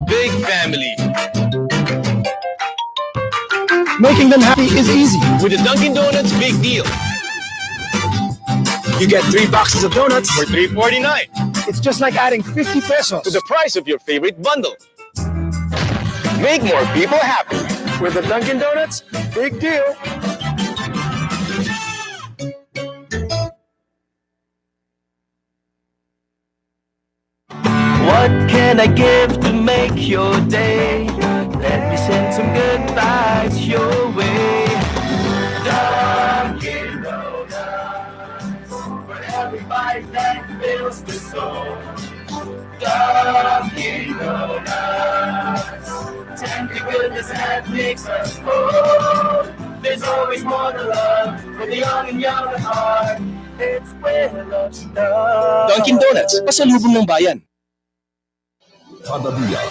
big family. Making them happy is easy. With the Dunkin' Donuts Big Deal You get 3 boxes of donuts. for $3.49 It's just like adding 50 pesos. to the price of your favorite bundle. Make more people happy. With the Dunkin' Donuts, big deal. What can I give to make your day? Let me send some good vibes your way. Dunkin' Donuts, for every bite that fills the soul. Dunkin' Donuts, tender goodness that makes us whole. There's always more to love for the young and young at heart. It's where love starts. Dunkin' Donuts, pasalubong ng bayan. Cada día,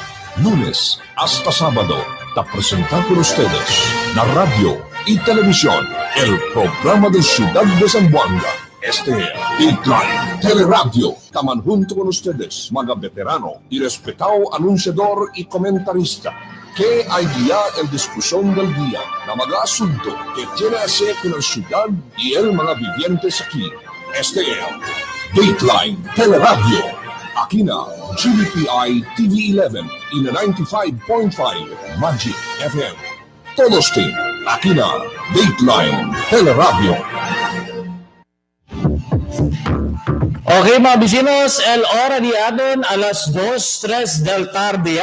lunes hasta sábado, te presenta con ustedes la radio y televisión, el programa de Ciudad de Zamboanga. Este es Dateline Teleradyo. Taman junto con ustedes, mga veterano y respetado anunciador y comentarista, que hay guía el discusión del día na mga asunto que tiene que hacer con la ciudad y el mga vivientes aquí. Este es Dateline Teleradyo. Aquí na GBPI TV11 y na 95.5 Magic FM. Todos team, aquí na Dateline Teleradyo. Okay mga bisinos, el hora di atin alas 2:03 del tarde.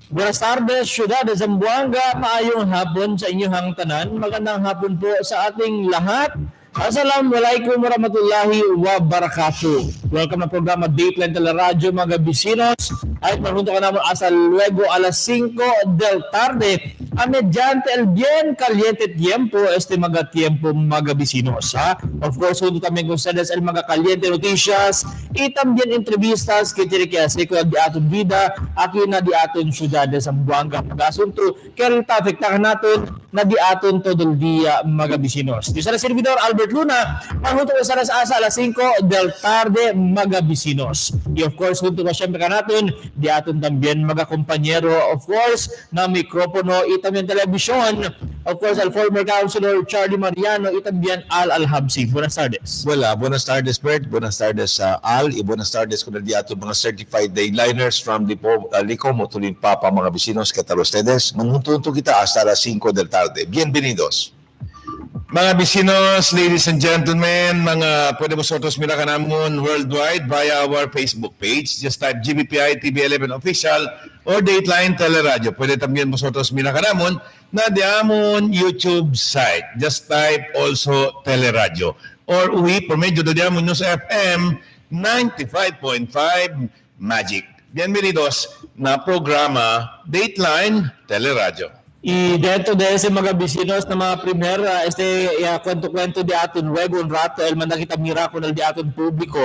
Buenas tardes, Ciudad de Zamboanga. Maayong hapon sa inyong tanan. Magandang hapon po sa ating lahat. Assalamualaikum warahmatullahi wabarakatuh. Welcome na programa Dateline Teleradyo mga bisinos. Ay marunto ka naman hasta luego alas 5 del tarde. A mediante el bien caliente tiempo, este mga tiempo mga bisinos. Of course, junto también con ustedes el mga caliente noticias y también entrevistas que tiene que hacer con di aton vida aquí na di aton Ciudad de Zamboanga. Mga asunto que afektahan natin na di aton todo el día mga bisinos. Di sa servidor Albert Luna, junto ko sa alas 5 del tarde mga bisinos. Y of course, junto ko siyempre ka natin di aton también mga compañero of course na mikropono y también telebisyon. Of course, al former councilor Charlie Mariano y también Al Alhabsi. Buenas tardes. Well, buenas tardes, Bert. Buenas tardes, Al. Y buenas tardes con el día a mga certified dayliners from Lico, Motulin Papa, mga vecinos. ¿Qué tal ustedes? Manguntunto kita hasta las 5 del tarde. Bienvenidos. Mga bisinos, ladies and gentlemen, mga pwede mo sotos mira ka namon worldwide via our Facebook page. Just type GBPI TV11 Official or Dateline Teleradyo. Pwede también mo sotos mira ka namon na diamon YouTube site. Just type also Teleradyo. Or uwi, por medyo do diamon news FM 95.5 Magic. Bienvenidos na programa Dateline Teleradyo. Y dentro de ese mga bisinos na mga primer, kwento-kwento di aton luego un rato, el mandakita miracle di aton publiko,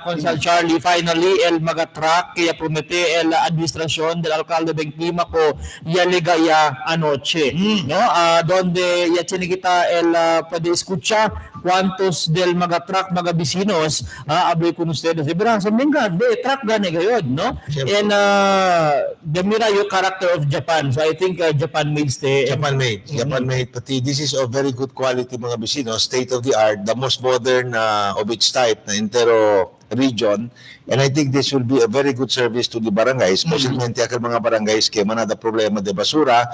Consal Charlie, finally, el mga track, kaya promete el administrasyon del alcalde ng Climaco, ya ligaya anoche, no? Donde ya chinikita el pwede escucha cuantos del mga track, mga bisinos, abay con ustedes. Ibrang, sa mga, track gani gayon, no? And, gamira yung character of Japan, so I think Japan made stay. Japan made. Pati this is of very good quality, mga vecinos. State of the art, the most modern of its type na entero region. And I think this will be a very good service to the barangays, especially mga barangays kaya manada problema de basura.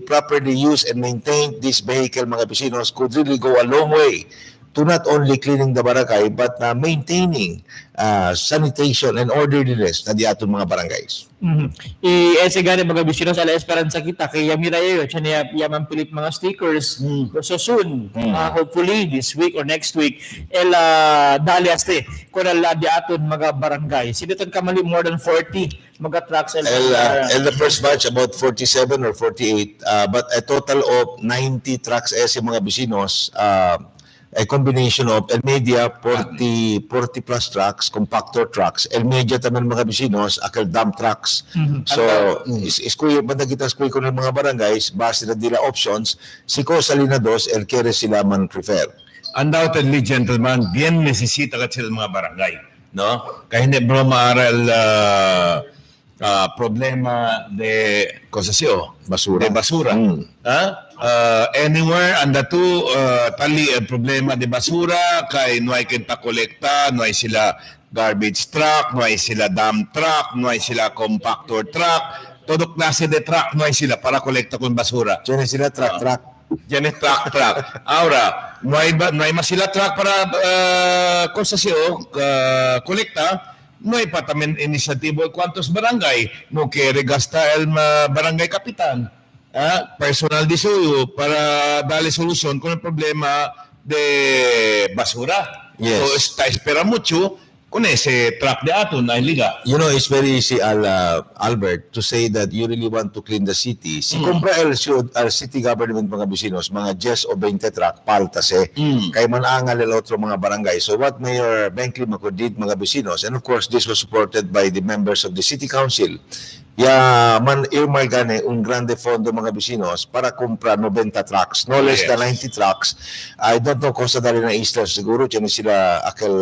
Properly use and maintain this vehicle, mga vecinos, could really go a long way to not only cleaning the barangay but maintaining sanitation and orderliness na di aton mga barangays. Ese gani mga bisinos ala esperanza kita kaya mira yo chanya yaman pilit mga stickers so soon hopefully this week or next week dali aste kun ala di aton mga barangay sinutan kamali more than 40 mga trucks and the first batch about 47 or 48 but a total of 90 trucks mga bisinos, a combination of El Media, 40 plus trucks, compactor trucks, El Media taman mga bisinos, akal dump trucks. So, iskuy, banda kita iskuy ko ng mga barangays, base na dila options, si ko sa linados, el kere sila man prefer. Undoubtedly, gentlemen, bien necesita ka sila mga barangay. No? Kaya hindi bro maaral problema de Basura. basura. Anywhere and the two tali ang problema de basura kay nuay kita kolekta, nuay sila garbage truck, nuay sila dump truck, nuay sila compactor truck, todo klase de truck nuay sila para kolekta kun basura. Diyan sila truck. Diyan es truck. Ahora, no hay más sila truck para kolekta. No hay pa también inisyatibo cuántos barangay no quiere gastar el barangay kapitan. Personal de suyo para darle solución con el problema de basura. Yes. So, está espera mucho con ese truck de aton na liga. You know, it's very easy, Albert, to say that you really want to clean the city. Si compra el city government mga bisinos, mga 10 o 20 truck, paltase, kay manangal el otro mga barangay. So what Mayor Benkley did mga bisinos, and of course this was supported by the members of the city council, man earmark gani un grande fondo mga bisinos para comprar 90 trucks, no less than 90 trucks. I don't know kung sa dali na isla siguro tiyan sila aquel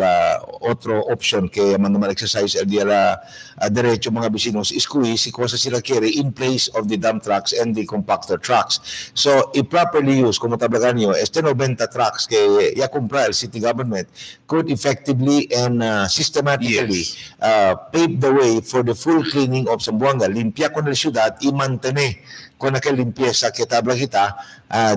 otro option kay man naman exercise el dia derecho mga bisinos squeeze kung sa sila carry in place of the dump trucks and the compactor trucks. So if properly used, como tablagan nyo, 90 trucks kay ya comprar el city government could effectively and systematically pave the way for the full cleaning of Zamboanga. Limpia con la ciudad y mantene con aquel limpieza que tabla kita.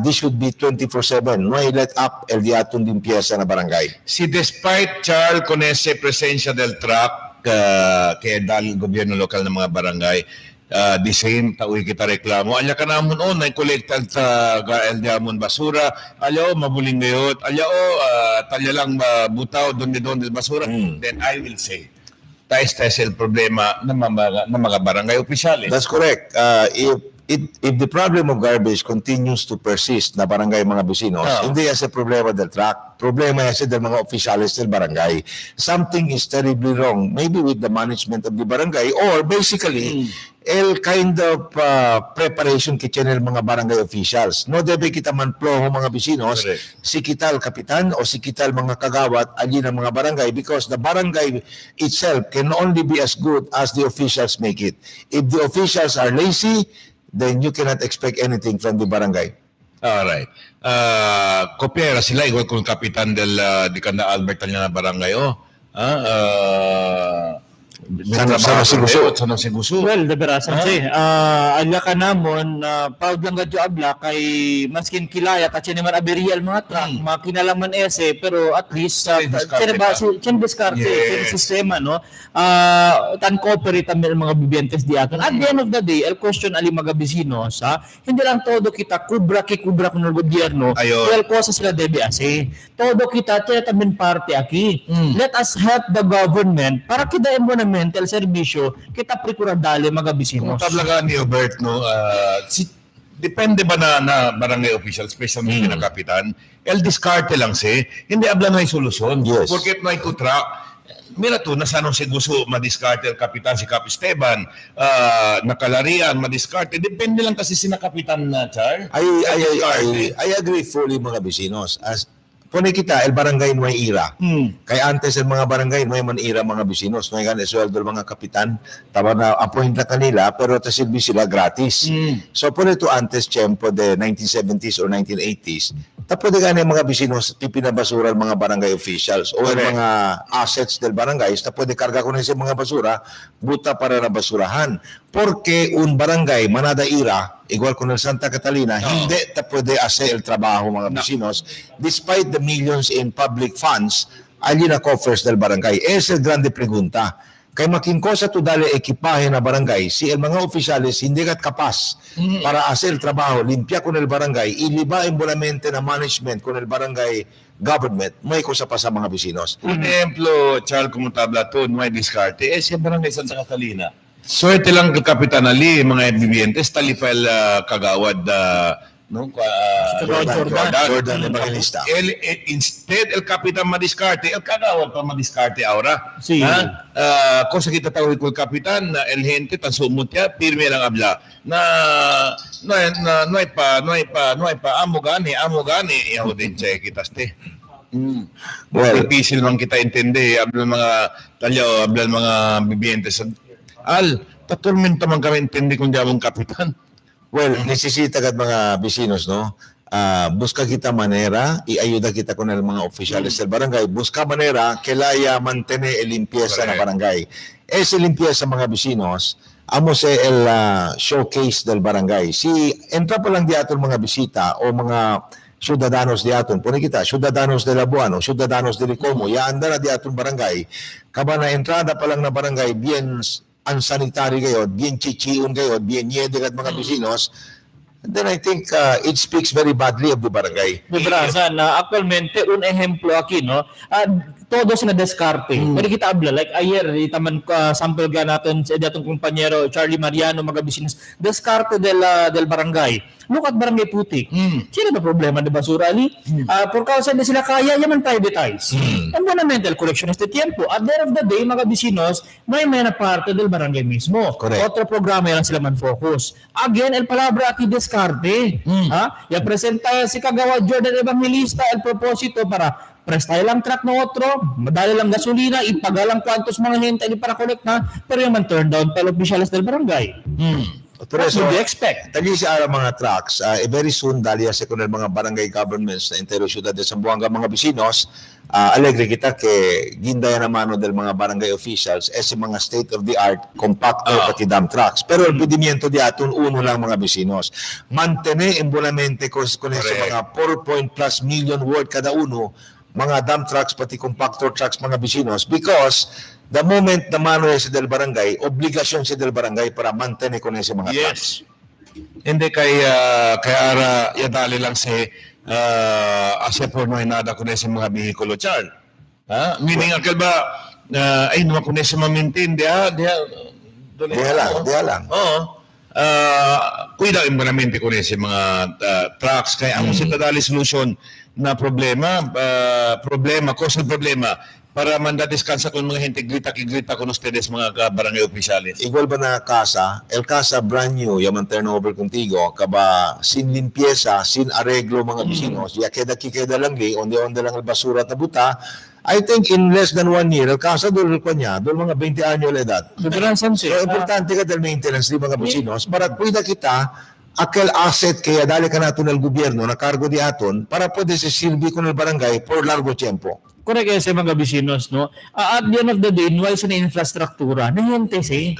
This should be 24/7. No hay let up el diaton limpieza na barangay. Si despite Charles con ese presensya del truck kaya dahil gobyerno lokal ng mga barangay, the same tauwi kita reklamo. Alya ka namon na kolekta el diamond basura. Alya mabuling gayot. Alya talya lang butaw donde basura. Then I will say tayo el problema ng mga barangay opisyales. That's correct. If the problem of garbage continues to persist na barangay mga bisinos, hindi yan sa problema del truck. Problema yan sa del mga opisyales del barangay. Something is terribly wrong, maybe with the management of the barangay or basically el kind of preparation kitchen ng mga barangay officials. No debe kita man ploho mga bisinos, si kital kapitan o si kital mga kagawat ali ng mga barangay because the barangay itself can only be as good as the officials make it. If the officials are lazy, then you cannot expect anything from the barangay. Alright. Kopera sila, igual kung kapitan di Kanda Albert na barangay, Sana Siguso. Well, de berasan alya ka namon proud lang gadyo abla kay maskin kilaya ta naman abirial mga truck makinalaman ese pero at least chen diskarte chen sistema no tan cooperate ang mga bibiyentes di aton. At the end of the day, el question ali mga bisinos hindi lang todo kita kubra kun gobyerno. Well cosa sila debe ase. Todo kita tiya tamen parte aki. Let us help the government para kita mo na mental serbisyo kita prekuradale mga bisinos. Kung tablaga ni Robert, depende ba na barangay official, especially na kapitan, el diskarte lang hindi abla na yung solusyon. Yes. Porket na ito truck, mira to, nasa nung si gusto madiskarte el kapitan, si Kap Esteban, nakalarian, madiskarte. Depende lang kasi sina kapitan na, Char. I agree fully mga bisinos. As kung kita, el barangay no hay ira. Kaya antes el mga barangay no hay man ira mga bisinos. No hay gan esweldo mga kapitan. Tama na appoint na kanila pero tasilbi sila gratis. So por ito antes tiempo de 1970s or 1980s. Tapos de gani mga bisinos pipinabasura mga barangay officials o mga assets del barangay. Tapos de karga ko na sa mga basura buta para na basurahan. Porque un barangay manada ira igual con el Santa Catalina, hindi ta pwede hacer el trabaho mga bisinos despite the millions in public funds ali na coffers del barangay. Esa es grande pregunta. Kay making cosa to dale ekipahe na barangay, si el mga opisyales hindi kat kapas para hacer el trabaho, limpia con el barangay, iliba imbolamente na management con el barangay government, may cosa pa sa mga bisinos. Por ejemplo, Charles, como tabla to, no hay diskarte, si barangay Santa Catalina. Swerte lang kay Kapitan Ali, mga bibiyentes, talipel kagawad Jordan Evangelista. Instead, el Kapitan madiskarte, el kagawad pa madiskarte ahora. Sí. Kung sa kita tawid ko el Kapitan, el gente, tan sumut ya, pirme lang abla, no hay pa, amo gani, yaho din siya kitaste. Well, Difícil man kita intindi, hablan mga talyo, hablan mga bibiyentes. taturminta man kami intindi kung di among kapitan. Well, nesesita kat mga bisinos, no? Busca kita manera, iayuda kita con el mga oficiales del barangay. Busca manera que laya mantene el limpieza na barangay. Ese limpieza mga bisinos, amos el showcase del barangay. Si entra pa lang di aton mga bisita o mga ciudadanos di aton, puni kita, ciudadanos de Labuan o ciudadanos de Ricomo, yaanda na di aton barangay, kaba na entrada pa lang na barangay, bien unsanitary kayo, bien chichiun kayo, bien yede kat mga bisinos, then I think it speaks very badly of the barangay. Beberasan na actualmente un ejemplo aquí, no? Todos na descarte. Pwede kita habla, like ayer, itaman sample ka natin sa datong kumpanyero Charlie Mariano, mga business, descarte del barangay. Look at Barangay Putik. Sino na problema de basura, Ali? Por causa na sila kaya, yaman privatize. Environmental collection este tiempo. At the end of the day, mga bisinos, may na parte del barangay mismo. Correct. Otro programa yan sila man-focus. Again, el palabra aquí descarte. Ya presenta si Kagawa Jordan Evangelista el propósito para prestay lang truck na otro, madali lang gasolina, ipagalang kwantos mga hintay para collect na, pero yung man turn down pel oficiales del barangay. What would you expect? Tagi sa mga trucks, very soon, dali sa kunel mga barangay governments na intero syudad de Zamboanga, mga bisinos, alegre kita ke gindaya na mano del mga barangay officials ese mga state-of-the-art compactor pati dump trucks. Pero el pedimiento di aton, uno lang mga bisinos. Mantene embonamente con ese mga 4+ million worth kada uno, mga dump trucks pati compactor trucks mga bisinos, because the moment na mano ese del barangay, obligasyon si del barangay para mantene con ese mga trucks. Hindi kaya ara yadali lang si ase por no nada con ese mga bihikulo, Charles. Meaning akal ba ay naman con ese mamintin dia lang. Oo. Cuida imbanamente con ese mga trucks kaya ang sita dali solution na problema causal problema para mandadescansa con mga gente grita con ustedes mga barangay oficiales. Igual ba na casa, el casa brand new, yaman turnover contigo, kaba sin limpieza, sin arreglo mga bisinos, ya queda lang onde lang el basura tabuta. I think in less than 1 year, el casa doon niya, doon mga 20 anyo la edad. Beberasan So, importante ka del maintenance di mga bisinos para cuida kita aquel asset kaya dali ka nato ng gobyerno na cargo di aton para pwede se silbi con el barangay por largo tiempo. Correct kasi mga bisinos, no? At the end of the day, nuway sa infrastruktura, nahente si.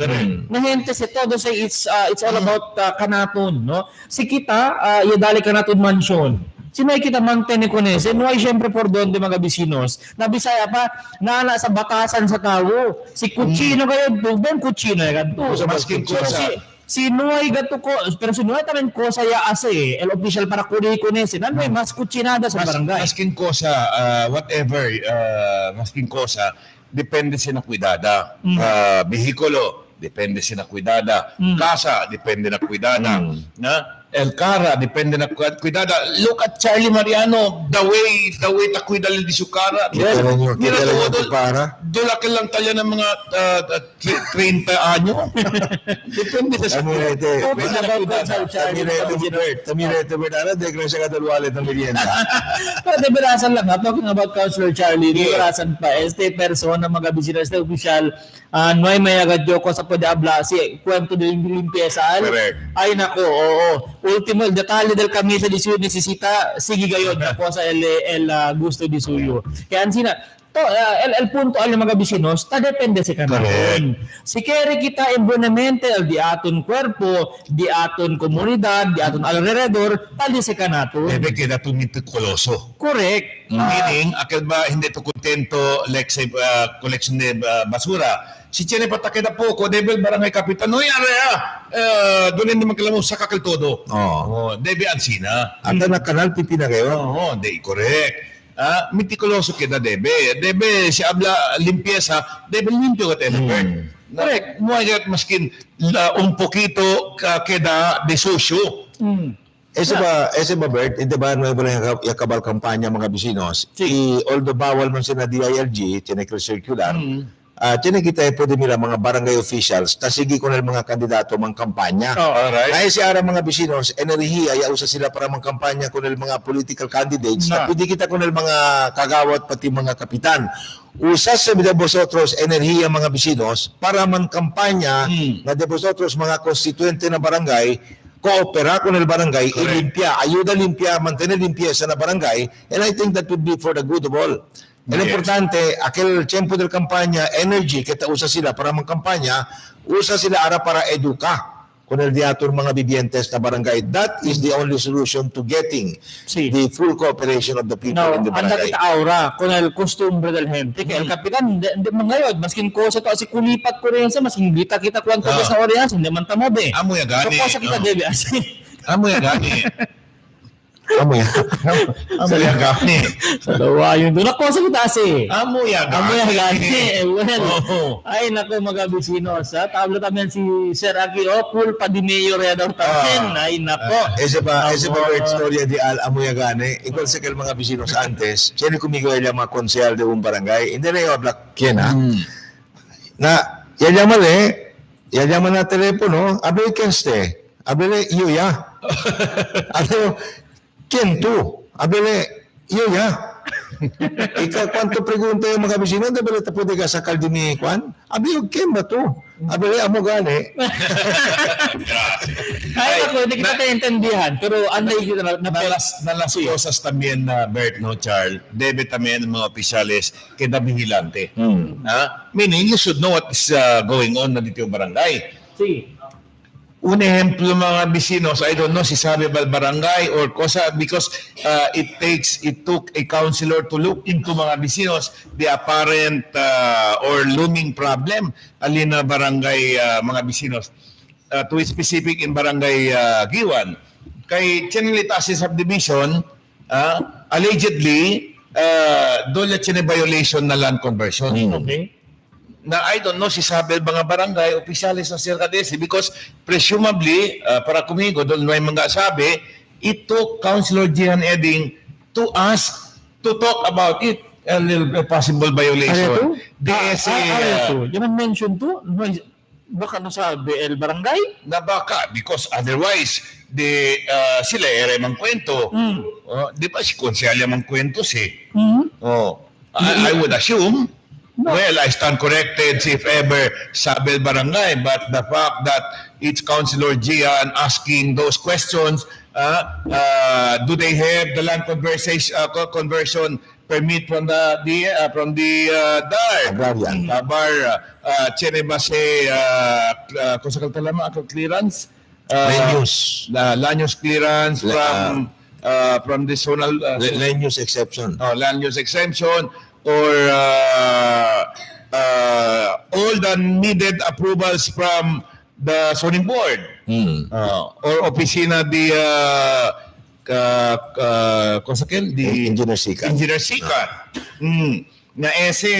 Nahente si todo sa it's all about kanaton, no? Si kita, yadali kanaton mansion. Sinay kita mantene ko nese, nuway syempre por doon de mga bisinos. Nabisaya pa, naana sa batasan sa tao. Si kutsino kayo, doon kutsino yan. Sa masking kosa. Si Noy gato ko, pero si Noy también cosa ya hace el official para curi con ese, no hay más cuchinada sa barangay. Masking kosa, whatever, masking kosa, depende sa nakwidada. Bihikulo, depende sa nakwidada. Casa, depende na kwidada. El Cara, depende na kwidada. Look at Charlie Mariano, the way takwidal di su Cara. Para Dula ka lang talya ng mga 30 anyo. Depende sa Tamirete Bernara, de creo siya katulwalit ng merienda. Pero deberasan lang, talking about Councilor Charlie, deberasan pa, este persona, mga bisinas na opisyal, no ay may agad ko sa pwede habla, si kwento de limpieza. Ay nako, oo. Último, el detalle del camisa di suyo necesita, sige gayon, cosa el gusto di suyo. Kaya ansina, el punto al mga bisinos, ta depende sa kanon. Si kere kita embonamente di aton cuerpo, di aton komunidad, di aton alrededor, tali sa kanaton. Debe keda tumitikuloso. Correct. Meaning, akal ba hindi to kontento like sa collection de basura. Si Chene patakeda po ko, debe barangay kapitan, no area, doon hindi magkalamo sa kakal todo. Debe ansina. At na kanal pipi na kayo. Di correct. Mitikuloso keda debe. Debe si habla limpieza, debe limpio ka telepert. Correct. Muayat maskin un poquito queda de sucio. Ese ba Bert, hindi ba nuevo lang yung kabal kampanya mga bisinos? Although bawal man sila DILG, tinekil circular, tiyan kita pwede nila mga barangay officials, tasigi ko na mga kandidato mga kampanya. Alright. Kaya si ara mga bisinos, enerhiya, ya usa sila para mga kampanya kunil mga political candidates, Na. na pwede kita kunil mga kagawat pati mga kapitan. Usas sa de vosotros, enerhiya mga bisinos, para man kampanya na de vosotros mga konstituente na barangay, koopera con el barangay, limpia, ayuda limpia, mantener limpieza na barangay, and I think that would be for the good of all. El Yes. importante, aquel tiempo del campaña, energy, kita usa sila para magkampanya, usa sila ara para eduka con el diatur mga bibientes na barangay. That is the only solution to getting Sí. the full cooperation of the people No, in the anda barangay. kita aura con el costumbre del gente que el kapitan hindi mangayod maskin ko sa to si kulipat ko rin sa maskin bita kita kwanto Ah. sa oriyas hindi man tamo be. Amo ya So gani. ko sa kita debe asi. Amo ya gani. Amo yan. Amo ya gani. Sa dawa yun doon ako sa kita asi. Amo ya gani. Amo ya gani. Well, Oo. ay nako mga bisinos ha. Tablo tamen si Sir Aki full pa di mayor ya daw tamen. Ay nako. Ese pa Amo. great story di Al Amuyagane. Igual sa mga bisinos antes, siya ni kumigoy lang mga konsehal de un barangay. Hindi na yung black ken ha. Na, yayaman na telepono, abel kenste, abel yuya. Ano, ken tu, abel yuya. Ikaw, kwanto pregunta yung mga bisino, dapat ito pwede ka sakal din ni Kwan? Abi, yung ken ba to? Abi, amo gani. Ay nako hindi kita intindihan pero anday kita Na las cosas también na Bert, no, Charles, debe también ng mga opisyales keda vigilante. Meaning, you should know what is going on na dito yung barangay. Si. Un ejemplo mga bisinos, I don't know si sabi ba barangay or cosa because it took a counselor to look into mga bisinos the apparent or looming problem alin na barangay mga bisinos to be specific in barangay Giwan kay Chinilitasi subdivision allegedly doon na violation na land conversion. Okay. Na I don't know si Sabel mga barangay opisyalis sa Sircadesi because presumably para kumigo doon may mga sabi it took Councilor Gian Eding to ask to talk about it a little possible violation. DSA Ano to? Yan ang mention to? Baka nasabi el barangay? na baka because otherwise sila ere mang kwento. Di ba si konsyalya mang kwento si? I would assume. No. Well, I stand corrected if ever Sabel Barangay, but the fact that it's Councilor Gian asking those questions, do they have the land conversion permit from the DAR? Agrarian. Tabar, tiene ba si kung sa kaltalama ako clearance? Land use. Land use clearance from the zonal Land use exception. land use exemption or all the needed approvals from the zoning board or opisina di Konsakil di Engineer Sikat. Engineer Sikat. Na ese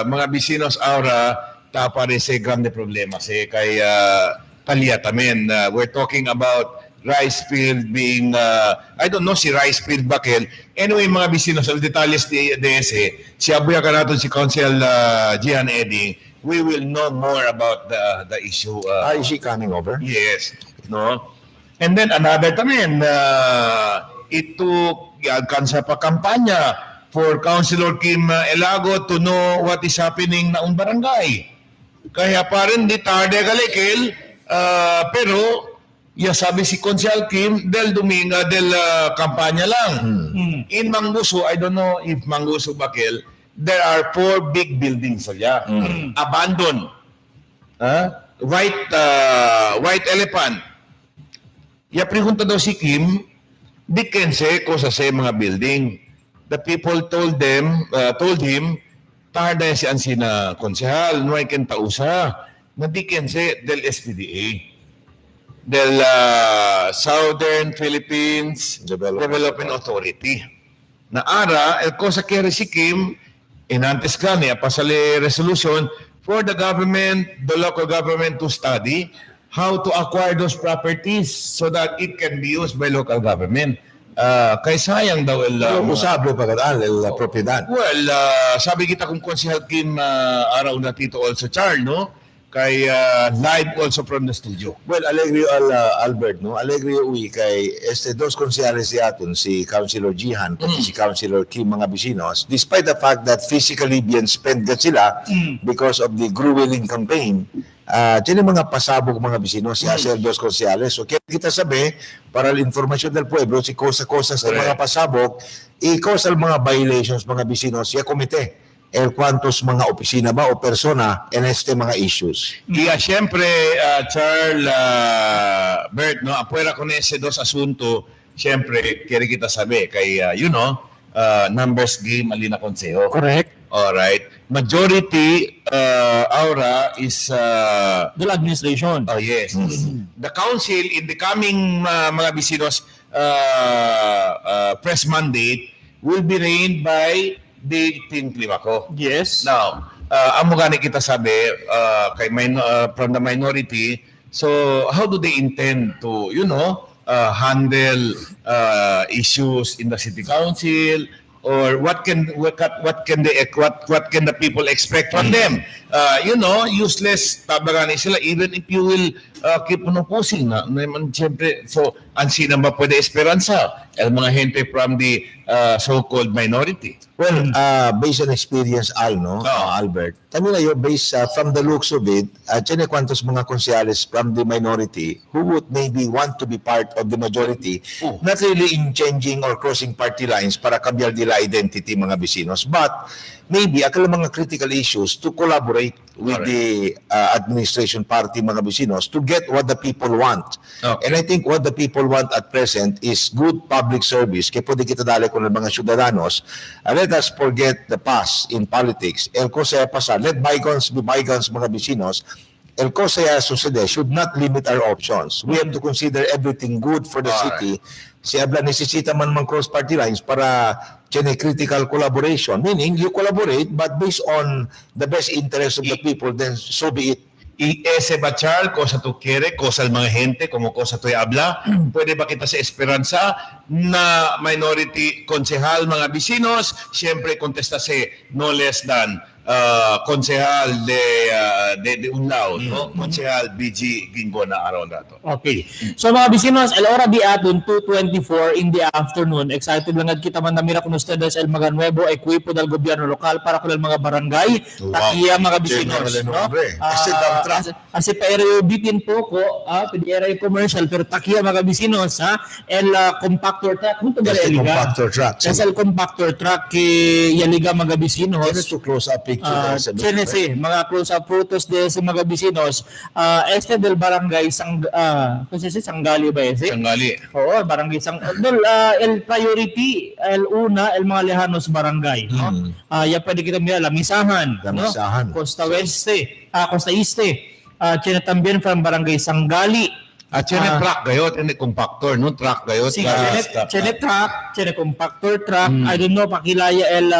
mga bisinos aura tapare se grande problema se kay Talia tamen we're talking about rice field being I don't know si rice field bakel anyway mga bisinos al detalles de ese si abuya ka natin si Council Gian Eding we will know more about the issue Is she coming over? yes no and then another tamen it took alkansa pa kampanya for Councilor Kim Elago to know what is happening na un barangay kaya pa rin di tarde kalikil pero ya sabi si Konsyal Kim del Dominga del kampanya lang. In Manguso, I don't know if Manguso Bakil, there are 4 big buildings salya. Abandoned. White Elephant. Ya pregunta daw si Kim, dikense ko sa mga building. The people told him, tarda si Ansina Konsyal, no ay kentausa, na dikense del SPDA. Del Southern Philippines Development Authority. Na ara, el cosa que si Kim, inantes ka niya, pasali resolution for the government, the local government to study how to acquire those properties so that it can be used by local government. Kay sayang daw Usable pa el propiedad. Well, sabi kita kung Konsehal Kim araw na Tito also Char, no? Kay live also from the studio. Well, alegrio Albert, no? Alegrio uwi kay dos konsehales aton, si Councilor Jihan, pati si Councilor Kim mga bisinos, despite the fact that physically being spent sila because of the grueling campaign, tiyan mga pasabog mga bisinos, si Asel dos konsehales. So, kaya kita sabi, para informasyon del pueblo, si kosa-kosa sa mga pasabog, i-causal mga violations mga bisinos, siya komite. El cuantos mga opisina ba o persona en este mga issues. Iya, siyempre, Charles, Bert, no, apuera con ese dos asunto, siyempre, kaya kita sabi, kay, numbers game, alina konseho. Correct. Alright. Majority, aura is... The administration. Oh, yes. The council, in the coming mga bisinos press mandate, will be reigned by the Team Climaco. Yes. Now, amo gani kita sabi kay from the minority, so how do they intend to, handle issues in the city council, or what can the people expect from them? Useless tabagani sila even if you will keep pushing na naman siyempre. So ansi na ba pwede esperanza el mga gente from the so-called minority? Well, based on experience, Albert, kami na yun, based from the looks of it, tiyan kwantos mga konsehales from the minority who would maybe want to be part of the majority, not really in changing or crossing party lines para kambiar nila identity mga bisinos, but maybe akala mga critical issues to collaborate with the administration party mga bisinos to get what the people want. Okay. And I think what the people want at present is good public service. Kaya pwede kita dali ko ng mga ciudadanos. Let us forget the past in politics. El cosa pasar. Let bygones be bygones mga bisinos. El cosa sucede should not limit our options. We have to consider everything good for the city. Si Abla necesita man cross party lines para tiene critical collaboration. Meaning, you collaborate but based on the best interest of the people, then so be it. Y ese bachar, cosa tu quiere, cosa el mga gente, como cosa tu habla, pwede ba kita sa esperanza na minority konsehal mga bisinos, siyempre contestase no less than konsehal de Unlao, no? Konsehal BG Ginggona araw na to. Okay. So mga bisinos, el hora di aton 2:24 in the afternoon. Excited lang kita man namira con ustedes el mga nuevo equipo del gobierno lokal para con el mga barangay. Takiya mga bisinos, no? Asi pero bitin poco, pediera commercial pero takiya mga bisinos, el compactor truck, punto Yes, the compactor truck. Es el compactor truck que yaliga mga bisinos. Let's to close up picture. Mga close-up photos de sa mga bisinos. Este del barangay Sanggali ba ese? Sanggali. Oo, barangay el priority, el una, el mga lejanos barangay, no? Ya pwede kita mira Lamisahan, Lamisahan. no? Costa Este. Tiene también from barangay Sanggali. At tiene truck gayot, hindi compactor, no? Truck gayot. Sí, tiene truck, tiene compactor truck. I don't know, pakilaya el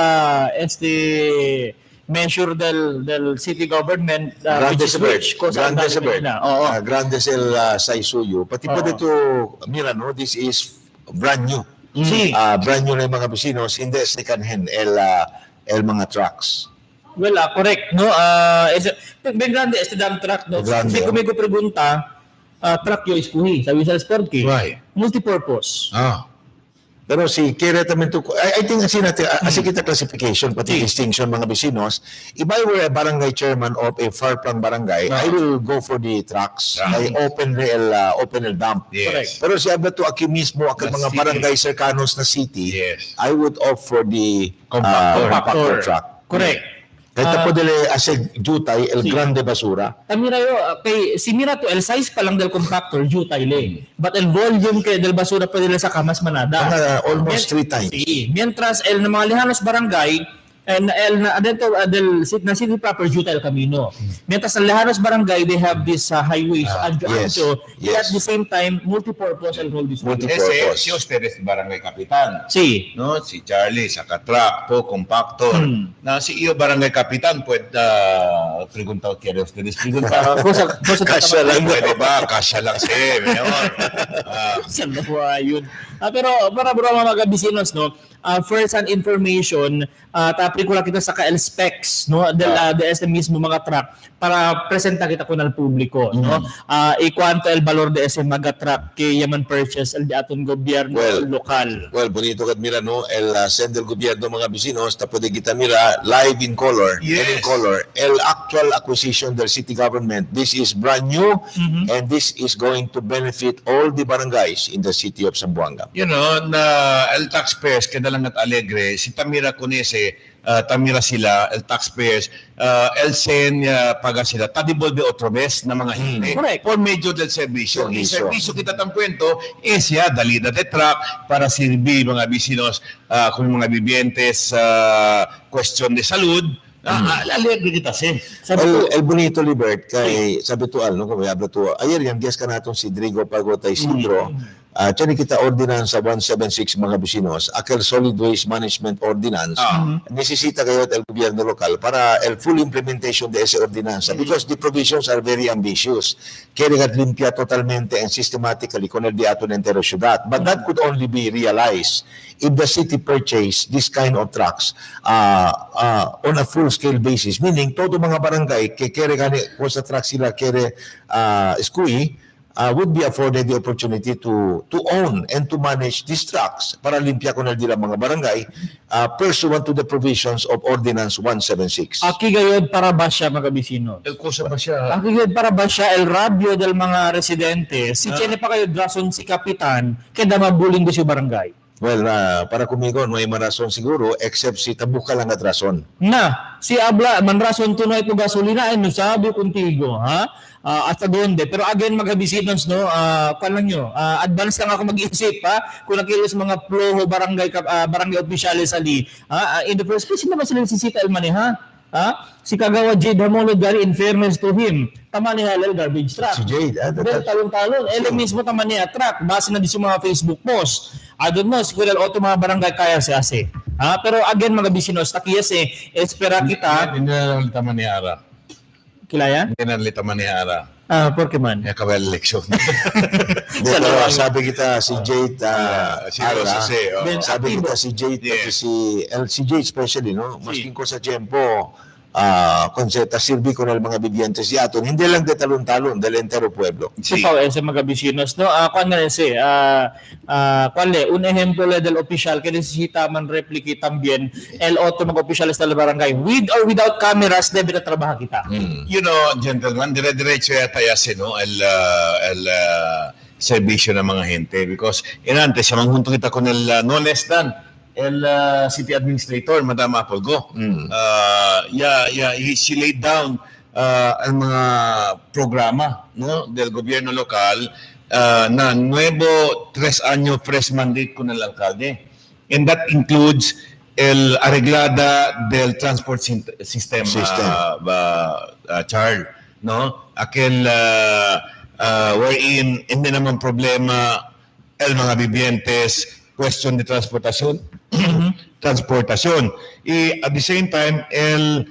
measure del city government Grande which is which Grande el Saisuyo. Pati pwede to, mira, no? This is brand new. Sí. Brand new na yung mga bisinos, hindi second hand el mga trucks. Well, correct, no? Ben grande este dump truck, no? Grande, Kasi kung may pregunta, truck yo iskuhi, sabi sa sport key. Right. Multipurpose. Pero si kaya naman to, I think kasi natin, kasi kita classification, pati distinction mga bisinos, if I were a barangay chairman of a far-flung barangay, I will go for the trucks. I open el dump. Yes. Pero si abla to aki mismo, aki mga city. barangay cercanos na city, Yes. I would opt for the Compactor. truck. Correct. Kahit po dili asig jutay, el grande basura. Tamira yo, kay simira to el size pa lang del compactor jutay le. But el volume kay del basura pa nila sa kamas manada. Almost 3 times. Sí. Mientras el na mga lejanos barangay, And adento na city proper Juta El Camino. Mientras sa Lejanos Barangay, they have this highways, ancho-ancho. yes. At the same time, multi-purpose and road distribution. Multi-purpose. Si ustedes barangay kapitan. Si. No, si Charlie sa truck po compactor. Na si iyo barangay kapitan puwede preguntado quiere ustedes preguntar. Kasya lang. Pwede ba? Kasya lang si Mayor. Sa nawa yun. Pero para bro mga bisinos, no, first hand information, tapri ko lang kita sa ka-el specs, no, the SMS mo mga truck para presenta kita ko ng publiko, no. Ikwanta el valor de ese mga truck kay yaman purchase el di aton gobyerno lokal. Well, bonito kat mira, no? El send del gobyerno mga bisinos, ta pwede kita mira live in color, and in color. El actual acquisition del city government. This is brand new and this is going to benefit all the barangays in the city of Zamboanga. You know, na el taxpayers kada lang at alegre, si Tamira Conese, Tamira sila, el taxpayers, el sen paga sila, tadibolbe otro vez na mga hindi. Correct. Por medio del servisyo. Yung Servisyo. servisyo kita tang kwento, siya dalida de truck para sirbi mga bisinos kung mga bibientes question de salud. Alegre kita si. El bonito Libert kay sabi to no kung may habla to. Ayer yan guest ka naton si Drigo Pagotay Sidro. Tiyan kita ordinansa 176 mga bisinos, aquel solid waste management ordinance. Necesita kayo el gobyerno lokal para el full implementation de ese ordinansa because the provisions are very ambitious. Quieren limpia totalmente and systematically con el diato ng entero ciudad. But that could only be realized if the city purchase this kind of trucks on a full-scale basis. Meaning, todo mga barangay, kere gani, kung sa truck sila, kere skui, would be afforded the opportunity to own and to manage these trucks para limpia ko na nila mga barangay pursuant to the provisions of Ordinance 176. Aki gayod para ba siya mga bisino? El kusa ba siya? Aki gayod para ba siya el radio del mga residente? Si Chene pa kayo rason si kapitan kaya mabuling do si barangay. Well, para kumigo, no hay marason siguro except si tabuka lang at rason. Na, si Abla, man rason tunay po gasolina, ano sabi contigo, ha? Hasta donde. Pero again, mga bisinos, no, lang nyo, advance lang ako mag-isip, ha? Kung nakilos mga ploho barangay, barangay opisyales ali, in the first place, hindi naman sila sisita el maneha, si Kagawa Jade Hamolod gari, in fairness to him, tama ni halal garbage truck. Si Jade, Pero talon-talon, mismo tama niya truck, base na di sa mga Facebook post. I don't know, siguro auto mga barangay kaya si Ase. Pero again, mga bisinos, takiyas espera kita. Hindi na nalita manihara. Kilaya? Hindi na nalita manihara. Porque man. Kaya kabel eleksyon. Pero sabi kita si Jade, sabi kita si Jade, pati si Jade especially, no? Masking ko sa tiempo, konseta sirbi ko na mga bibiyantes di aton, hindi lang de talon-talon, del entero pueblo. Si Pao, sa mga bisinos, no? Kuan nga si, un ejemplo del oficial que necesita man replicate también el otro mga oficiales del barangay. With or without cameras, debe na trabaho kita. You know, gentlemen, dire-diretso yata yasi, no? El servisyo ng mga gente because inantes, sa manghunto kita con el no less than el city administrator, Madam Apolgo. She laid down ang mga programa, no, del gobyerno lokal na nuevo 3 año fresh mandate con el alcalde. And that includes el arreglada del transport system. Charles, no? Aquel wherein hindi naman problema el mga bibientes question de transportasyon. At the same time, el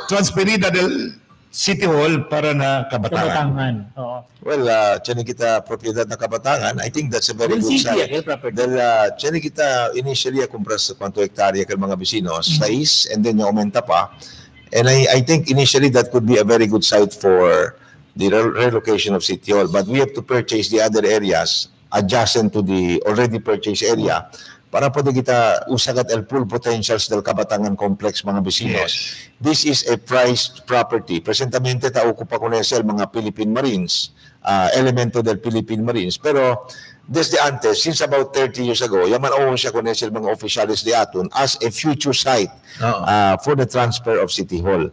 transferida del City Hall para na Kabatangan. Well, tiyan kita propiedad na Kabatangan, I think that's a very good City, sign. property. Dahil tiyan kita initially kumpras kwanto hektarya kay mga bisinos, 6, and then yung aumenta pa. And I think initially that could be a very good site for the relocation of City Hall. But we have to purchase the other areas adjacent to the already purchased area para pwede kita usagat el full potentials del Kabatangan Complex mga bisinos. This is a prized property. Presentamente ta-ocupa ko na el mga Philippine Marines, elemento del Philippine Marines. Pero desde antes, since about 30 years ago, yaman own siya ko na el mga officials de aton as a future site for the transfer of City Hall.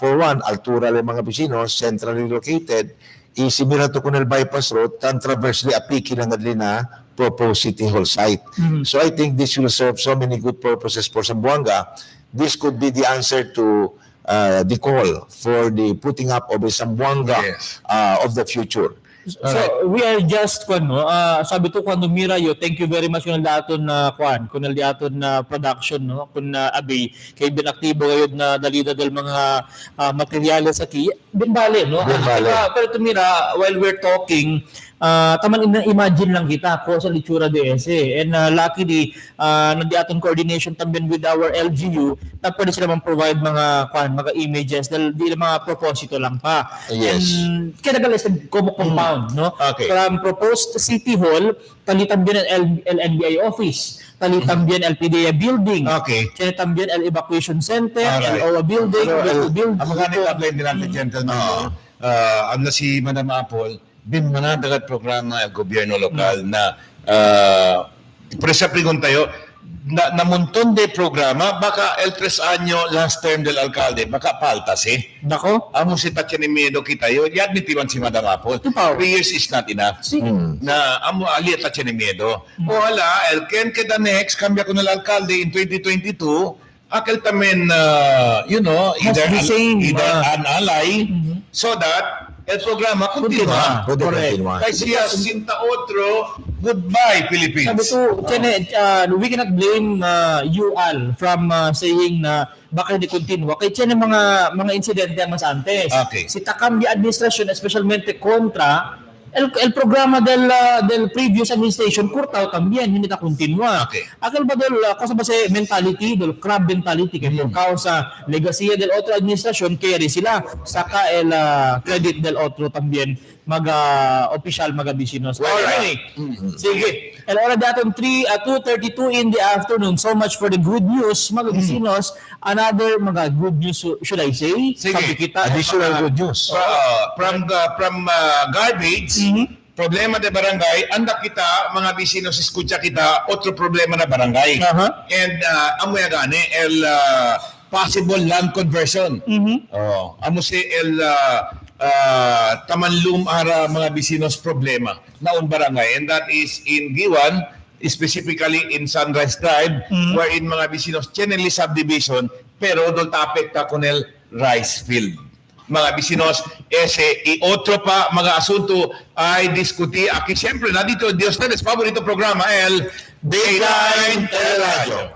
For one, altura ng mga bisinos, centrally located, isimira to kunel bypass road, tan traversely apiki ng adlina, proposed City Hall site. So I think this will serve so many good purposes for Zamboanga. This could be the answer to the call for the putting up of a Zamboanga Yes. of the future. So we are just sabi to kuno Mirayo, thank you very much kun daton na kun daton na production no kun abi kay binaktibo gayud na dalida del mga materyales aki binbale no. Binbale. Pero tumira while we're talking taman imagine lang kita ko sa litsura ese and luckily nandiaton coordination tambien with our LGU na pwede sila provide mga mga images dahil di mga proposito lang pa. Yes. And kaya nagalis compound no. Okay. From proposed City Hall tali también el NBI office, tali también el PDEA building. Okay. Kaya también el evacuation center, Alright. el OWA building, Pero, building. ang mga nag-apply din natin, gentlemen, ano si Madam Apple, binmanadagat programa ang gobyerno lokal na pero sa prigon tayo, na montón de programa, baka el 3 año last term del alcalde, baka paltas Nako. Amo si Tachanimido kita yun, i-admitiwan si Madam Apple. 3 years is not enough. Na amo aliat Tachanimido. O hala, el ken que the next, cambia ko na alcalde in 2022, akal tamen, either the same, an ally, so that el programa continua. Correct. Kasi sinta otro, goodbye Philippines. Sabi ko, we cannot blame UAL from saying na baka hindi continua. Kaya tiyan mga insidente ang mas antes. Okay. Si Takam administration, especialmente contra el programa del previous administration kurtaw también hindi ta continua. Okay. Akal ba cosa ba sa mentality, del crab mentality kaya por causa legacy del otro administration kaya rin sila saka el credit del otro también official bisinos. Alright. Sige. El hora daton 2:32 in the afternoon. So much for the good news bisinos. Another good news should I say? Sige. Sabi kita Additional good news. From garbage, problema de barangay, anda kita, mga bisinos, escucha kita, otro problema na barangay. And amoy gani, el possible land conversion. Amo si el tamanlum ara mga bisinos problema na un barangay. And that is in Giwan, specifically in Sunrise Drive, wherein mga bisinos, generally subdivision, pero doon tapekta con el rice field. Mga bisinos, otro pa mga asunto ay diskuti. Aquí siyempre, nandito, Dios Teles, paborito programa, el Dateline Teleradyo.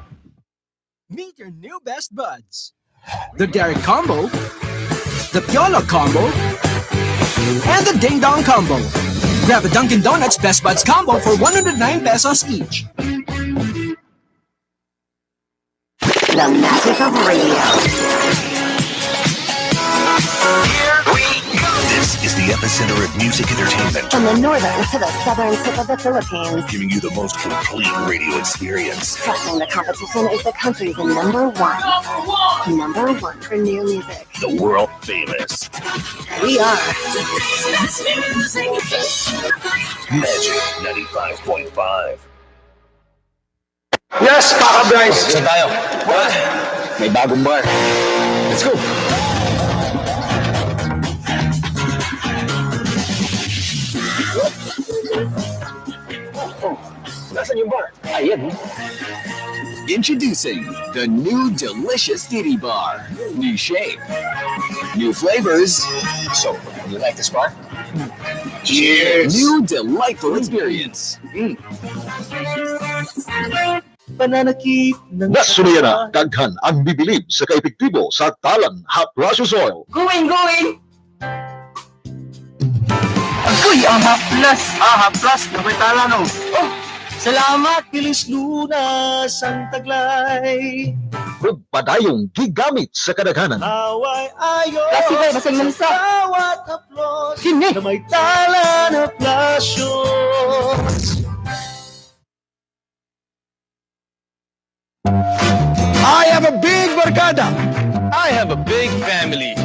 Meet your new best buds. The Derek Combo, the Piolo Combo, and the Ding Dong Combo. Grab a Dunkin' Donuts Best Buds Combo for 109 pesos each. The magic of radio. This is the epicenter of music entertainment, From the northern to the southern tip of the Philippines, giving you the most complete radio experience. crushing the competition is the country's number one. Number one for new music. The world famous We are Magic 95.5. Yes, backup guys. Saan tayo? May bagong bar. Let's go. Nasaan yung bar? Ayan. Introducing the new delicious Titty Bar. New shape, new flavors, So, you like this bar? Cheers! new delightful experience. Nasuliyan na daghan ang bibilib sa kaepektibo sa talang hot process oil. Going! Agoy, aha plus, napitala no. Oh, salamat, Pilis Lunas, ang taglay. Ug padayong gigamit sa kadaghanan. Naway ayos. Kasi kayo, basag mansa. Bawat haplos, Sini. na may tala na plasyos. I have a big barkada. I have a big family.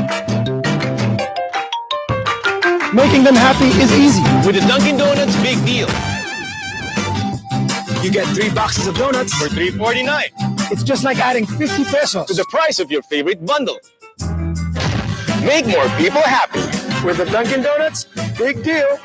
Making them happy is easy. With the Dunkin' Donuts Big Deal You get 3 boxes of donuts. for $3.49 It's just like adding 50 pesos to the price of your favorite bundle. Make more people happy. with the Dunkin' Donuts. Big deal.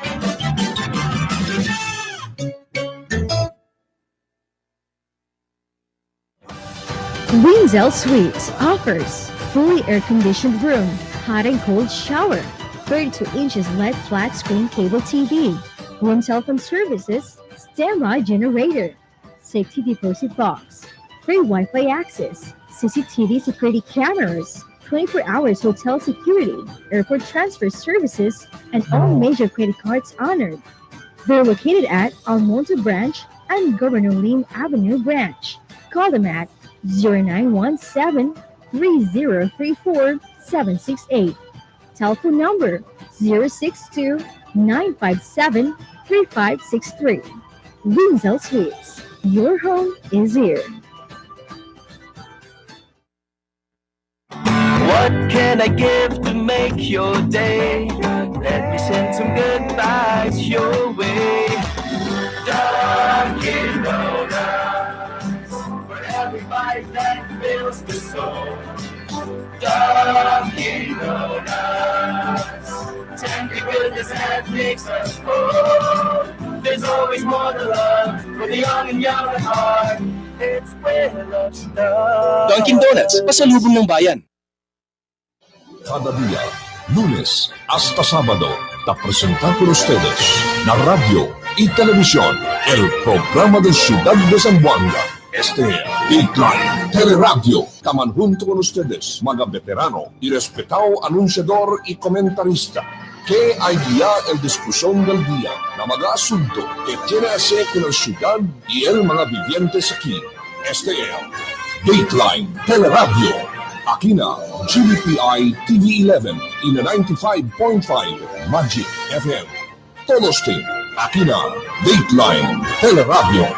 Windsell Suites offers fully air-conditioned room, hot and cold shower, 32 inches LED flat screen cable TV, room telephone services, standby generator, safety deposit box, free Wi-Fi access, CCTV security cameras, 24 hours hotel security, airport transfer services, and all major credit cards honored. They're located at Almonte Branch and Governor Lim Avenue Branch. Call them at 0917-3034-768. Telephone number 062-957-3563. Windsell Suites. Your home is here. What can I give to make your day? Let me send some good vibes your way. Dunkin' Donuts, for everybody that fills the soul. Dunkin' Donuts, tender goodness that makes us whole. There's always more to love for the young and young at heart. It's where love starts. Dunkin' Donuts, pasalubong ng bayan. Cada día, lunes hasta sábado, te presenta con ustedes la radio y televisión, el programa de Ciudad de Zamboanga. Dateline Teleradyo, taman junto con ustedes, mga veterano y respetado anunciador y comentarista, que hay guía el discusión del día, na mga asunto que tiene a hacer con la ciudad y el mga vivientes aquí. Dateline Teleradyo. Aquí na GBPI TV11 in 95.5 Magic FM. Todos team, aquí na Dateline Teleradyo.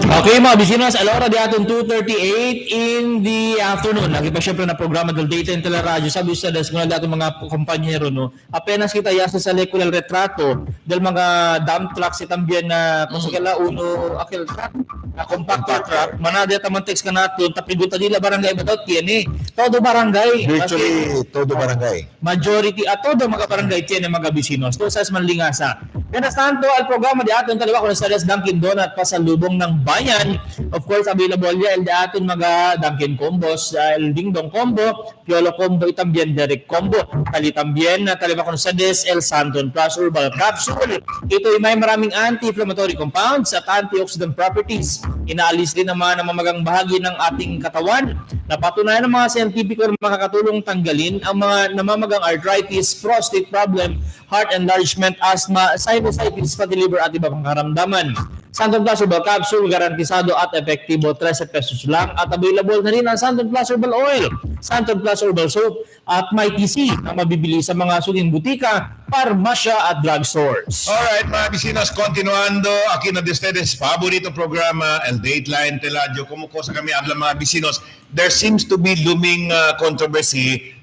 Okay mga bisinos, alora di aton 2:38 in the afternoon. Lagi pa syempre na programa del Dateline Teleradyo. Sabi sa des mga dating mga kompanyero no. Apenas kita yasa sa lekulal retrato del mga dump trucks itambien na pasagala uno akil truck, na compactor truck. Manada taman text ka naton tapibuta nila barangay ba daw tiene. Todo barangay. Virtually, todo barangay. Majority at todo mga barangay tiene mga bisinos. To sa manlingasa. Kaya tanto al programa di aton taliwa ko sa Dunkin' Donut pasalubong ng bayan. Of course, available yan di atin mga Dunkin' Combos, el Ding Dong Combo, Piolo Combo, itambien Derek Combo, talitambien na taliwa ko sa Des, El Santon Plus Herbal Capsule. Ito ay may maraming anti-inflammatory compounds at antioxidant properties. Inaalis din naman ang mamagang bahagi ng ating katawan. Napatunayan ng mga scientific na makakatulong tanggalin ang mga namamagang arthritis, prostate problem, heart enlargement, asthma, sinusitis, fatty liver at iba pang karamdaman. Santon Plus Herbal Capsule, garantisado at epektibo, 13 pesos lang. At available na rin ang Santon Plus Herbal Oil, Santon Plus Herbal Soap, at may TC na mabibili sa mga suling butika, parmasya at drugstores. Alright, mga bisinos, continuando aquí na de ustedes favorito programa, el Dateline Teleradyo. Kumukosa kami habla mga bisinos. There seems to be looming controversy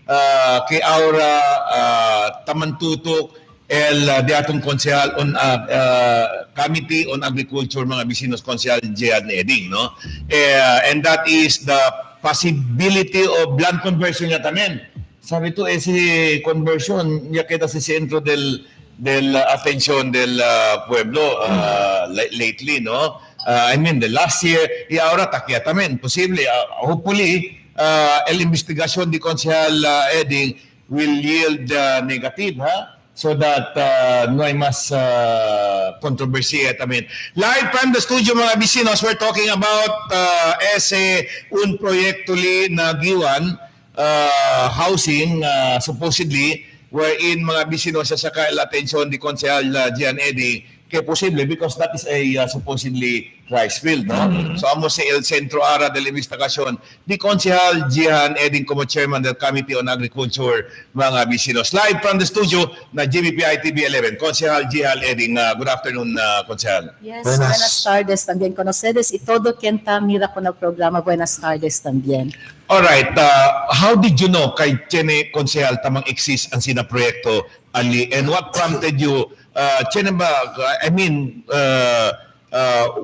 kay our tamantutok de atong konsehal on Committee on Agriculture, mga bisinos, konsehal Jean Eding, no? And that is the possibility of land conversion niya tamen. Sabi to si conversion niya kita sa sentro del attention del pueblo lately, no? I mean the last year y ahora takia tamen posible hopefully el investigasyon di konsehal Eding will yield negative, ha? So that no hay mas controversy tamen. Live from the studio mga bisinos, we're talking about un proyekto na giwan housing supposedly wherein mga bisinos sa kail atensyon di konsehal Gian Eddy kay posible because that is a supposedly rice field, no? So amo si El Centro Ara de la Investigación di konsehal Gian Eddy como chairman del Committee on Agriculture, mga bisinos. Live from the studio na GBPI TV11, konsehal Gian Eddy. Good afternoon, konsehal. Yes, buenas tardes también con ustedes y todo quien está mira con el programa, buenas tardes también. Alright, how did you know kay Chene konsehal tamang exist ang sina proyekto ali, and what prompted you Chene ba, I mean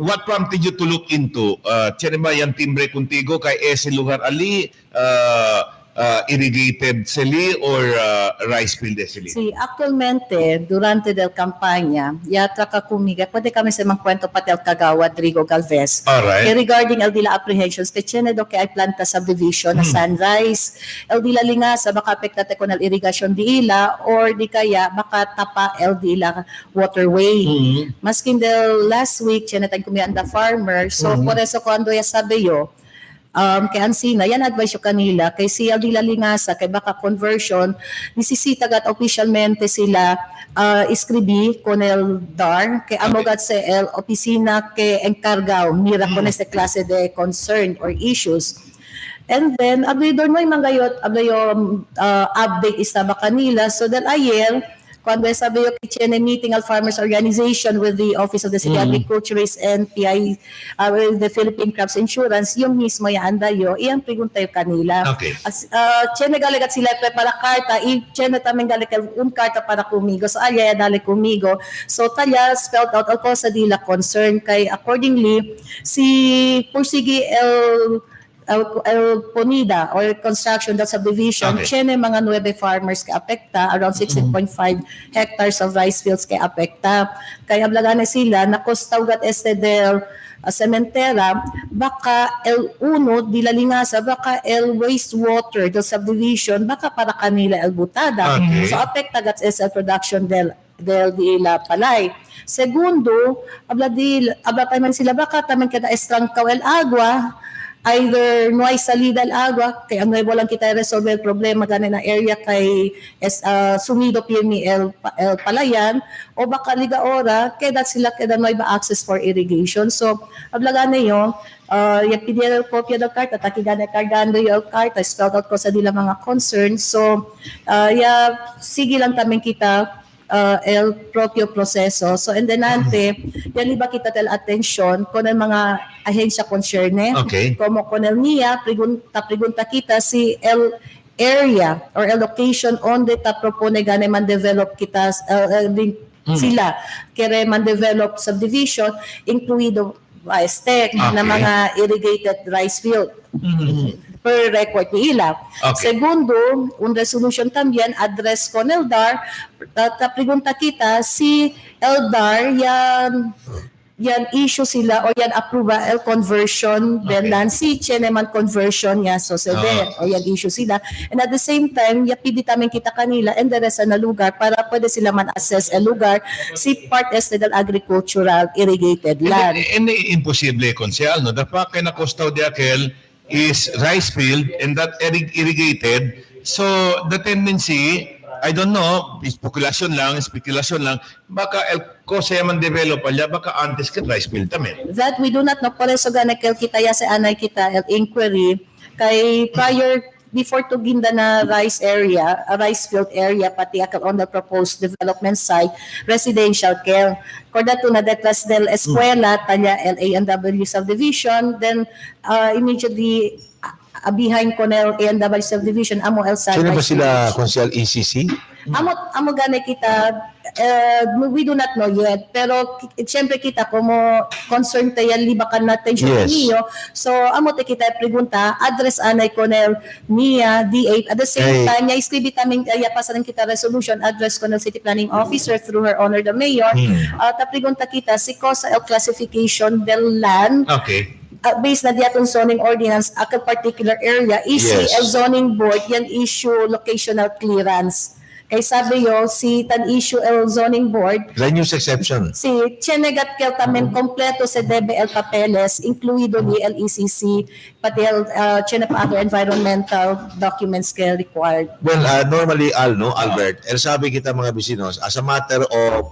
what prompted you to look into Chene ba yan timbre contigo kay ese lugar ali irrigated sili or rice field sili? Sí, actualmente, durante del campaña, yatra ka kumiga, pwede kami sa mga kwento patel Kagawad, Rigo Galvez. Alright. Kaya regarding el dila apprehensions, kaya chene do kaya ay planta subdivision na sunrise, el dila lingasa, baka apektate ko ng irrigation di ila, or di kaya baka tapa el dila waterway. Maskin del last week, chene tayo kumiyanda farmer, so por eso kuando ya sabi yo, kay Ansina, yan advice yung kanila, kay siya dila lingasa, kay baka conversion, nisisitagat officialmente sila iskribi con el DAR, kay amogat sa el opisina que encargao, mira con este klase de concern or issues. And then, abay doon mo yung mga yung update istaba kanila, so that ayer, cuando sabi yung kitchen meeting al Farmers Organization with the Office of the City Agriculturist and PI, with the Philippine Crops Insurance, yung mismo yan dayo, iyang pregunta yung kanila. Okay. Chene galigat sila para karta, chene taming galigat karta para kumigo, so alya dali kumigo. So talya spelled out all sa dila concern, kay accordingly, si Pursigi El Ponida or construction that subdivision, chene mga 9 farmers ka apekta, around 16.5 hectares of rice fields ka apekta. Kaya blagane sila, nakostawgat este del sementera, baka el uno dilalingasa, baka el wastewater del subdivision, baka para kanila el butada. So apekta gats es el production del di ila palay. Segundo, abla tayo man sila, baka taman kada estrangkaw el agua, either no hay salida al agua, kaya nuevo lang kita resolve el problema gani na area kay sumido pirmi el palayan, o baka liga ora, kaya sila kaya no hay ba access for irrigation. So, ablagan na yun, yung pidya kopya ng karta, takigan na kargando yung karta, spelled out ko sa dila mga concerns. So, sige lang tamin kita, el propio proseso. So, and then ante, yan iba kita tel atensyon kung ang mga ahensya concerne. Como con el niya, pregunta kita si el area or el location onde ta propone gane man develop kita sila kere man develop subdivision incluido na mga irrigated rice field. Per record ni ila. Segundo, un resolution también address con Eldar, pregunta kita si Eldar yan issue sila o yan approve el conversion then si Cheneman conversion niya so o yan issue sila, and at the same time pidi tamin kita kanila and the rest na lugar para pwede sila man assess el lugar si part este del agricultural irrigated land. Hindi imposible konsyal no dapat kay nakostaw di akel is rice field and that irrigated. So the tendency, I don't know, speculation lang, baka el kose man develop alya, baka antes ka rice field tamen. That we do not know. Por eso ganakel kita ya sa anay kita el inquiry kay before to ginda na rice field area, pati on the proposed development site, residential care. Korda to na detrás del eskwela, tanya LANW subdivision, then immediately behind Conel A&W subdivision, amo el San. Sino ba sila, Konsyal ECC? Amo gane kita, we do not know yet, pero siyempre kita como concern tayo libakan natin siya niyo. So amo te kita pregunta, address anay Conel niya DA at the same time niya iskribi taming pasaran kita resolution address Conel City Planning Officer through her honor the mayor. Ta pregunta kita si cosa el classification del land. Based na diatong zoning ordinance a particular area, el zoning board yan issue locational clearance. Kay sabi yo, si tan issue el zoning board, land use exception. Si Chenegat kel tamen kompleto sa DBL papeles, incluido ni LECC, pati el other environmental documents kel required. Well, normally, Albert, sabi kita mga bisinos, as a matter of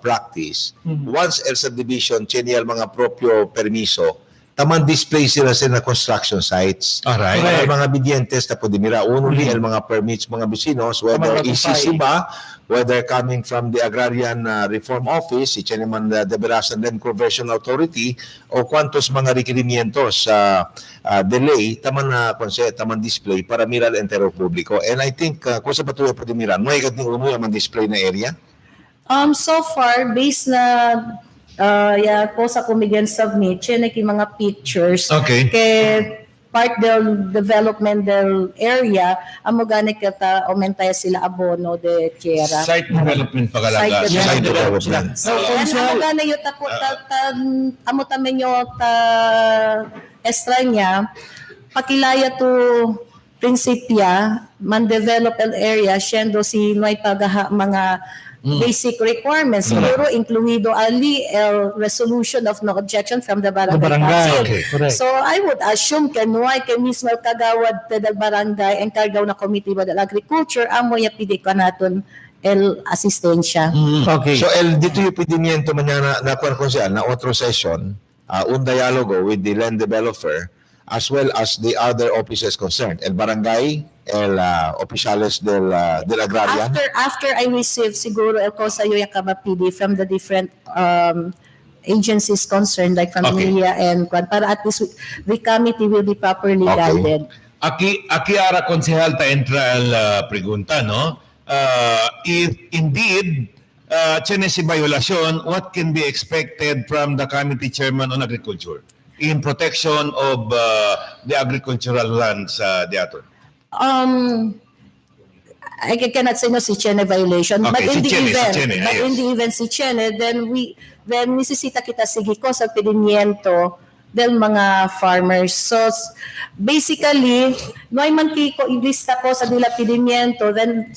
practice, once el subdivision, chenial mga proprio permiso, taman display sila sa construction sites. Para mga bidyentes na po dimira. Unuli, el mga permits mga bisinos, whether ECC ba, whether coming from the Agrarian Reform Office, si Cheneman de Berasan Land Conversion Authority, o kwantos mga requerimientos sa delay, taman display para miral entero publiko. And I think, kung sa patuloy po dimira, may kating umuya man display na area? So far, based na po sa Kumigan submit, check yung mga pictures. Kay part del development del area, amo gani kita aumentaya sila abono de tierra. Site development pagalaga. Site development. So, amo gani yung amo tamen yung extra niya, pakilaya to prinsipya, man-develop ang area, siyendo si may mga basic requirements. Siguro, incluido ali resolution of no objection from the barangay. Council. Correct. So, I would assume kanuay kay mismo kagawad pedal barangay and kargaw na committee ba del agriculture, amo ya pidi ka naton el asistensya. Okay. So, dito yung pedimiento man na kung siya, na otro session, un dialogo with the land developer as well as the other offices concerned, el barangay, el oficiales del agrarian. After I receive siguro el kosa yung kabapidi from the different agencies concerned, like from Media and Kwan, para at least the committee will be properly guided. Aquí ara konsehal ta entra el pregunta, no? If indeed tiene si violation, what can be expected from the committee chairman on agriculture in protection of the agricultural lands diaton? I cannot say no si Chene violation, but in the event si Chene, then nisisita kita sige ko sa pedimiento del mga farmers. So basically, noy man kiko ilista ko sa dila pedimiento, then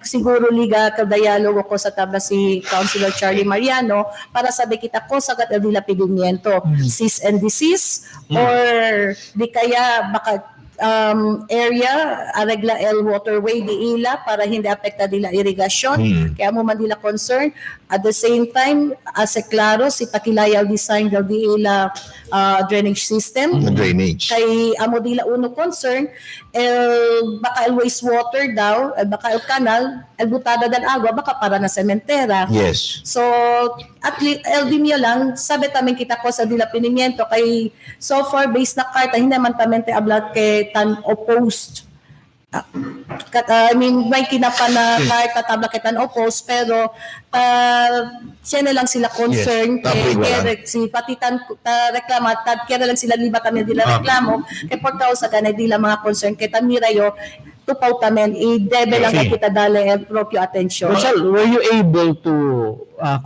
siguro liga ka dialogo ko sa tabla si Councilor Charlie Mariano para sabi kita ko sa dila pedimiento, cease and desist or di kaya baka area aregla el waterway di ila para hindi apekta dila irigasyon kaya mo man dila concern at the same time as klaro si pakilayaw design daw di ila drainage system kay amo dila uno concern baka el wastewater daw baka el canal el butada del agua baka para na sementera so at least el dimyo lang sabi tamin kita ko sa dila pinimiento kay so far based na karta hindi man tamente ablat kay tan opposed. I mean, may kinapa na kahit tatabla kitan opposed, pero siya na lang sila concern kay si patitan reklama, kaya lang sila liba tamin dila reklamo, kay portaw sa kanay dila mga concern, kay tamirayo, tupaw tamin, i-debe lang kita dali el proprio atensyon. Rochelle, were you able to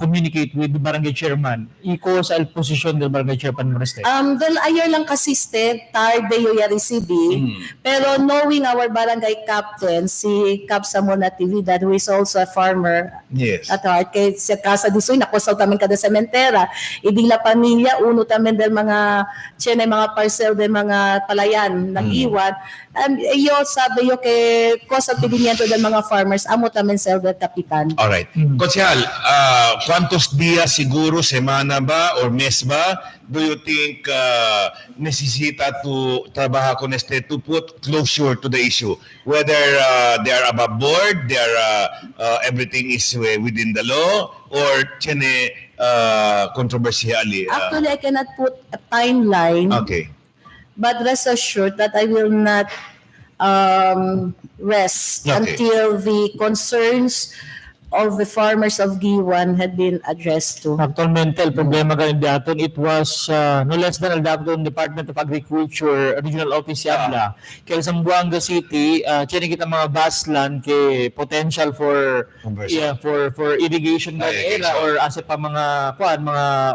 communicate with the barangay chairman? Iko sa posisyon del barangay chairman mo reste? Dahil ayer lang kasiste, tarde yung receiving, pero knowing our barangay captain, si Cap Samona TV, that who is also a farmer at heart, kay sa Casa de Soy, nakusaw tamin kada sementera, idila pamilya, uno tamin del mga chene, mga parcel del mga palayan, nag-iwan, iyo sabi yo kay kosa pedimiento del mga farmers, amo tamin sel del kapitan. Alright. Konsehal, ¿cuántos días siguro, semana ba or mes ba, do you think necesita to trabajar con to put closure to the issue? Whether they are above board, they are everything is within the law, or tiene controversially? Actually, I cannot put a timeline. Okay. But rest assured that I will not rest until the concerns of the farmers of Giwan had been addressed to. Actualmente, el problema ganun daton, it was no less than el daton Department of Agriculture Regional Office Yabla. Kaya sa Zamboanga City, tiyan kita mga baslan kay potential for irrigation na era or asa pa mga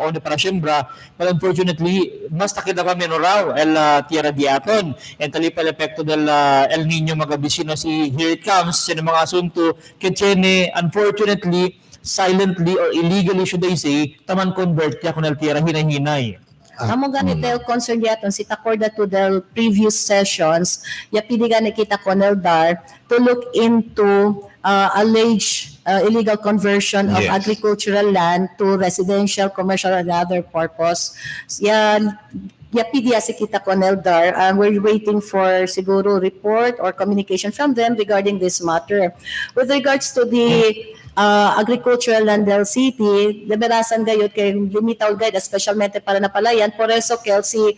one para siembra. But unfortunately, mas takita pa menoraw el tierra diaton. And tali pa epekto del El Nino magabisino si here it comes sa mga asunto kay tiene unfortunately, silently or illegally should I say, taman convert ya kun el tierra hinay-hinay. Amo ganito el concern yaton si takorda to the previous sessions, ya pidi gani kita kon el DAR to look into alleged illegal conversion of agricultural land to residential, commercial, and other purpose. Pidi si kita kon el DAR. We're waiting for siguro report or communication from them regarding this matter. With regards to the agricultural land del city, deberasan gayot kay limitaw guide, especialmente para napalayan. Por eso, Kelsey,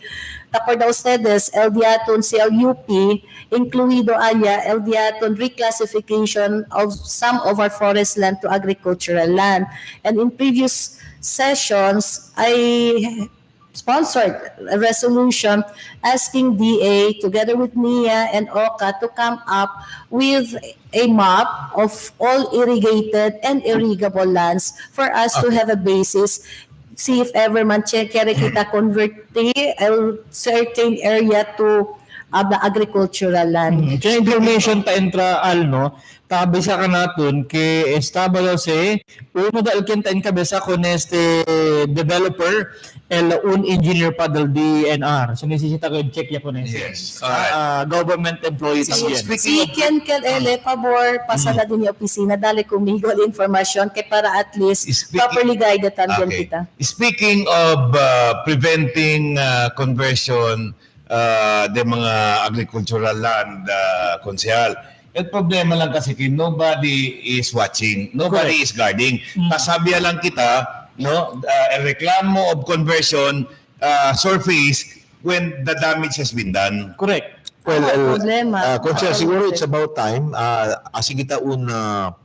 tacorda ustedes, el diaton si LUP, incluido aya, el diaton reclassification of some of our forest land to agricultural land. And in previous sessions, I sponsored a resolution asking DA together with NIA and OCA to come up with a map of all irrigated and irrigable lands for us to have a basis. See if ever man kaya kita convert a certain area to the agricultural land. Kaya information ta entra no, tabisa ka natin kay establo si uno dal kintain kabisa con este developer el un engineer pa del DNR. So necesita ko check ya con este. Yes. Alright. Government employee también. Si Ken Ele, pabor, pasala din yung opisina, dali kumigo ang informasyon kay para at least properly guided también kita. Speaking of preventing conversion ng mga agricultural land, konsehal, el problema lang kasi nobody is watching, nobody is guarding. Pasabihan lang kita, no, el reklamo of conversion surface when the damage has been done. Correct. Well, problema. Concha, siguro it's about time. Así kita un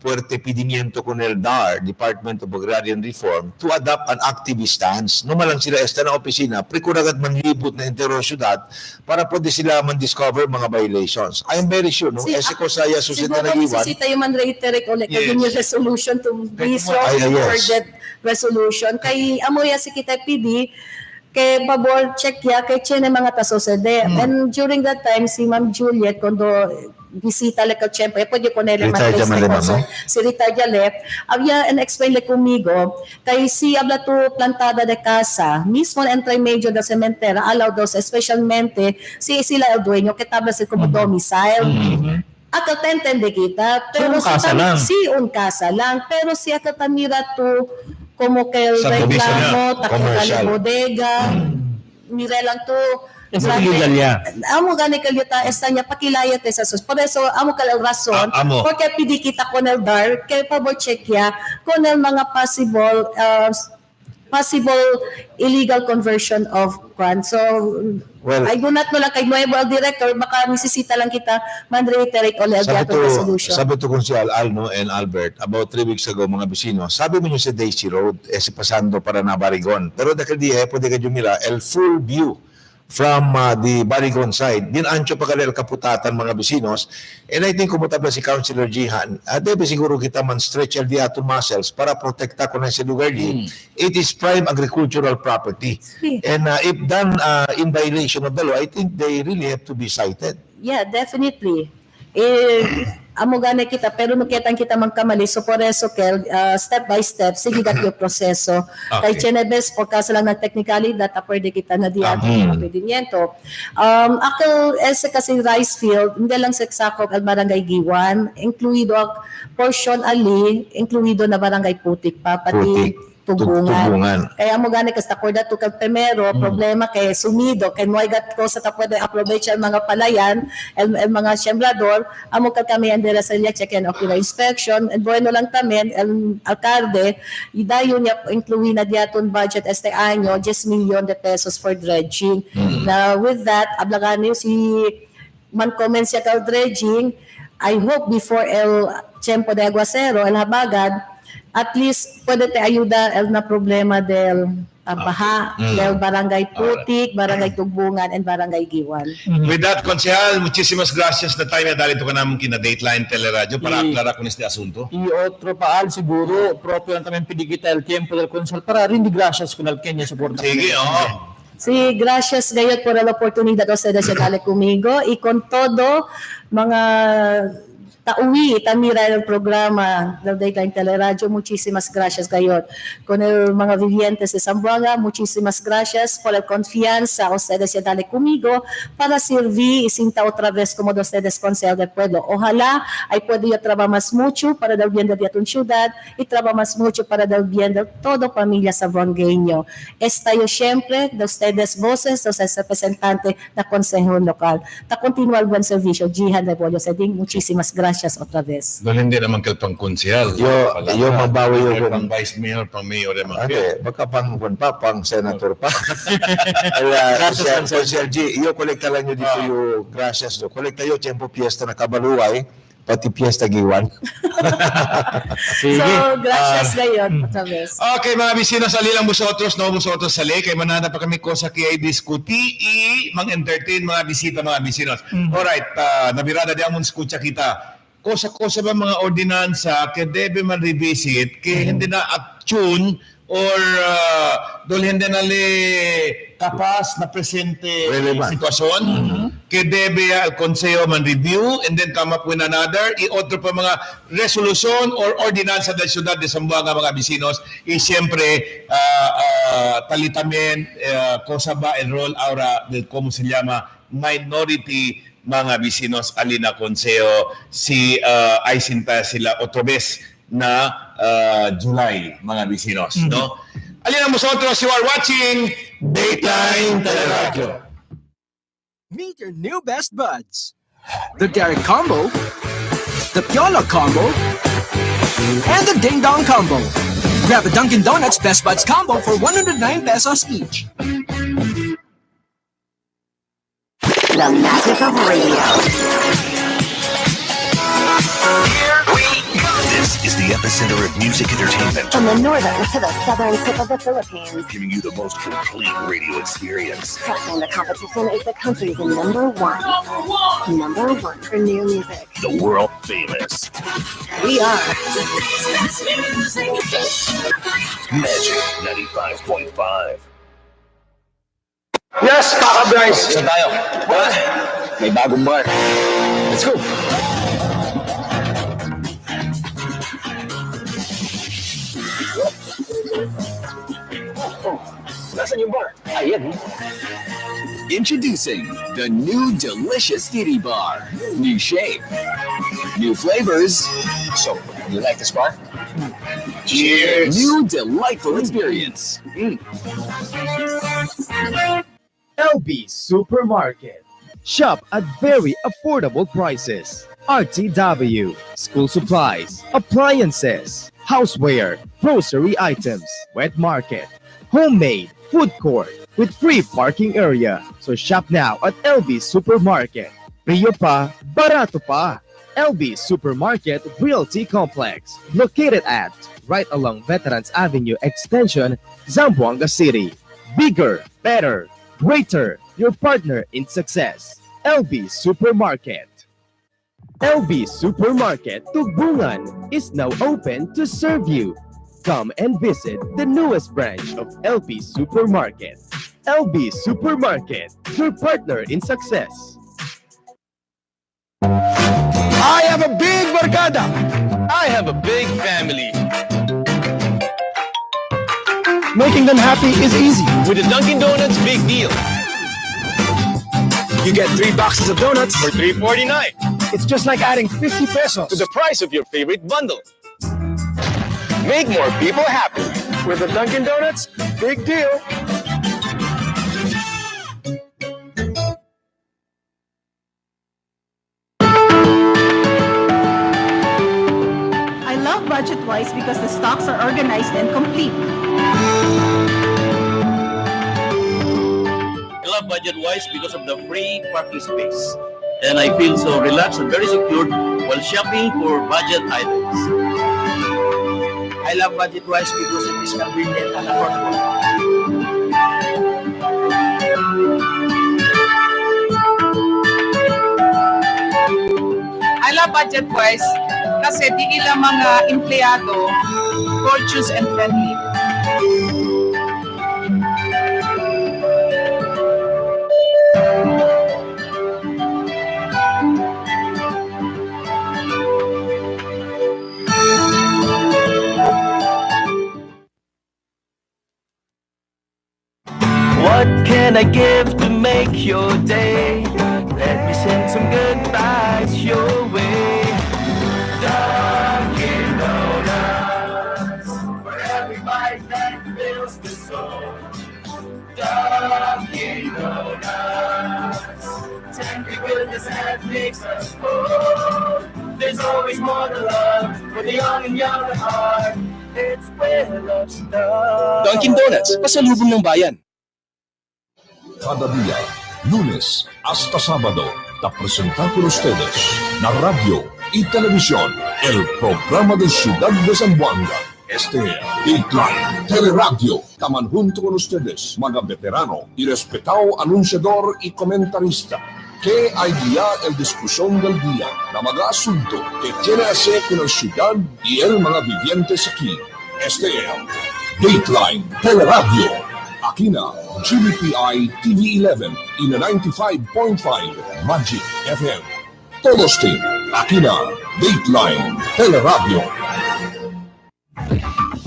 fuerte pedimiento con el DAR, Department of Agrarian Reform, to adopt an activist stance. No malang sila esta na opisina, prikuragat manlibot na entero syudad para pwede sila man-discover mga violations. I am very sure, no? Ese ko saya susunod na siguro masisita yung man-reiterate ulit yung resolution to be strongly worded resolution. Kay amoya si kita PD, kay pabor check ya kay chene mga tasosede. And during that time si Ma'am Juliet kundo bisita le ka chempo pwede ko nila si Rita Jalep había and explain le conmigo kay si habla tu plantada de casa mismo entre medio da cementera allow dos especialmente si sila el dueño que tabla si como domicile. Ato entende kita pero si un casa lang pero si ato tamira tu como que el reclamo, takita la bodega, mire lang to. Amo gani kalyota esta niya pakilayat sa sus. Por eso amo kal rason porque pidi kita con el DAR kay pabo check ya con el mga possible illegal conversion of land. So I do not know lang kay nuevo al director baka nisisita lang kita man-reiterate ulit yung resolution. Sabi to Consial Alno and Albert about 3 weeks ago mga bisino, sabi mo nyo sa Daisy Road si pasando para na Barigon pero dahil pwede ka mira el full view from the Barigon side. Din ancho pa kalil kaputatan mga bisinos. And I think kumutabla si Councilor Jihan, debe siguro kita man stretch el diaton muscles para protekta ko na sa lugar di. It is prime agricultural property. And if done in violation of the law, I think they really have to be cited. Yeah, definitely. Amo gani kita pero nukitan kita magkamali so por eso kel step by step sige gat yung proseso kay chenebes por kaso lang ng technicalidad pwede kita na diyan pedimiento ako ese kasi rice field hindi lang sa eksakop al barangay Giwan incluido portion ali incluido na barangay Putik pa pati Tubungan. Kaya mo gani kas takorda to kag primero problema kay sumido kay mo gat ko sa tapwede approach ang mga palayan el mga sembrador amo kag kami andera sa check and ocular inspection and bueno lang tamen el alcalde idayon niya include na diaton budget este año 10 million de pesos for dredging. Now with that ablagani si man comment siya kag dredging I hope before el tiempo de aguacero el habagad at least pwede te ayuda el na problema del baha del barangay Putik, barangay Tubungan, and barangay Giwan. With that, Konsehal, muchísimas gracias na tayo na dalito ka namin kina Dateline Teleradyo para aclarar con este asunto. Y otro paal siguro, propio lang también pidigita el tiempo del Konsehal para rin di gracias con el Kenya support. Sige, Sí, gracias gayot por la oportunidad ustedes de llegar conmigo y con todo mga Uwi, tamira el programa del Dateline Teleradyo. Muchísimas gracias, Gayot. Con el mga vivientes de Zamboanga, muchísimas gracias por la confianza. Ustedes ya dale conmigo para servir y sinta otra vez como de ustedes consejo del pueblo. Ojalá ay pueda yo trabajar más mucho para el bien de la ciudad y trabajar más mucho para el bien de toda familia zamboangueño. Esta yo siempre de ustedes voces, de ustedes representantes del Consejo Local. Ta continúa el buen servicio. Jihan de Bollo Seding, muchísimas gracias otra vez. Doon hindi naman kayo pang konsehal. Yo mabawi yung pang vice mayor, pang mayor. Baka pang senator pa. Gracias, Konsehal G. Yo kolekta lang nyo dito yung gracias. Kolekta yo, tiempo fiesta na kabaluay pati piyesta giwan. So, gracias ngayon, Travis. Okay, mga bisinos, alilang busotros, no busotros sali. Kay manana pa kami ko sa kay diskuti, mang-entertain mga bisita, mga bisinos. Alright, nabirada di amon skucha kita. Kosa-kosa ba mga ordinansa kaya debe man revisit kaya hindi na attune or dahil hindi na kapas na presente sitwasyon kaya debe al konseyo man review and then come up with another i-otro pa mga resolution or ordinansa del Ciudad de Zamboanga mga bisinos siyempre talitamen cosa ba enroll ahora de como se llama minority mga bisinos alina konseo si Aisinta sila otro vez na July mga bisinos no alina nosotros you are watching Dateline Teleradyo. Meet your new best buds. The Derek Combo, the Piola Combo, and the Ding Dong Combo. Grab a Dunkin' Donuts Best Buds Combo for 109 pesos each. The magic of radio. This is the epicenter of music entertainment, From the northern to the southern tip of the Philippines, giving you the most complete radio experience. cracking the competition is the country's number one for new music. The world famous We are Magic 95.5. Yes, Paka Bryce! Saan tayo? May bagong bar. Let's go! Nasaan yung bar? Ayan. Introducing the new delicious titty bar. New shape, new flavors, So, you like this bar? cheers! New delightful experience. LB Supermarket. Shop at very affordable prices. RTW, school supplies, appliances, houseware, grocery items, wet market, homemade, food court, with free parking area. So shop now at LB Supermarket. Rio pa, barato pa. LB Supermarket Realty Complex, located at right along Veterans Avenue Extension, Zamboanga City. Bigger, better, greater, your partner in success. LB Supermarket. LB Supermarket Tugbungan is now open to serve you. Come and visit the newest branch of LB Supermarket. LB Supermarket, your partner in success. I have a big barkada! I have a big family. Making them happy is easy. With the Dunkin' Donuts Big Deal. You get 3 boxes of donuts For $3.49 It's just like adding 50 pesos. to the price of your favorite bundle. Make more people happy. With the Dunkin' Donuts, big deal. I love Budget-Wise because the stocks are organized and complete. I love Budget-Wise because of the free parking space. And I feel so relaxed and very secured while shopping for budget items. I love Budget-Wise because it is convenient and affordable. I love Budget-Wise kasi di ilang mga empleyado courteous and friendly. What can I give to make your day? Let me send some good vibes your way. Dunkin' Donuts, for every bite that fills the soul. Dunkin' Donuts, tender goodness that makes us whole. There's always more to love for the young and young at heart. It's where love starts. Dunkin' Donuts, pasalubong ng bayan. Cada día, lunes hasta sábado, te presentamos con ustedes la radio y Televisión, el programa de Ciudad de Zamboanga. Dateline Teleradyo, taman junto con ustedes, mga veterano y respetado anunciador y comentarista, que hay día el discusión del día na mga asunto que tiene a hacer con la ciudad y el mga vivientes aquí. Dateline Teleradyo, aquí na GBPI TV11 y na 95.5 Magic FM. Todos team, aquí na Dateline Teleradyo.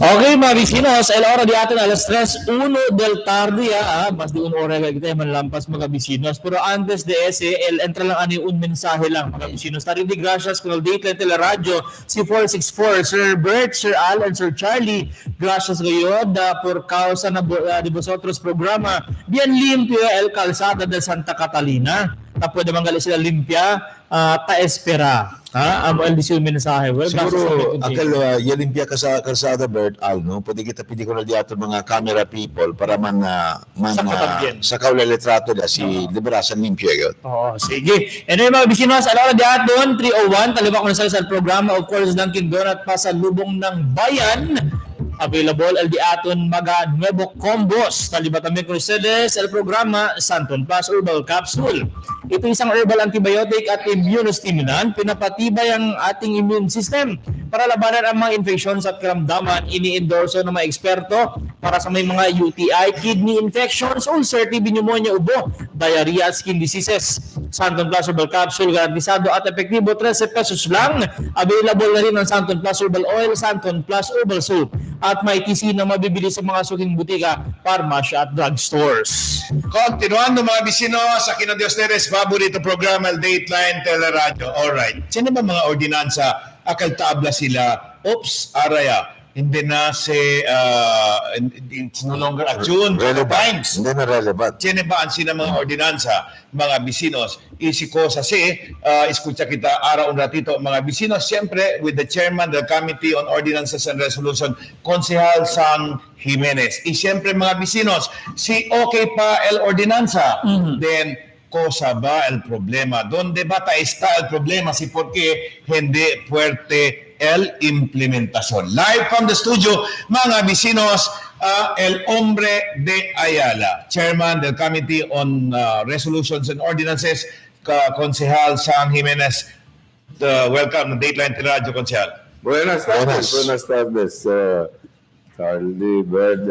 Okay, mga bisinos, el hora di atin alas 3:01 del tarde, mas di 1 hora kita manlampas mga bisinos. Pero antes de ese, entra lang ani un mensahe lang mga bisinos. Tarindi gracias con el Dateline Teleradyo, si 464, Sir Bert, Sir Alan, Sir Charlie. Gracias ngayon por causa de vosotros programa. Bien limpio el calzada de Santa Catalina. Na pwede manggali sila limpia, ta espera. Amo el disyo mensahe. Well, siguro, akal, limpia ka sa kalsada, Bert, no? Pwede kita pili ko na diato mga camera people para sa kaulalitrato na si Liberasan limpio yun. Oo, sige. Anyway, mga bisinos, alam na diaton, 301, talibak ko na sa programa, of course, Dunkin' Donut pa sa lubong ng bayan. Available el diaton mga nuevo combos. Talibatamin con ustedes el programa Santon Plus Herbal Capsule. Ito isang herbal antibiotic at immunostimulant. Pinapatibay ang ating immune system para labanan ang mga infections at karamdaman. Ini-endorso ng mga eksperto para sa may mga UTI, kidney infections, ulcer, TB, pneumonia, ubo, diarrhea at skin diseases. Santon Plus Herbal Capsule, garantisado at epektibo, 13 pesos lang. Available na rin ang Santon Plus Herbal Oil, Santon Plus Herbal Soap, at may TC na mabibili sa mga suking butika, parmasya at drugstores. Continuando mga bisinos, aquí na Dios Teres, paborito programa, el Dateline Teleradyo. Alright. Sino ba mga ordinansa? Akal tabla sila, oops, araya. Hindi na it's no longer attuned to the times. Hindi na relevant. Sino ba ang sina mga ordinansa, mga bisinos? Isi ko sa escucha kita araw un ratito, mga bisinos, siyempre with the chairman of the Committee on Ordinances and Resolution, Konsehal Sang Jimenez. Y siyempre mga bisinos, si okay pa el ordinansa, then cosa ba el problema? ¿Dónde ba está el problema? Si por qué hindi fuerte el implementación. Live from the studio, mga bisinos, el hombre de Ayala, chairman del Committee on Resolutions and Ordinances, Konsehal Sang Jimenez. Welcome to Dateline Teleradyo, Konsehal. Buenas tardes, Charlie, Bird,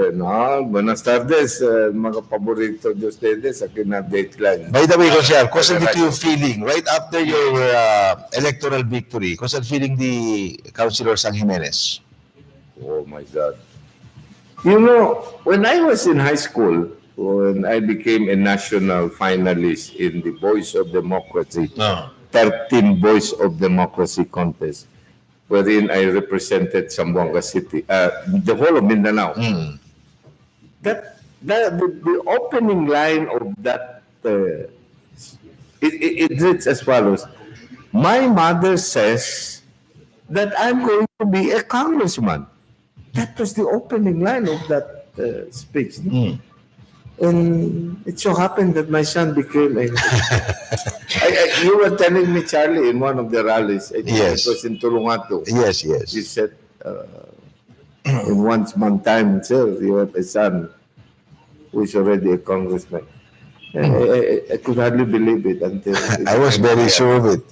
buenas tardes, mga paborito de ustedes aquí na Dateline. By the way, Konsehal, kung dito yung feeling, right after your electoral victory, kung feeling the Councilor Sang Jimenez? Oh my God. You know, when I was in high school, when I became a national finalist in the Voice of Democracy, 13 Voice of Democracy contest, wherein I represented Zamboanga City, the whole of Mindanao. The opening line of that, it reads as follows: my mother says that I'm going to be a congressman. That was the opening line of that speech. And it so happened that my son became a... you were telling me, Charlie, in one of the rallies, I think it was in Tulungato. Yes. You said, in one time itself, you have a son who is already a congressman. I could hardly believe it until... I was very sure of it.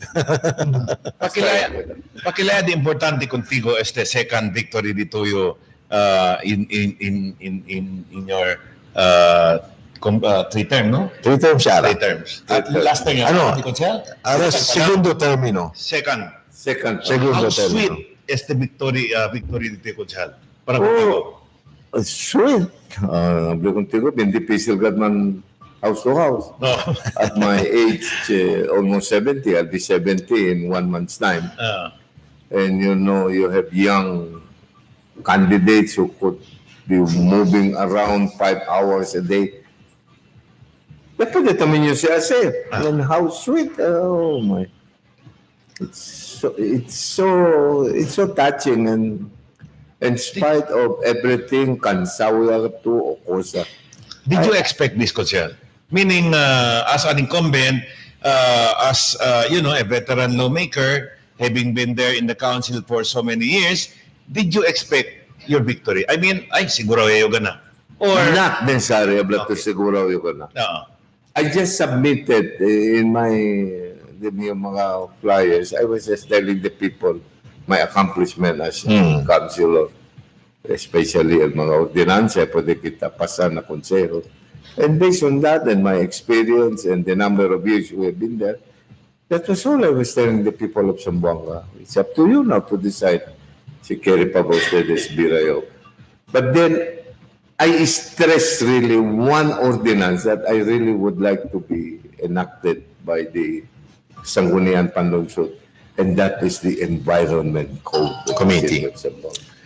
Pakilaya di importante contigo este second victory dito in your 3 term, no? 3 terms siya. 3 terms. At last term, segundo termino. Second. Segundo How termino. sweet este victory dito, Konsehal? Para contigo. Sweet. Hablo contigo, bien difícil ka man house to house. No. At my age, almost 70, I'll be 70 in 1 month's time. And you know, you have young candidates who could be moving around 5 hours a day. Pwede naman yung siya and how sweet. Oh my. It's so touching, and in spite of everything, kansawa to o kosa. Did you expect this, Konsehal? Meaning, as an incumbent, as a veteran lawmaker, having been there in the council for so many years, did you expect your victory? I mean, ay, siguro yayo ka na. Or, not necessarily about to siguro yun na. I just submitted in my mga flyers. I was just telling the people my accomplishment as a councilor, especially ang mga ordinansa pwede kita pasa na konseho. And based on that and my experience and the number of years we have been there, that was all I was telling the people of Zamboanga. It's up to you now to decide si Kerry Pabaustedes Birayo. But then, I stress really one ordinance that I really would like to be enacted by the Sangguniang Panlungsod, and that is the Environment Code Committee.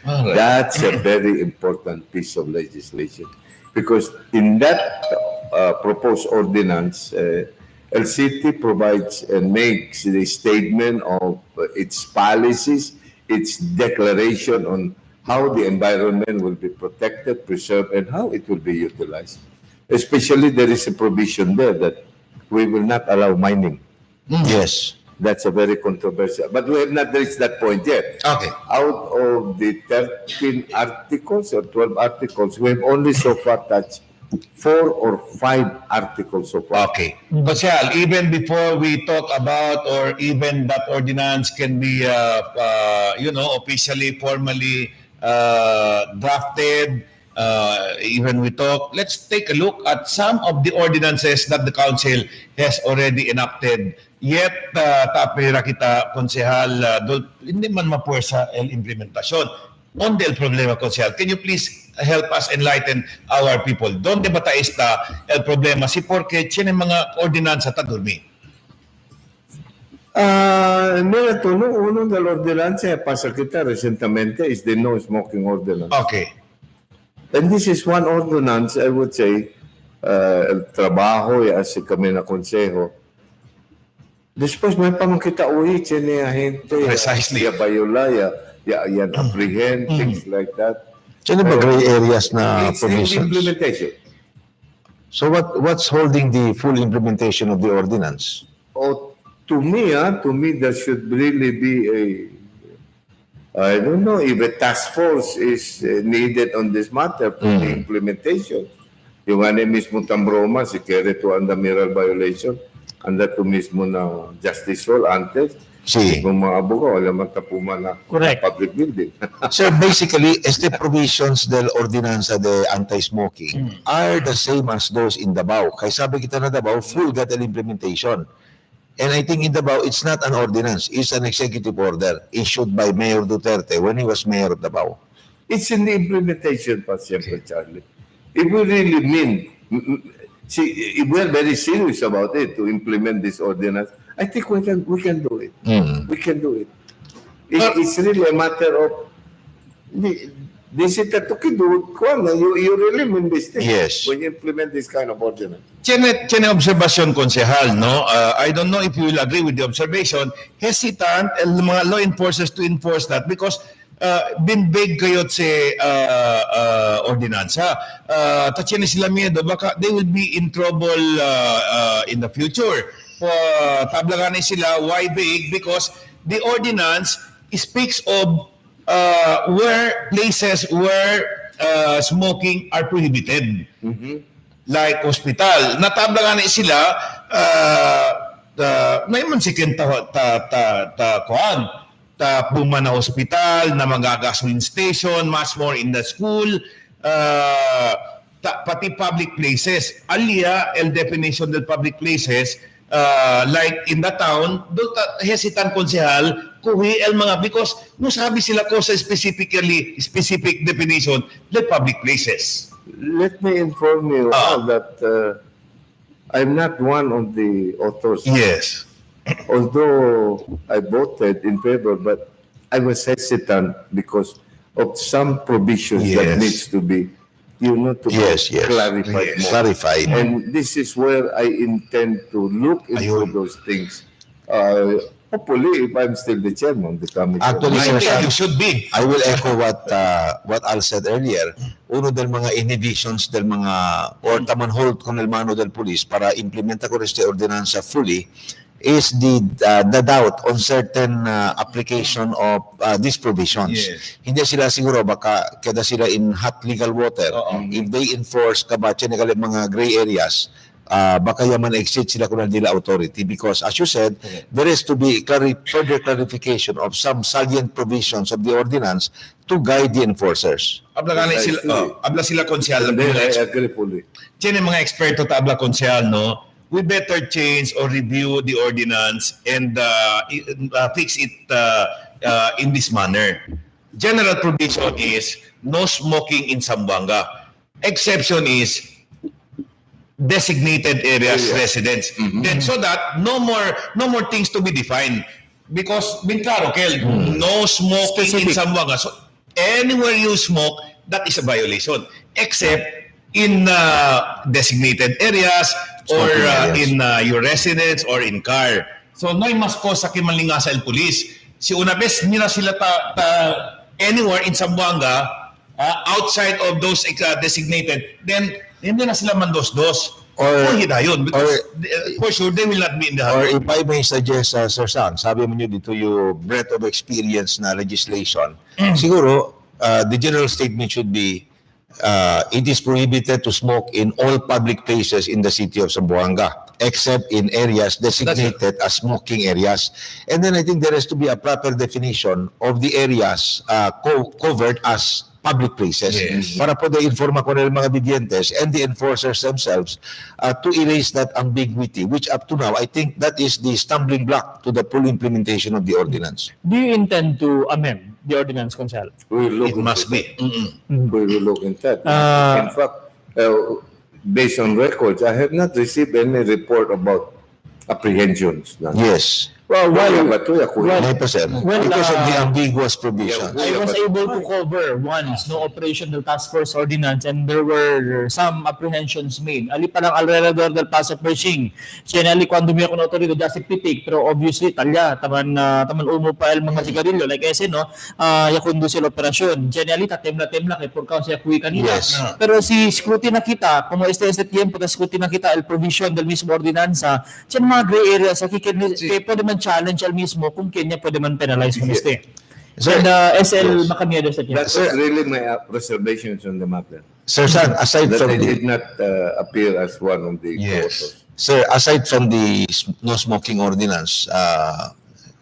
That's a very important piece of legislation because in that proposed ordinance, LCT provides and makes the statement of its policies, its declaration on how the environment will be protected, preserved, and how it will be utilized. Especially, there is a provision there that we will not allow mining. Yes. That's a very controversial. But we have not reached that point yet. Okay. Out of the 13 articles or 12 articles, we have only so far touched 4 or 5 articles so far. Okay. Konsyal, even before we talk about or even that ordinance can be, officially, formally drafted, even we talk, let's take a look at some of the ordinances that the council has already enacted. Yet, tapira kita, konsehal, hindi man mapuwersa el implementasyon. On del problema, konsehal, can you please help us enlighten our people? Donde ba está el problema? Si porque tiene mga ordinanza tadurmi. Mira, uno de los ordinanzas que pasa kita recientemente is the no smoking ordinance. Okay. And this is one ordinance, I would say, el trabajo, as kami na konseho. Después may pamangkita uwi, tiene gente, precisely, bayola, yan apprehend, things like that. Sino ba gray areas na it's in provisions? implementation. So what's holding the full implementation of the ordinance? To me, there should really be I don't know if a task force is needed on this matter for the implementation. Yung ano mismo tambroma, si Kerry to Andamiral violation, anda to mismo na justice role antes. Sí. Kung mga abogo, alam ang tapuman na public building. So basically, este provisions del ordinanza de anti-smoking are the same as those in Davao. Kaya sabi kita na Davao, full gatel implementation. And I think in Davao, it's not an ordinance. It's an executive order issued by Mayor Duterte when he was mayor of Davao. It's in the implementation pa siyempre, Charlie. If we really mean, see, if we're very serious about it to implement this ordinance, I think we can do it. We can do it. It's really a matter of this is that you really mean this thing when you implement this kind of ordinance. Tiene observation, konsehal, no? I don't know if you will agree with the observation. Hesitant el mga law enforcers to enforce that because binbig kayo sa ordinansa. Tiene sila miedo, baka they will be in trouble in the future. Tablangan sila, why big? Because the ordinance speaks of where places where smoking are prohibited. Like hospital. Natablangan sila, may man sikin kuhan. Puma na hospital, na mga gasoline station, much more in the school, pati public places. Alia, el definition del public places, like in the town, hesitant konsehal, kuhi el mga, because musabi sila ko sa specific definition, the public places. Let me inform you that I'm not one of the authors. Yes. Although I voted in favor, but I was hesitant because of some provisions that needs to be, clarified more. Clarified. And this is where I intend to look into those things. Hopefully, if I'm still the chairman of the commission. Actually, you should be. I will echo what Al said earlier. Uno del mga inhibitions del mga or tamanhold con el mano del police para implementa con este ordinanza fully is the doubt on certain application of these provisions. Yes. Hindi sila siguro baka kada sila in hot legal water. If they enforce mga gray areas, baka yaman exit sila kung nila authority because as you said, there is to be further clarification of some salient provisions of the ordinance to guide the enforcers. Abla sila konsyal. I agree fully. Tiyan yung mga eksperto ta abla konsyal, no? We better change or review the ordinance and fix it in this manner. General provision is no smoking in Zamboanga. Exception is designated areas residents. Then so that no more things to be defined because bin klaro Kel, no smoking in Zamboanga. So anywhere you smoke, that is a violation except in designated areas or in your residence or in car. So noy mas ko sa kimalinga sa police. Si una bes nila sila anywhere in Zamboanga outside of those designated, then hindi na sila mandos-dos. Or hidayon because for sure they will not be in the Or if I may suggest, Sir Sang, sabi mo nyo dito yung breadth of experience na legislation, siguro the general statement should be it is prohibited to smoke in all public places in the city of Zamboanga except in areas designated as smoking areas. And then I think there has to be a proper definition of the areas covered as public places para po na-inform ako ng mga bidyentes and the enforcers themselves to erase that ambiguity which up to now I think that is the stumbling block to the full implementation of the ordinance. Do you intend to amend the ordinance, Consel? It must be. We will look into that. In fact, based on records, I have not received any report about apprehensions. Yes. Well, because of the ambiguous provisions. I was able to cover once no operational task force ordinance and there were some apprehensions made. Ali pa lang alrededor del Paso Pershing. Generally, cuando may ako na autorito, just pitik. Pero obviously, talya, taman umo pa el mga sigarilyo. Like I said, no, yakundo sila operasyon. Generally, tatemla-temla kay por causa yakui kanina. Yes. Pero si scruti na kita, como este tiempo, scruti na kita el provision del mismo ordinanza, siya mga gray areas, kaya pwede man challenge al mismo kung kanya pwede man penalize kung este. And SL Macamiedo sa That's really my reservations on the matter. Sir San, aside that from it did not appear as one of the authors. Sir, aside from the no smoking ordinance,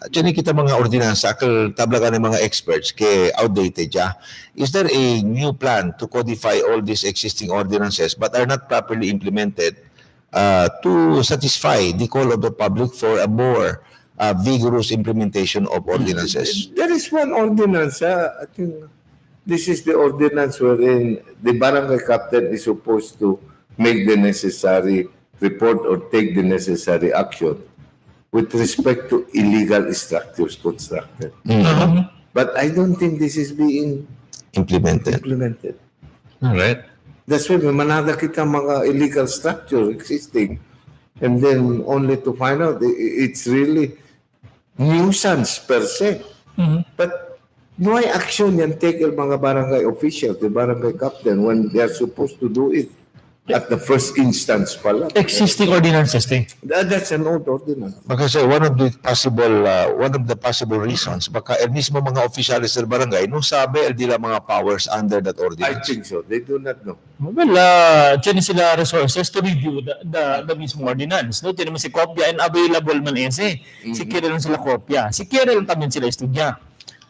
actually kita mga ordinance akal tablagan ng mga experts kay outdated ya. Is there a new plan to codify all these existing ordinances but are not properly implemented to satisfy the call of the public for a more vigorous implementation of ordinances? There is one ordinance. I think this is the ordinance wherein the barangay captain is supposed to make the necessary report or take the necessary action with respect to illegal structures constructed. But I don't think this is being implemented. All right. That's why may manada kita mga illegal structure existing and then only to find out it's really nuisance per se. But no action yan take ang mga barangay official, the barangay captain when they are supposed to do it at the first instance pala. Existing ordinances, That's an old ordinance. Because one of the possible reasons baka el mismo mga opisyalis del barangay nung sabi el dila mga powers under that I ordinance. think so. They do not know. Well, dyan sila resources to review the mismo ordinance. No? Dyan naman si kopya and available man ese. Si Kirel lang sila kopya. Si Kirel lang tamin sila estudya.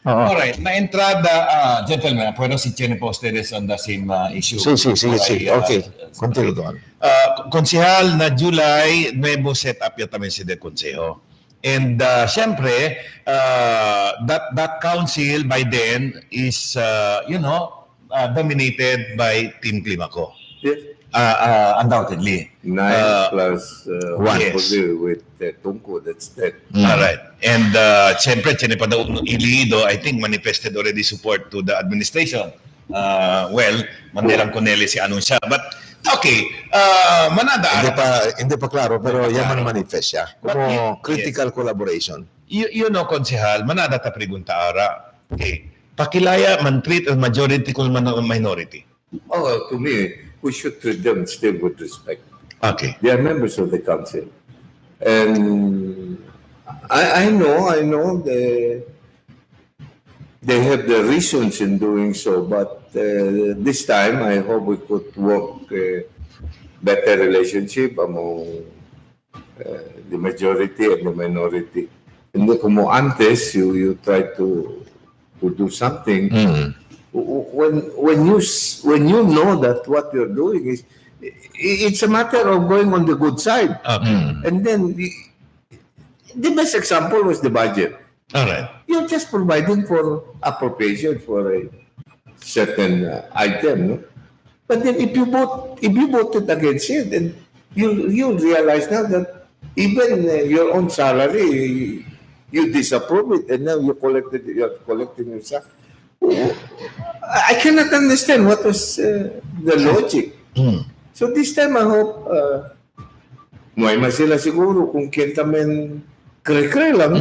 Alright, na entrada, gentlemen, puedo si Jenny ustedes on the same issue. Sí. Okay, continue doon. Konsehal na July, nuevo setup yata may si de Konseho. And siyempre, that council by then is, dominated by Team Climaco. Yes. Undoubtedly. 9 plus 1 with Tungko, that's 10. All right. And siyempre, pa daw ilido, I think manifested already support to the administration. Mandirang Conelli si anunsya. But, okay, manada. Hindi pa klaro, pero yan man manifest siya. Como critical collaboration. You know, Konsehal, manada ta pregunta ara. Okay. Pakilaya man treat as majority kung minority. Oh, to me, we should treat them still with respect. Okay. They are members of the council. And I know they have the reasons in doing so, but this time I hope we could work better relationship among the majority and the minority. Hindi como antes you try to do something when you know that what you're doing is it's a matter of going on the good side. And then the best example was the budget. All right. You're just providing for appropriation for a certain item, no? But then if you voted against it, then you'll realize now that even your own salary, you disapprove it, and now you're collecting yourself. I cannot understand what was the logic. So this time I hope may sila siguro kung kinta men kre-kre lang.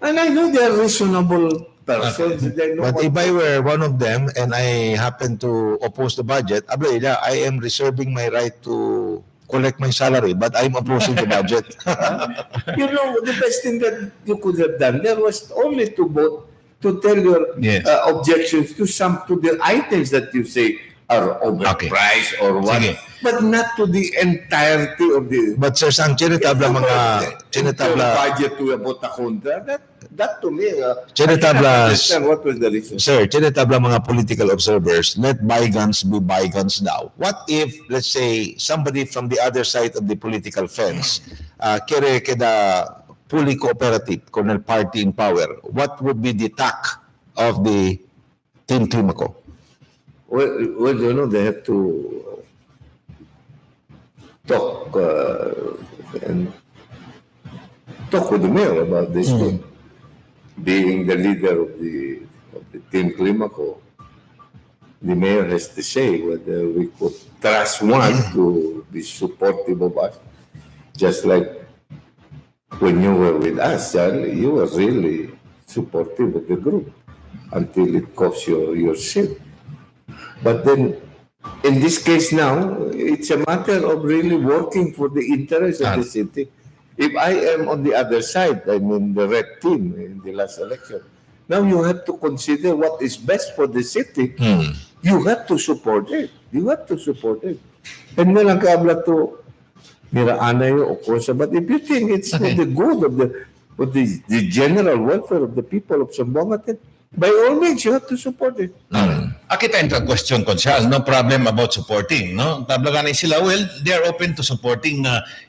And I know they are reasonable persons. They know But if I were one of them and I happen to oppose the budget, I am reserving my right to collect my salary, but I'm opposing the budget. You know, the best thing that you could have done there was only to vote, to tell your objections to the items that you say are overpriced or what, but not to the entirety of the. But sir, sang chinitabla mga budget to about a kontra. That to me, chinitabla. What was the reason? Sir, chinitabla mga political observers. Let bygones be bygones now. What if, let's say, somebody from the other side of the political fence, kere keda fully cooperative, Colonel Party in power, what would be the tack of the Team Climaco? Well, you know, they have to talk and talk with the mayor about this thing. Being the leader of the Team Climaco, the mayor has to say whether we could trust one to be supportive of us, just like when you were with us, Charlie, you were really supportive of the group until it cost you your seat. But then, in this case now, it's a matter of really working for the interest of the city. If I am on the other side, I mean the red team in the last election, now you have to consider what is best for the city. You have to support it. You have to support it. And walang kaabla to niraanay o kosa. But if you think it's for the good of the general welfare of the people of Zamboanga, then by all means, you have to support it. Akita into question, Consyal, no problem about supporting, no? Tablaganay sila, well, they are open to supporting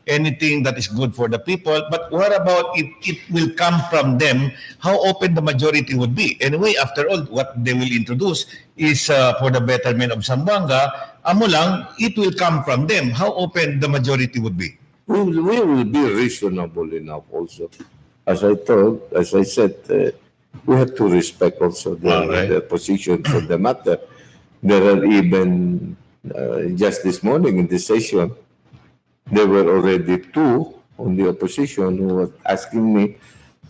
anything that is good for the people, but what about if it will come from them, how open the majority would be? Anyway, after all, what they will introduce is for the betterment of Zamboanga, amo lang, it will come from them. How open the majority would be? We will be reasonable enough also. As I said, we have to respect also their positions on the matter. There are even, just this morning in this session, there were already two on the opposition who were asking me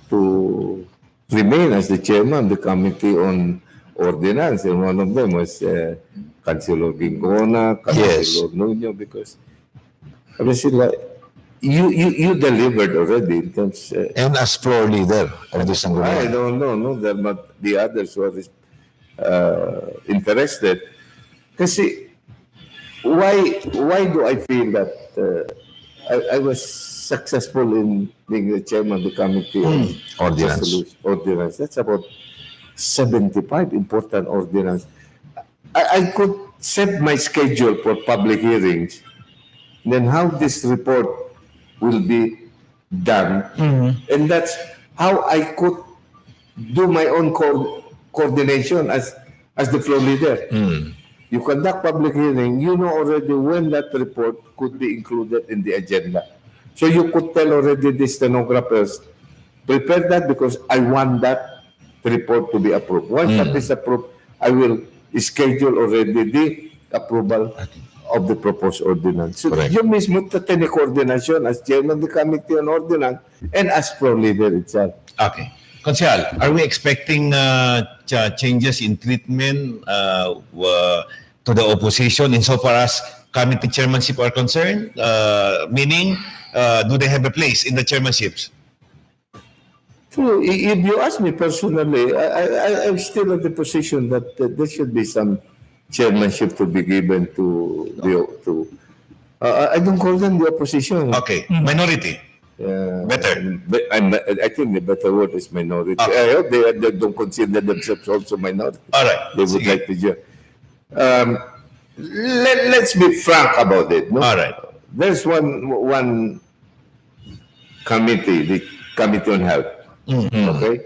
to remain as the chairman of the Committee on Ordinance. And one of them was Councilor Gingona, Councilor Nuño, because I mean, you delivered already in terms and as floor leader of the Sangguniang. I don't know, no, there are the others who are interested. Kasi why do I feel that I was successful in being the chairman of the committee on ordinance? That's about 75 important ordinance. I could set my schedule for public hearings. Then how this report will be done. And that's how I could do my own coordination as the floor leader. You conduct public hearing, you know already when that report could be included in the agenda. So you could tell already the stenographers, prepare that because I want that report to be approved. Once that is approved, I will schedule already the approval of the proposed ordinance. So you mismo tatene coordination as chairman of the Committee on Ordinance and as floor leader itself. Okay. Consyal, are we expecting changes in treatment to the opposition insofar as committee chairmanship are concerned? Meaning, do they have a place in the chairmanships? So if you ask me personally, I'm still at the position that there should be some chairmanship to be given to I don't call them the opposition. Okay, minority. Better. I think the better word is minority. Okay. I hope they don't consider themselves also minority. All right. They would like to join. Let's be frank about it. No? All right. There's one committee, the Committee on Health. Okay?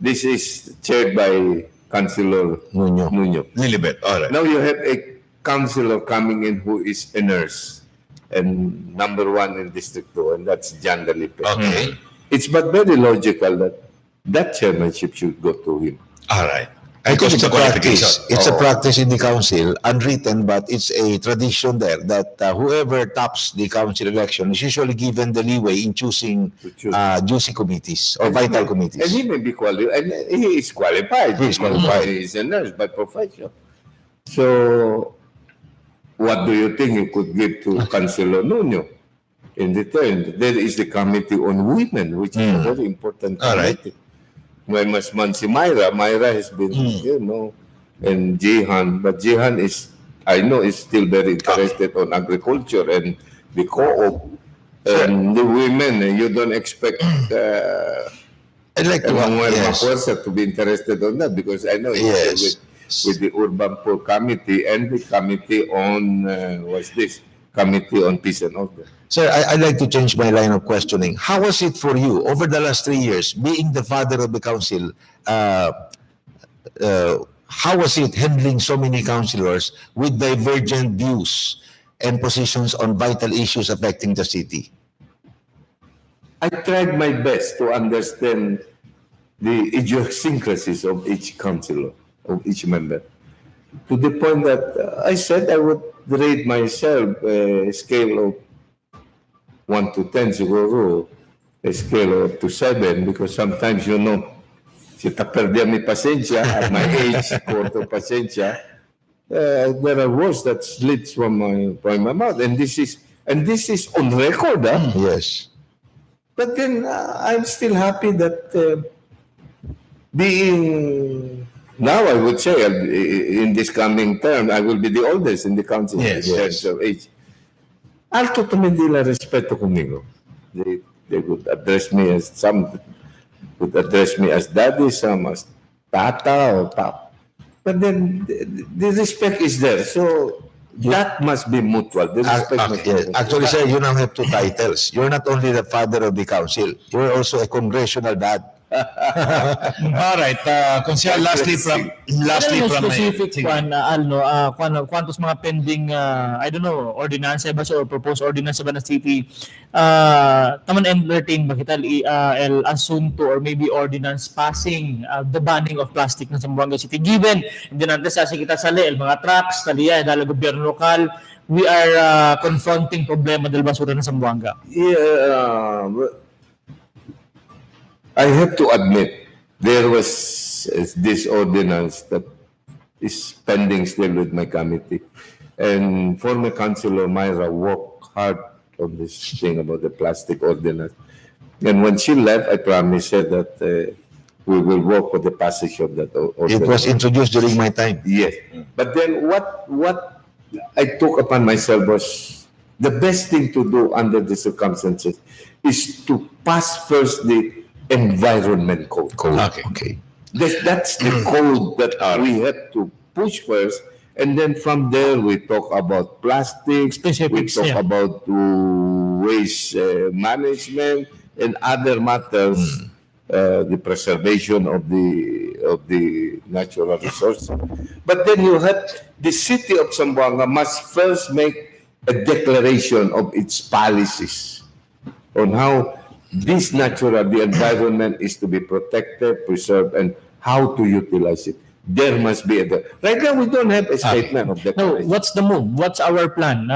This is chaired by Councilor Nuño. Lilibet. All right. Now you have a councilor coming in who is a nurse and number one in District 2, and that's Jan Dalipe. Okay. It's but very logical that chairmanship should go to him. All right. I think it's a qualification. practice. It's a practice in the council, unwritten, but it's a tradition there that whoever tops the council election is usually given the leeway in choosing juicy committees or vital committees. And he may be qualified. And he is qualified. He is qualified. He is a nurse by profession. So, what do you think you could give to Councilor Nuño? In return, there is the Committee on Women, which is a very important committee. May mas man si Myra. Myra has been, and Jihan. But Jihan is, I know, is still very interested on agriculture and the co-op. And the women, you don't expect I'd like to to be interested on that because I know he's with the Urban Poor Committee and the Committee on, Committee on Peace and Order. Sir, I'd like to change my line of questioning. How was it for you over the last 3 years, being the father of the council? How was it handling so many councilors with divergent views and positions on vital issues affecting the city? I tried my best to understand the idiosyncrasies of each councilor, of each member, to the point that I said I would rate myself a scale of 1 to 10, siguro, a scale of to 7, because sometimes, si taperdia mi pasensya, at my age, quarter pasensya, there are words that slips from my mouth, and this is on record. Yes. But then I'm still happy that being now, I would say in this coming term, I will be the oldest in the council in terms of age. Alto también nila respeto conmigo. They would address me as daddy, some as tata or pap. But then the respect is there. So that must be mutual. The respect must be mutual. Actually, sir, you now have two titles. You're not only the father of the council, you're also a congressional dad. All right. Lastly from specific one, quantos mga pending, I don't know, ordinance ba or proposed ordinance ba na city, taman entertain ba kita el asunto or maybe ordinance passing the banning of plastic na Zamboanga City, given hindi natin sasi kita sa el mga trucks taliya dahil gobyerno lokal, we are confronting problema del basura na Zamboanga. I have to admit, there was this ordinance that is pending still with my committee. And former Councilor Myra worked hard on this thing about the plastic ordinance. And when she left, I promised her that we will work for the passage of that ordinance. It was introduced during my time. Yes. But then what I took upon myself was the best thing to do under the circumstances is to pass first the environment code. Okay. That's the code that we have to push first, and then from there we talk about plastics, we talk about waste management and other matters, the preservation of the natural resources. But then you have the city of Zamboanga must first make a declaration of its policies on how the environment is to be protected, preserved, and how to utilize it. There must be right now we don't have a statement of declaration. No, what's the move? What's our plan?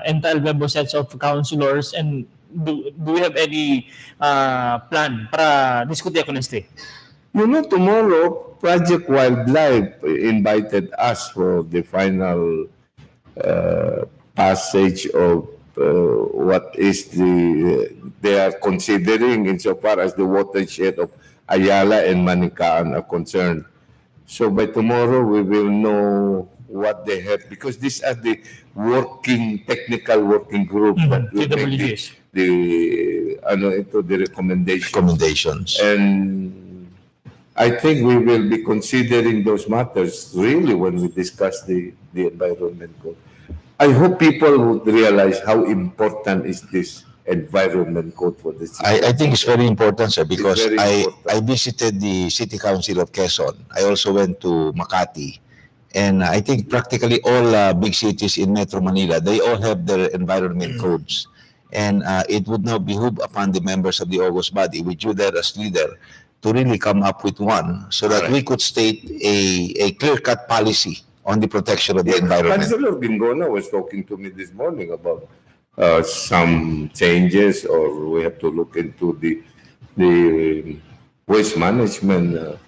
Entail member sets of councilors, and do we have any plan para diskutiya ko neste? Tomorrow, Project Wildlife invited us for the final passage of what is they are considering insofar as the watershed of Ayala and Manikaan are concerned. So by tomorrow, we will know what they have, because these are the technical working group that will make the recommendations. And I think we will be considering those matters really when we discuss the environment code. I hope people would realize how important is this environment code for the city. I think it's very important, sir, because very I visited the City Council of Quezon. I also went to Makati. And I think practically all big cities in Metro Manila, they all have their environment codes. And it would now behoove upon the members of the August body, with you there as leader, to really come up with one so that we could state a clear-cut policy on the protection of the environment. Councilor Bingona was talking to me this morning about some changes, or we have to look into the waste management,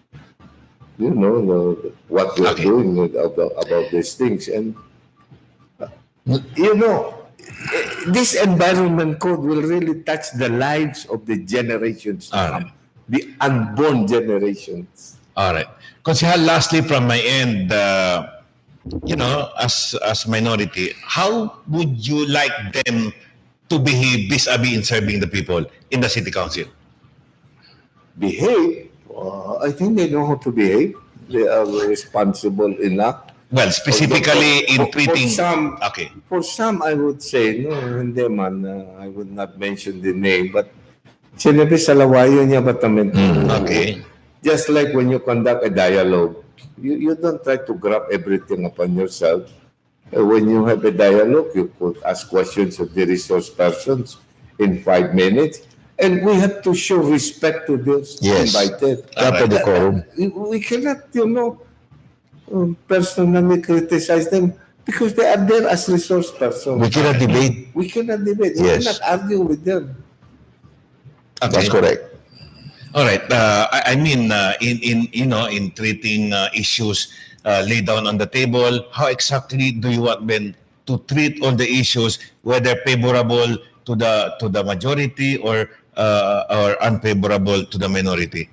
what we're doing about these things. And, this environment code will really touch the lives of the generations to come, the unborn generations. All right. Konsehal, lastly from my end, as minority, how would you like them to behave vis-a-vis in serving the people in the city council? Behave? I think they know how to behave. They are responsible enough. Well, specifically in treating... For some, I would say, no, hindi man, I would not mention the name, but sinabi sa lawayo niya batamento. Okay. Just like when you conduct a dialogue, you don't try to grab everything upon yourself. When you have a dialogue, you could ask questions of the resource persons in 5 minutes. And we have to show respect to those invited. We cannot, personally criticize them because they are there as resource persons. We cannot debate. We cannot debate. We cannot argue with them. Okay. That's correct. All right. I mean, in treating issues laid down on the table, how exactly do you want them to treat all the issues, whether favorable to the majority or unfavorable to the minority?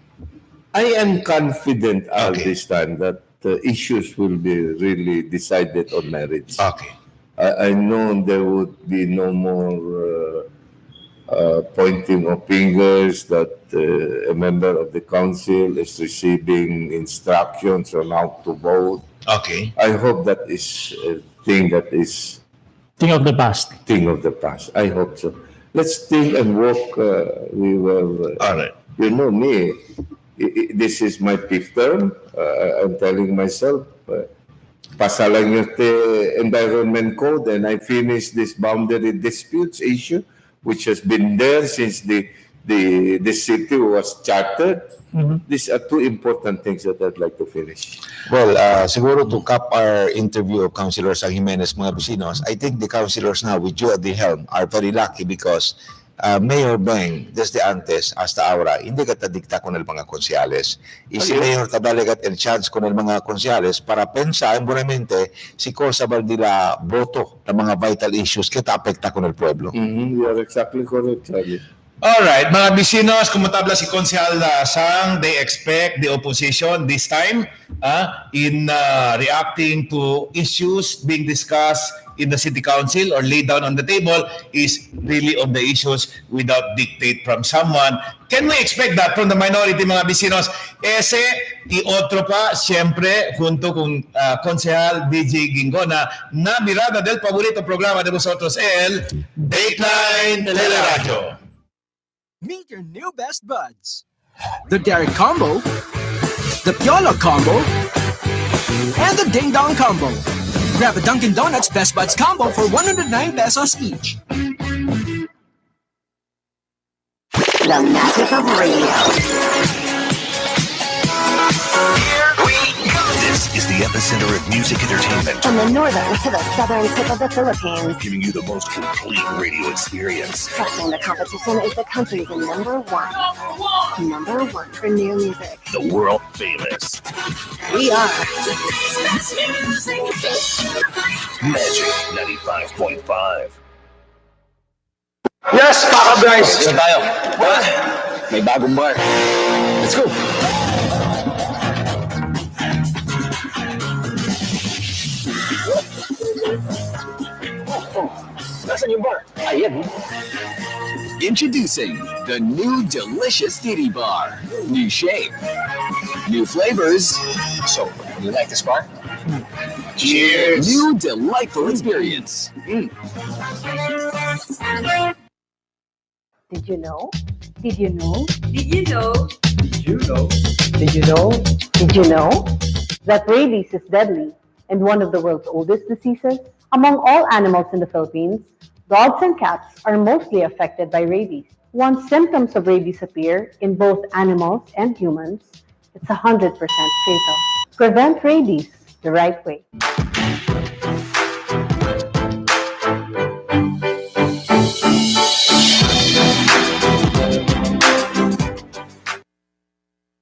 I am confident at this time that the issues will be really decided on merits. Okay. I know there would be no more pointing of fingers that a member of the council is receiving instructions on how to vote. Okay. I hope that is a thing that is... Thing of the past. Thing of the past. I hope so. Let's think and walk. We will... All right. You know me. This is my 5th term. I'm telling myself, pasalang yung environment code, and I finish this boundary disputes issue, which has been there since the city was chartered. These are 2 important things that I'd like to finish. Well, siguro to cap our interview of Councilor Sang Jimenez, mga Vecinos, I think the councilors now with you at the helm are very lucky because Mayor Beng, desde antes hasta ahora, hindi ka tadikta con el mga konsyales. Y si Mayor tadalagat el chance con el mga konsyales para pensar buenamente si cosa baldila boto ng mga vital issues que apekta con el pueblo. You are exactly correct, Charlie. All right, mga Vecinos, kumutabla si Konsehal Sang, they expect the opposition this time in reacting to issues being discussed in the city council or laid down on the table is really of the issues without dictate from someone. Can we expect that from the minority, mga Vecinos? Ese y otro pa, siempre, junto con Konsehal DJ Gingona, na mirada del paborito programa de vosotros, el Dateline Teleradyo. Meet your new best buds. The Derek Combo, the Piola Combo, and the Ding Dong Combo. Grab a Dunkin' Donuts Best Buds Combo for 109 pesos each. The magic of radio. This is the epicenter of music entertainment. From the northern to the southern tip of the Philippines. Giving you the most complete radio experience. Trusting the competition is the country's number one. Number one for new music. The world famous. We are Magic 95.5. Yes, Paka Bryce! Saan tayo? May bagong bar. Let's go! Nasaan yung bar? Ayan. Introducing the new delicious titty bar. New shape, new flavors. So, you like this bar? Cheers! New delightful experience. Did you know? Did you know? Did you know? Did you know? Did you know? Did you know that rabies is deadly and one of the world's oldest diseases? Among all animals in the Philippines, dogs and cats are mostly affected by rabies. Once symptoms of rabies appear in both animals and humans, it's 100% fatal. Prevent rabies the right way.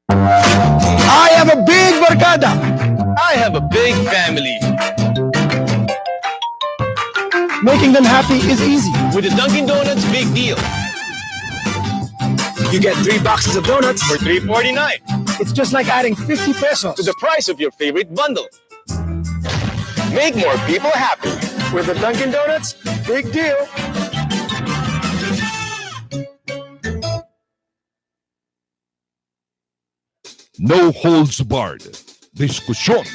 I have a big barkada. I have a big family. Making them happy is easy. With the Dunkin' Donuts Big Deal. You get 3 boxes of donuts. For $3.49. It's just like adding 50 pesos To the price of your favorite bundle. Make more people happy. with the Dunkin' Donuts Big Deal. No Holds Barred. Diskusyon.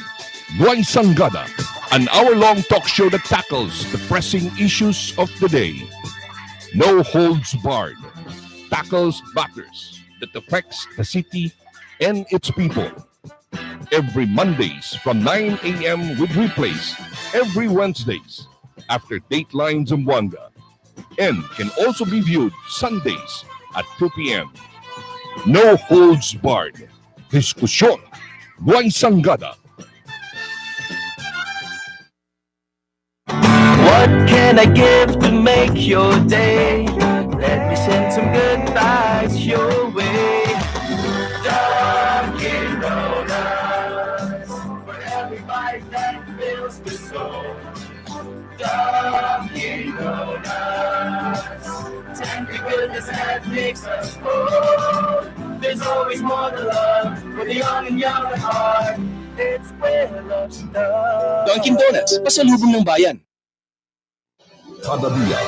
Buhay Sanggada. An hour-long talk show that tackles the pressing issues of the day. No Holds Barred. Tackles matters that affects the city and its people. Every Mondays from 9 a.m. with replays every Wednesdays after Dateline Zamboanga. And can also be viewed Sundays at 2 p.m. No Holds Barred. Diskusyon. Buhay Sanggada. What can I give to make your day? Let me send some good vibes your way. Dunkin' Donuts, for every bite that fills the soul. Dunkin' Donuts, tender goodness that makes us whole. There's always more to love for the young and young at heart. It's where love's done. Dunkin' Donuts, pasalubong ng bayan. Cada día,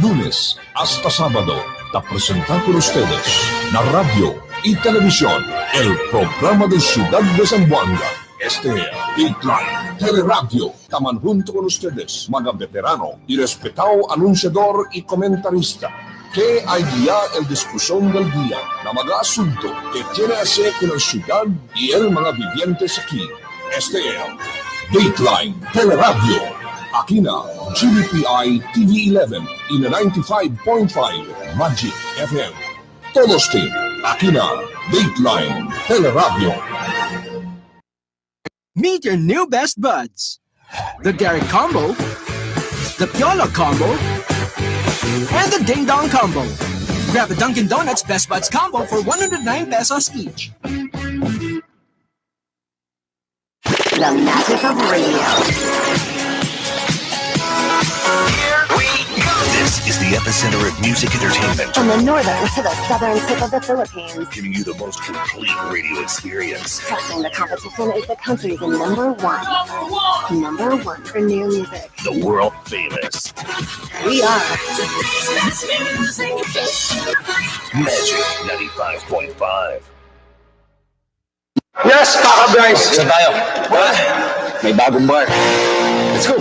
lunes hasta sábado, te presentan con ustedes la radio y televisión, el programa de Ciudad de Zamboanga. Este es Dateline Teleradyo. Taman junto con ustedes, mga veterano y respetado anunciador y comentarista, que hay día el discusión del día na mga asunto que tiene que hacer con la ciudad y el mga vivientes aquí. Este es Dateline Teleradyo. Aquí na GBPI TV11 y na 95.5 Magic FM. Todos team, aquí na Dateline Teleradyo. Meet your new best buds. The Derek Combo, the Piola Combo, and the Ding Dong Combo. Grab a Dunkin' Donuts Best Buds Combo for 109 pesos each. The magic of radio. This is the epicenter of music entertainment, From the northern to the southern tip of the Philippines, giving you the most complete radio experience. trusting the competition is the country's number one. Number one for new music. The world famous We are Magic 95.5. Yes, Paka Bryce! Saan tayo? May bagong bar. Let's go!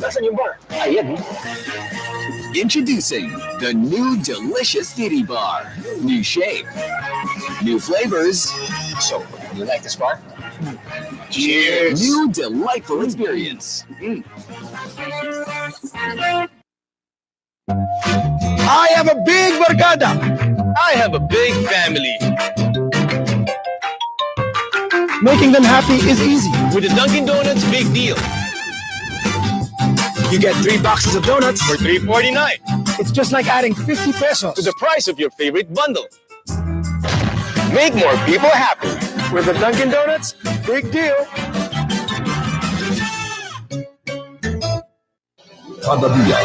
Nasaan yung bar? Ayan. Introducing the new delicious titty bar. New shape, new flavors. So, you like this bar? Cheers! New delightful experience. I have a big barkada. I have a big family. Making them happy is easy. With the Dunkin' Donuts Big Deal. You get 3 boxes of donuts. For $3.49. It's just like adding 50 pesos To the price of your favorite bundle. Make more people happy. With the Dunkin' Donuts, big deal. Cada día,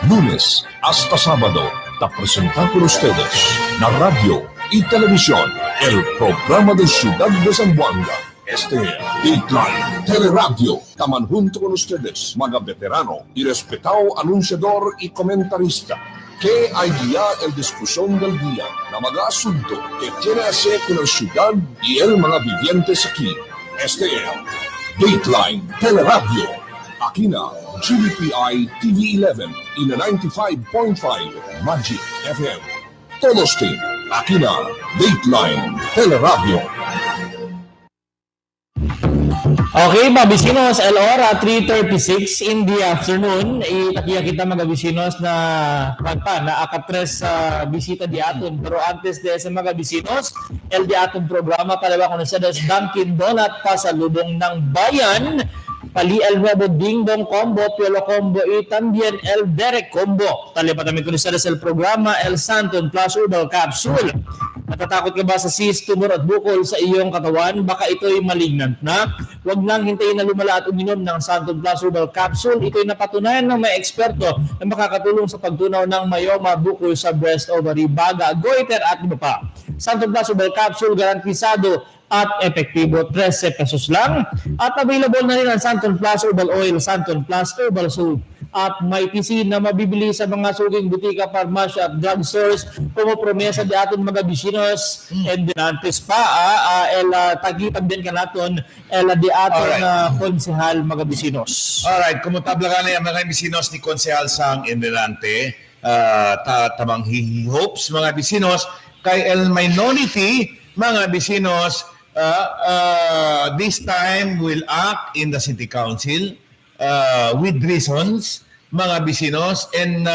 lunes hasta sábado, te presentan por ustedes la radio y televisión, el programa de Ciudad de Zamboanga. Dateline Teleradyo, taman junto con ustedes, mga veterano y respetado anunciador y comentarista, que hay día el discusión del día, na mga asunto que tiene que hacer con la ciudad y el mga vivientes aquí. Dateline Teleradyo, aquí na GBPI TV11 y na 95.5 Magic FM. Todos team, aquí na Dateline Teleradyo. Okay, mga bisinos, Elora, 3:36 in the afternoon. Itakiya kita mga bisinos na akatres sa bisita di aton. Pero antes de sa mga bisinos, el di aton programa kalawa ko na sa Dunkin' Donut pasalubong ng bayan. Pali el nuevo Ding Dong Combo, Piolo Combo y también el Derek Combo. Talipat namin ko sa el programa El Santon Plus Herbal Capsule. Natatakot ka ba sa cyst, tumor at bukol sa iyong katawan? Baka ito'y malignant na. Huwag nang hintayin na lumala at uminom ng Santon Plus Herbal Capsule. Ito'y napatunayan ng may eksperto na makakatulong sa pagtunaw ng myoma, bukol sa breast, ovary, baga, goiter at iba pa. Santon Plus Herbal Capsule, garantisado at epektibo, 13 pesos lang. At available na rin ang Santon Plus Herbal Oil, Santon Plus Herbal Soap. At may PC na mabibili sa mga suging butika, parmasya at drugstores. Pumopromesa di aton mga bisinos and dinantes pa tagitan din ka naton di aton konsehal mga bisinos. Alright, kumutabla ka na yung mga bisinos ni Konsehal Sang Endelante. Tamang hopes mga bisinos kay el minority mga bisinos this time will act in the city council with reasons, mga bisinos, and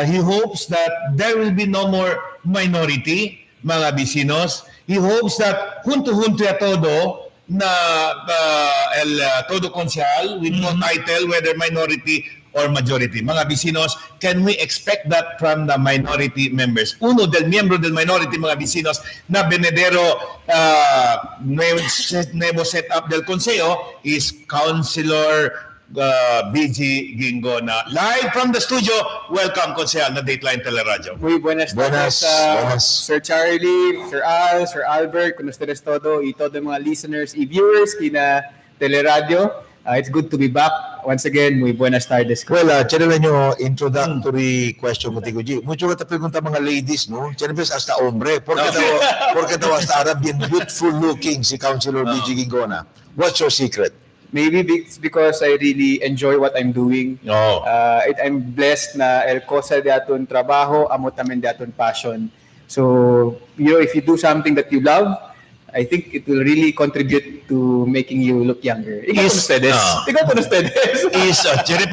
he hopes that there will be no more minority, mga bisinos. He hopes that junto-junto ya todo na el todo konsehal with no title whether minority or majority. Mga bisinos, can we expect that from the minority members? Uno del miembro del minority, mga bisinos, na venedero nuevo setup del Consejo is Councilor BG Gingona. Live from the studio, welcome, Konsehal, na Dateline Teleradyo. Muy buenas tardes, Sir Charlie, Sir Al, Sir Albert, kung ustedes todo, y todo mga listeners y viewers kina Teleradyo. It's good to be back. Once again, muy buenas tardes. Well, chévere nyo introductory question contigo, G. Mucho ka pregunta mga ladies, no? Chévere hasta hombre. Porque daw hasta Arabian beautiful looking si Councilor BG Gingona. What's your secret? Maybe it's because I really enjoy what I'm doing. I'm blessed na el cosa de aton trabajo, amo tamen de aton passion. So, if you do something that you love, I think it will really contribute to making you look younger. Ikaw to ustedes. Chere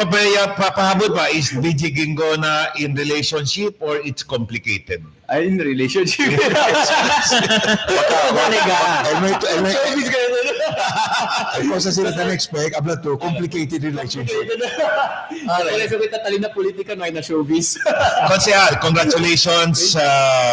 papahabot pa, is BG Gingona in relationship or it's complicated? In relationship. Cosa sila na-expect, abla to, complicated relationship. Kaya sa kita talina politika no ay na showbiz. Konsehal, congratulations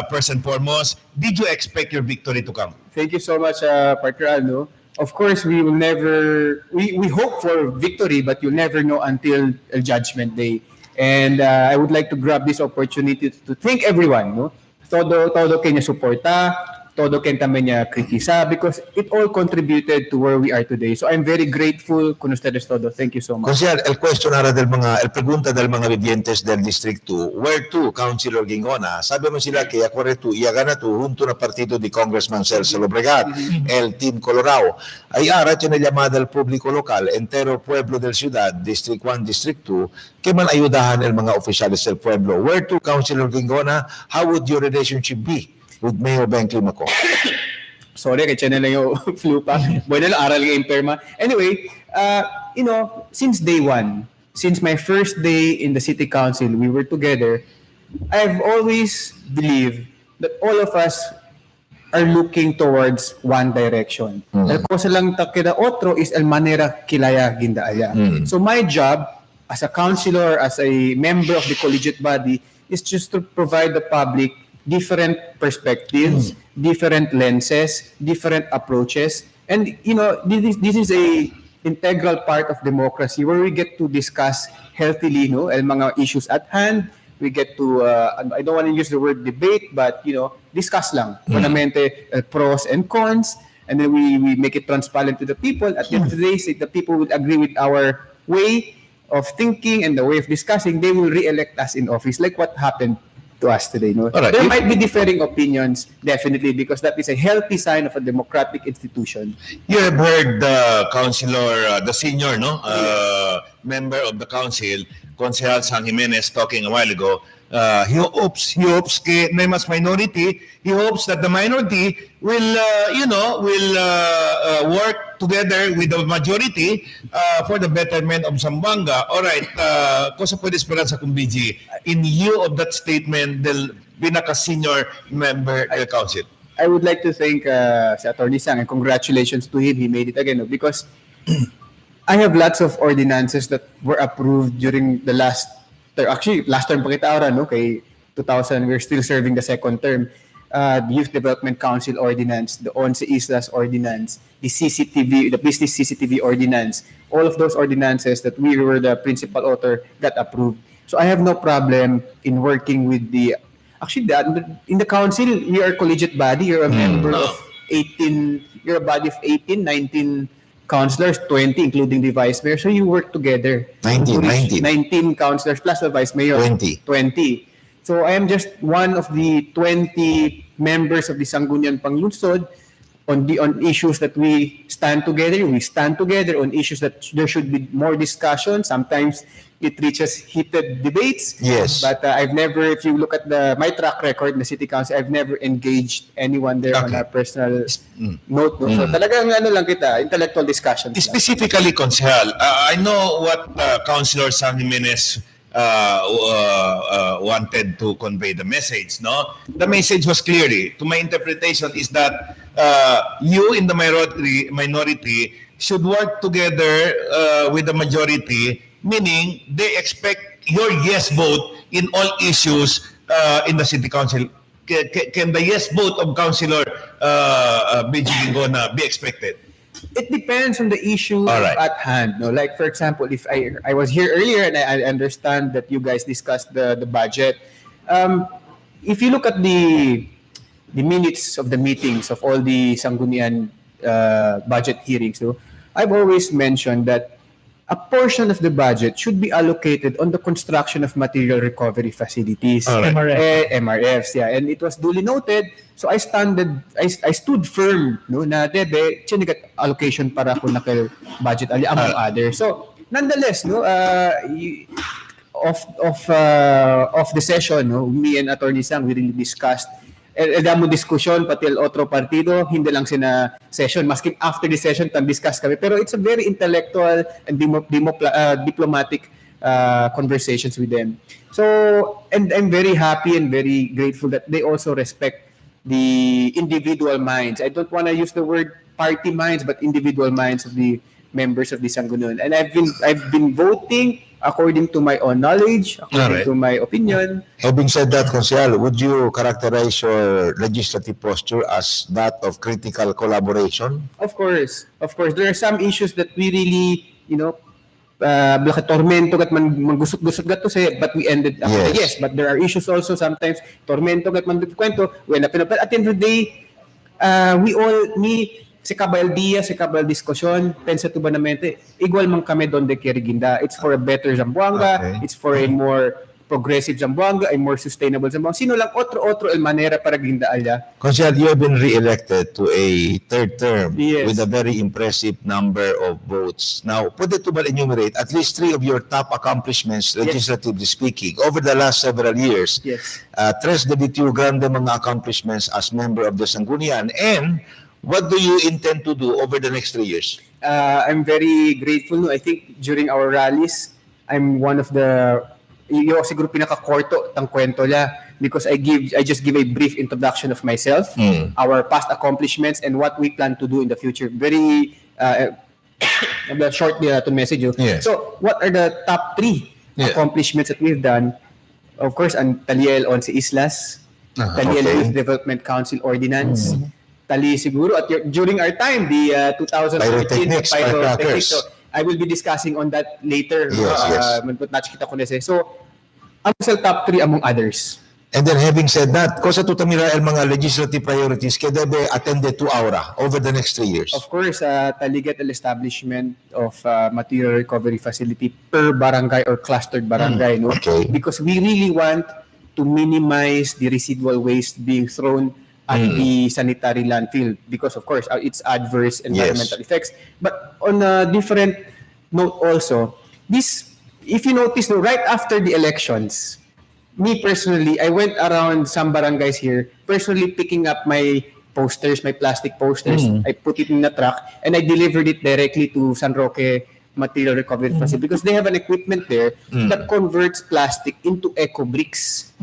first and foremost. Did you expect your victory to come? Thank you so much, Partner Alno. Of course, we will never, we hope for victory, but you'll never know until Judgment Day. And I would like to grab this opportunity to thank everyone, no? Todo kanya suporta, todo kaya niya kritisa, because it all contributed to where we are today. So I'm very grateful con ustedes todo. Thank you so much. Konsehal, el questionara el pregunta del mga vivientes del District 2, where to, Councilor Gingona? Sabi mo sila kaya correcto, iagana to, junto na partido di Congressman Celso Lobregat, el Team Colorado. Ay arat yun na llamada al público local, entero pueblo del ciudad, District 1, District 2, que man ayudahan el mga oficiales del pueblo. Where to, Councilor Gingona? How would your relationship be with Mayor Ben Climaco? Sorry, kaya na lang yung flu pa. Bueno, aral ng imperma. Anyway, since day one, since my first day in the city council, we were together, I've always believed that all of us are looking towards one direction. El cosa lang takeda otro is el manera kilaya gindaaya. So my job as a councilor, as a member of the collegiate body, is just to provide the public different perspectives, different lenses, different approaches. And, this is a integral part of democracy where we get to discuss healthily, no, el mga issues at hand. We get to, I don't want to use the word debate, but, discuss lang. Fundamente, pros and cons. And then we make it transparent to the people. At the end of the day, if the people will agree with our way of thinking and the way of discussing, they will re-elect us in office, like what happened to us today. No? Alright. There might be differing opinions, definitely, because that is a healthy sign of a democratic institution. You have heard the councilor, the senior, member of the council, Consejal San Jimenez, talking a while ago. He hopes na mas minority. He hopes that the minority will work together with the majority for the betterment of Zamboanga. All right, cosa pwede esperanza kung BG in view of that statement del pinaka-senior member del council? I would like to thank si Attorney Sang, and congratulations to him. He made it again, because I have lots of ordinances that were approved during the last term pa kita ora, no? Kay 2000, we're still serving the second term. The Youth Development Council Ordinance, the Once Islas Ordinance, the Business CCTV Ordinance, all of those ordinances that we were the principal author got approved. So I have no problem in working with in the council, we are a collegiate body. You're a member of 18, you're a body of 18, 19 councilors, 20 including the vice mayor. So you work together. 19 councilors plus the vice mayor. 20. So I am just one of the 20 members of the Sangguniang Panglungsod on issues that we stand together. We stand together on issues that there should be more discussion. Sometimes it reaches heated debates. Yes. But I've never, if you look at my track record in the city council, I've never engaged anyone there on a personal note. No? So talagang lang kita, intellectual discussions. Specifically, Consejal, I know what Councilor San Jimenez wanted to convey the message, no? The message was clearly, to my interpretation, is that you in the minority should work together with the majority, meaning they expect your yes vote in all issues in the city council. Can the yes vote of Councilor BG Gingona be expected? It depends on the issue at hand. No, like for example, if I was here earlier and I understand that you guys discussed the budget. If you look at the minutes of the meetings of all the Sanggunian budget hearings, no, I've always mentioned that a portion of the budget should be allocated on the construction of material recovery facilities. MRFs, yeah. And it was duly noted. So I stood firm, no, na debe chinigat allocation para kung nakil budget ali among others. So nonetheless, no, of the session, no, me and Attorney Sang, we really discussed damo diskusyon pati el otro partido, hindi lang sina session, maski after the session discuss kami, pero it's a very intellectual and diplomatic conversations with them. So, and I'm very happy and very grateful that they also respect the individual minds. I don't want to use the word party minds, but individual minds of the members of the Sangguniang. And I've been voting according to my own knowledge, according to my opinion. Having said that, Consejal, would you characterize your legislative posture as that of critical collaboration? Of course. There are some issues that we really, tormento gat manggusot-gusot gat to say, but we ended up with yes. But there are issues also sometimes tormento gat mankwento. But at the end of the day, si kabal dia, si kabal diskusyon, pensa tu ba namente, igual man kami donde kiriginda. It's for a better Zamboanga, it's for a more progressive Zamboanga, a more sustainable Zamboanga. Sino lang otro el manera para ginda alya. Consejal, you have been re-elected to a third term with a very impressive number of votes. Now, pwede to ba enumerate at least 3 of your top accomplishments, legislatively speaking, over the last several years? Yes. Tres de bitiu grande mga accomplishments as member of the Sangguniang, and what do you intend to do over the next 3 years? I'm very grateful. I think during our rallies, I'm one of the siguro pinaka-korto tang kwento niya because I just give a brief introduction of myself, our past accomplishments, and what we plan to do in the future. Very short to message you. Yes. So, what are the top 3 accomplishments that we've done? Of course, ang Taliel Once Islas. Tali Okay. Youth Development Council Ordinance. Tali siguro during our time, the 2013 Pyrotechnics, firecrackers. So I will be discussing on that later. Yes. So, ang top 3 among others. And then having said that, ko sa tutamira ang mga legislative priorities kaya debe attended to aura over the next 3 years. Of course, taliget ang establishment of material recovery facility per barangay or clustered barangay, no? Okay. Because we really want to minimize the residual waste being thrown at the sanitary landfill because of course its adverse environmental effects. But on a different note also, this, if you notice, no, right after the elections, me personally, I went around some barangays here, personally picking up my posters, my plastic posters. I put it in a truck and I delivered it directly to San Roque Material Recovery Facility because they have an equipment there that converts plastic into eco bricks.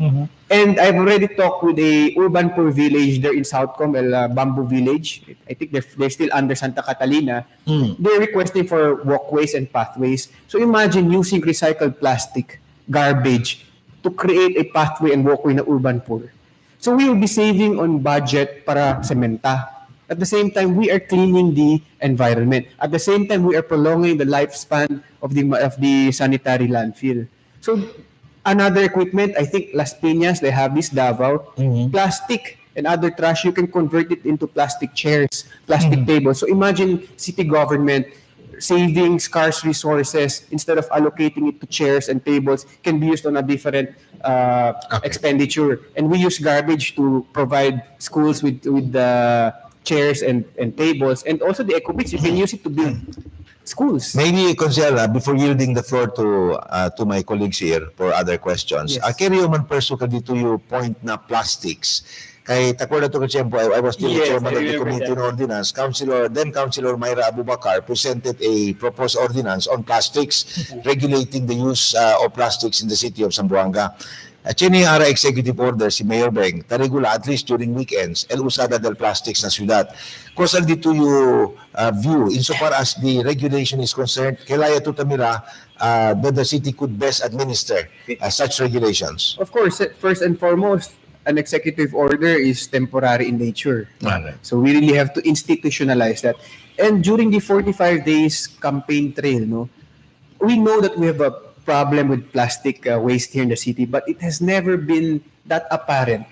And I've already talked with a urban poor village there in South Comel, Bamboo Village. I think they're still under Santa Catalina. They're requesting for walkways and pathways. So imagine using recycled plastic, garbage, to create a pathway and walkway na urban poor. So we will be saving on budget para sementa. At the same time, we are cleaning the environment. At the same time, we are prolonging the lifespan of the sanitary landfill. So another equipment, I think Las Piñas, they have this Davao, plastic and other trash, you can convert it into plastic chairs, plastic tables. So imagine city government saving scarce resources, instead of allocating it to chairs and tables, can be used on a different expenditure. And we use garbage to provide schools with the chairs and tables, and also the eco bricks, you can use it to build schools. Maybe, Consel, before yielding the floor to my colleagues here for other questions, carry man perso ka dito yung point na plastics. Kay takwada to kachempo, I was still the chairman of the committee on ordinance. Then Councilor Myra Abubakar presented a proposed ordinance on plastics, regulating the use of plastics in the city of Zamboanga. Chini ara executive order si Mayor Beng, taregula at least during weekends, el usada del plastics na syudad. Kusal dito yung view, insofar as the regulation is concerned, kailaya to tamira that the city could best administer such regulations? Of course, first and foremost, an executive order is temporary in nature. So we really have to institutionalize that. And during the 45 days campaign trail, no, we know that we have a problem with plastic waste here in the city, but it has never been that apparent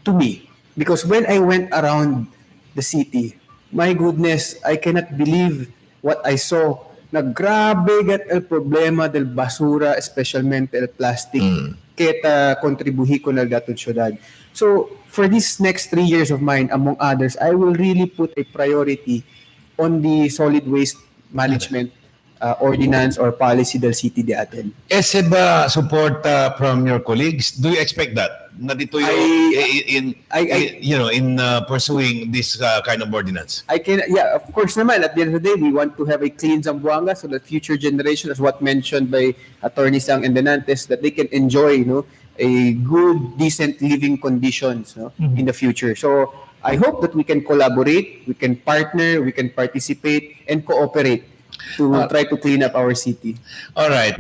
to me. Because when I went around the city, my goodness, I cannot believe what I saw. Na grabe gat el problema del basura, especialmente el plastic, keta kontribuhi ko na daton syudad. So, for these next 3 years of mine, among others, I will really put a priority on the solid waste management ordinance or policy del city de atin. Ese ba support from your colleagues? Do you expect that? Na dito yung in pursuing this kind of ordinance? Yeah, of course naman. At the end of the day, we want to have a clean Zamboanga so that future generation, as what mentioned by Attorney Sang and Denantes, that they can enjoy, a good, decent living conditions, in the future. So I hope that we can collaborate, we can partner, we can participate, and cooperate to try to clean up our city. All right.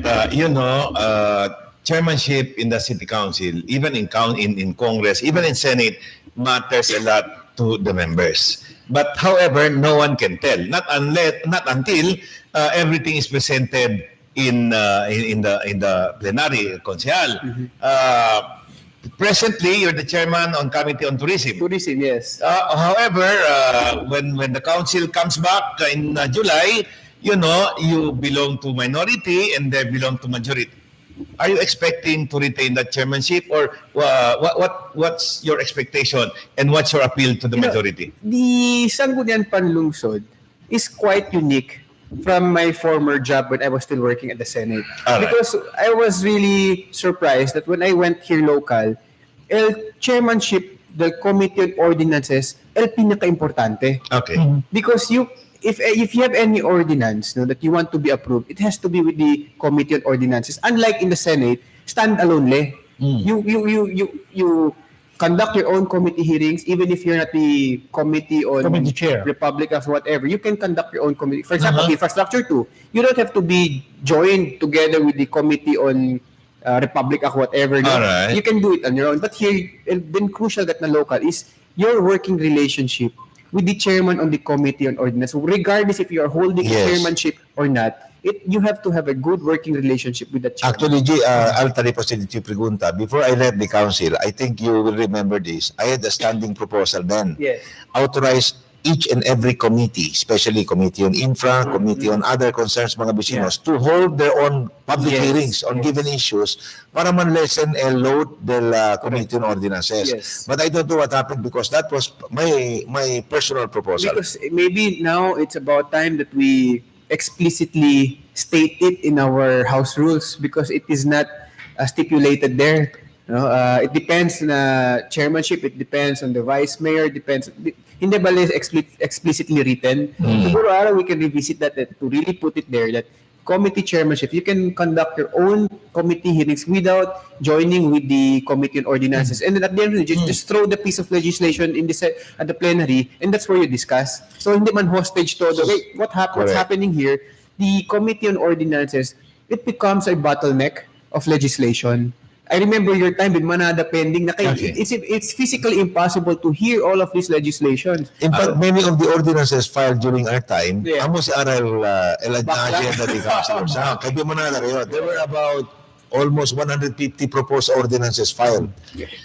Chairmanship in the city council, even in Congress, even in Senate, matters a lot to the members. But however, no one can tell. Not until everything is presented in the plenary, Konsehal. Presently, you're the chairman on Committee on Tourism. Tourism, yes. However, when the council comes back in July, you belong to minority and they belong to majority. Are you expecting to retain that chairmanship, or what's your expectation and what's your appeal to the majority? The Sangguniang Panlungsod is quite unique from my former job when I was still working at the Senate. Because I was really surprised that when I went here local, el chairmanship del Committee on Ordinances, el pinaka-importante. Okay. Because if you have any ordinance that you want to be approved, it has to be with the Committee on Ordinances. Unlike in the Senate, stand-alone le. You conduct your own committee hearings, even if you're not the committee on chair, Republicans, whatever. You can conduct your own committee. For example, Infrastructure 2, you don't have to be joined together with the Committee on Republic ako, whatever. No? Alright. You can do it on your own. But here, then crucial that na local is your working relationship with the chairman on the committee on ordinance. So regardless if you are holding a chairmanship or not, you have to have a good working relationship with the chairman. Actually, I'll positive pregunta. Before I left the council, I think you will remember this. I had a standing proposal then. Yes. Authorize each and every committee, especially Committee on Infra, Committee on Other Concerns mga vecinos, to hold their own public hearings on given issues para man lessen el load del Committee on Ordinances. Yes. But I don't know what happened because that was my personal proposal. Because maybe now it's about time that we explicitly state it in our house rules because it is not stipulated there. No, it depends na chairmanship, it depends on the vice mayor, depends. Hindi ba explicitly written? Siguro we can revisit that to really put it there that committee chairmanship, you can conduct your own committee hearings without joining with the committee on ordinances. And then at the end of the day, just throw the piece of legislation in at the plenary and that's where you discuss. So hindi man hostage to wait, what's happening here? The committee on ordinances, it becomes a bottleneck of legislation. I remember your time with Manada pending na it's physically impossible to hear all of this legislation. In fact, many of the ordinances filed during our time, amo si Aral agenda di councilors. Kaya Manada kayo, there were about almost 150 proposed ordinances filed.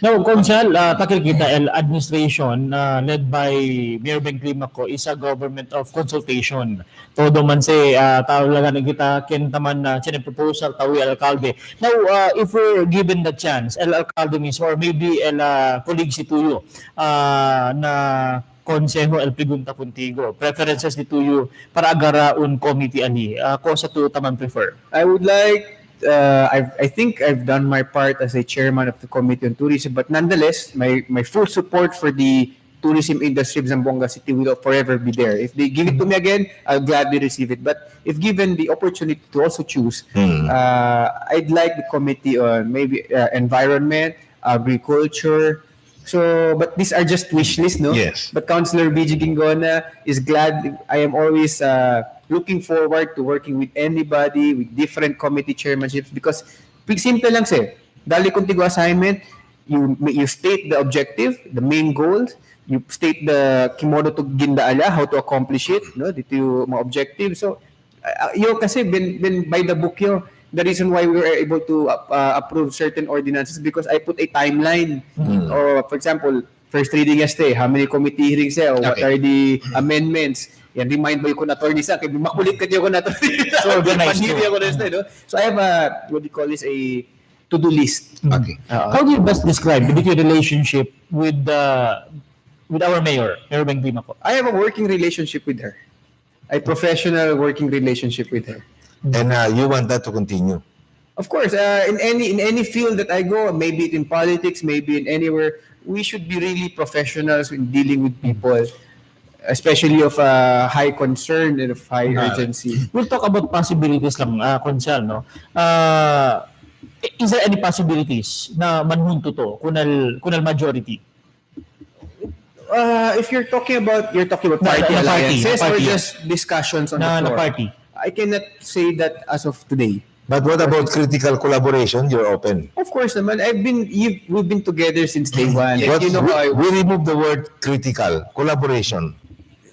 Now, Consal, takil kita, administration led by Mayor Ben Climaco is a government of consultation. Todo man say, talaga na kita, kintaman na proposal, tawi alcalde. Now, if we're given the chance, alcalde mismo, or maybe colleague si Tuyo, na Konseho El Pregunta Contigo, preferences ni Tuyo para agaraun committee ani, ko sa Tuyo taman prefer? I would like I think I've done my part as a chairman of the Committee on Tourism, but nonetheless, my full support for the tourism industry of Zamboanga City will forever be there. If they give it to me again, I'll gladly receive it. But if given the opportunity to also choose, I'd like the committee on maybe environment, agriculture. So, but these are just wish lists, no? Yes. But Councilor BG Gingona is glad. I am always looking forward to working with anybody, with different committee chairmanships because simple lang siya. Dali contigo assignment, you state the objective, the main goals, you state the kimono to gindaala, how to accomplish it, no? Dito yung mga objective. So, kasi been by the book yo. The reason why we were able to approve certain ordinances because I put a timeline. Or for example, first reading yesterday, how many committee hearings there, or what are the amendments? Yan, remind mo yung attorney sa akin, makulit ka diyo ko na So organized. No? So I have what do you call this, a to-do list. Okay. How do you best describe the relationship with our mayor, Mayor Ben Climaco? I have a working relationship with her. A professional working relationship with her. And you want that to continue? Of course, in any field that I go, maybe in politics, maybe in anywhere, we should be really professionals in dealing with people, especially of high concern and of high urgency. We'll talk about possibilities lang, Consal, no? Is there any possibilities na manhunto to, kunal majority? If you're talking about party alliances or just discussions on the floor? Na party. I cannot say that as of today. But what about critical collaboration? You're open. Of course, naman. We've been together since day one. But we remove the word critical collaboration.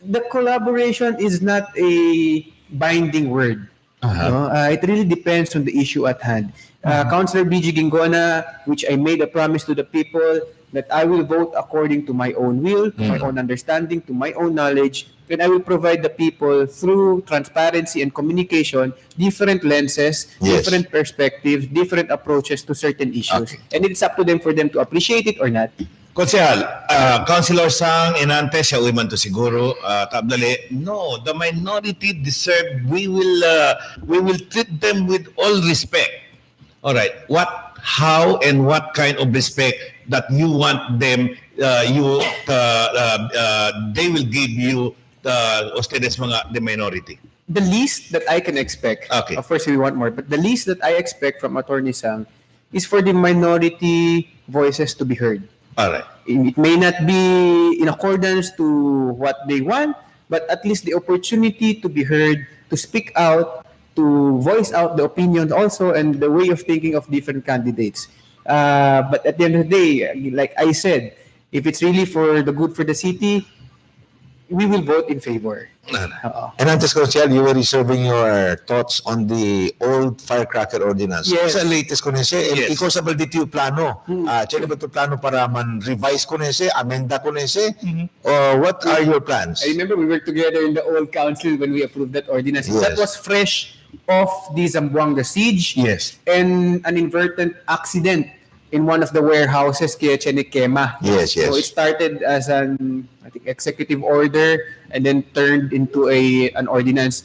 The collaboration is not a binding word. No? It really depends on the issue at hand. Councilor BG Gingona, which I made a promise to the people that I will vote according to my own will, to my own understanding, to my own knowledge, and I will provide the people through transparency and communication different lenses, different perspectives, different approaches to certain issues. Okay. And it's up to them for them to appreciate it or not. Konsehal, Councilor Sang Inante, siya uman to siguro, tablali, no, the minority deserve, we will treat them with all respect. All right, how and what kind of respect that you want them, they will give you ustedes mga the minority? The least that I can expect, of course we want more, but the least that I expect from Attorney Sang is for the minority voices to be heard. All right. It may not be in accordance to what they want, but at least the opportunity to be heard, to speak out, to voice out the opinions also and the way of thinking of different candidates. But at the end of the day, like I said, if it's really for the good for the city, we will vote in favor. And antes, Consial, you were reserving your thoughts on the old firecracker ordinance. Yes. Sa latest ko nese, Yes. ikaw sa baldi yung plano. Chene ba ito plano para man-revise ko nese, amenda ko nese? Or what are your plans? I remember we were together in the old council when we approved that ordinance. Yes. That was fresh off the Zamboanga siege Yes. and an inadvertent accident in one of the warehouses kaya Chenikema. Yes, yes. So it started as an executive order and then turned into an ordinance.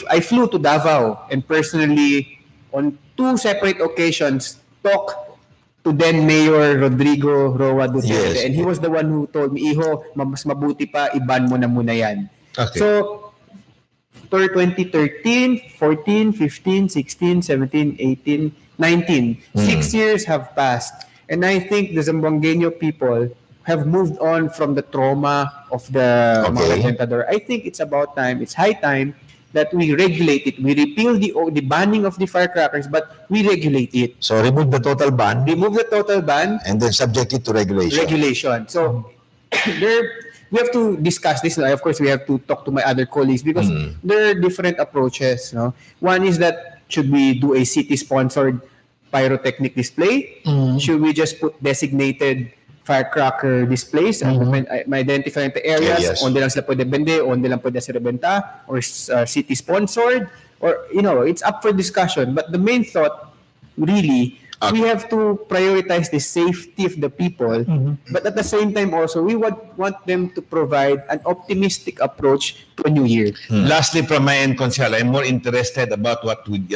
I flew to Davao and personally on 2 separate occasions talked to then Mayor Rodrigo Roa Duterte. Yes. And he was the one who told me, Iho, mas mabuti pa, iban mo na muna yan. Okay. So, for 2013, 14, 15, 16, 17, 18, 19. 6 years have passed. And I think the Zamboangueño people have moved on from the trauma of the mga tentador. I think it's about time, it's high time that we regulate it. We repeal the banning of the firecrackers, but we regulate it. So remove the total ban. Remove the total ban. And then subject it to regulation. So we have to discuss this. Of course, we have to talk to my other colleagues because there are different approaches. No? One is that should we do a city-sponsored pyrotechnic display? Should we just put designated firecracker displays and identify the areas? Yes. Onde lang sila pwede bende, onde lang pwede sila benta, or city-sponsored? Or, it's up for discussion. But the main thought, really, we have to prioritize the safety of the people, but at the same time also, we want them to provide an optimistic approach to a new year. Lastly, from my end, Consial, I'm more interested about what with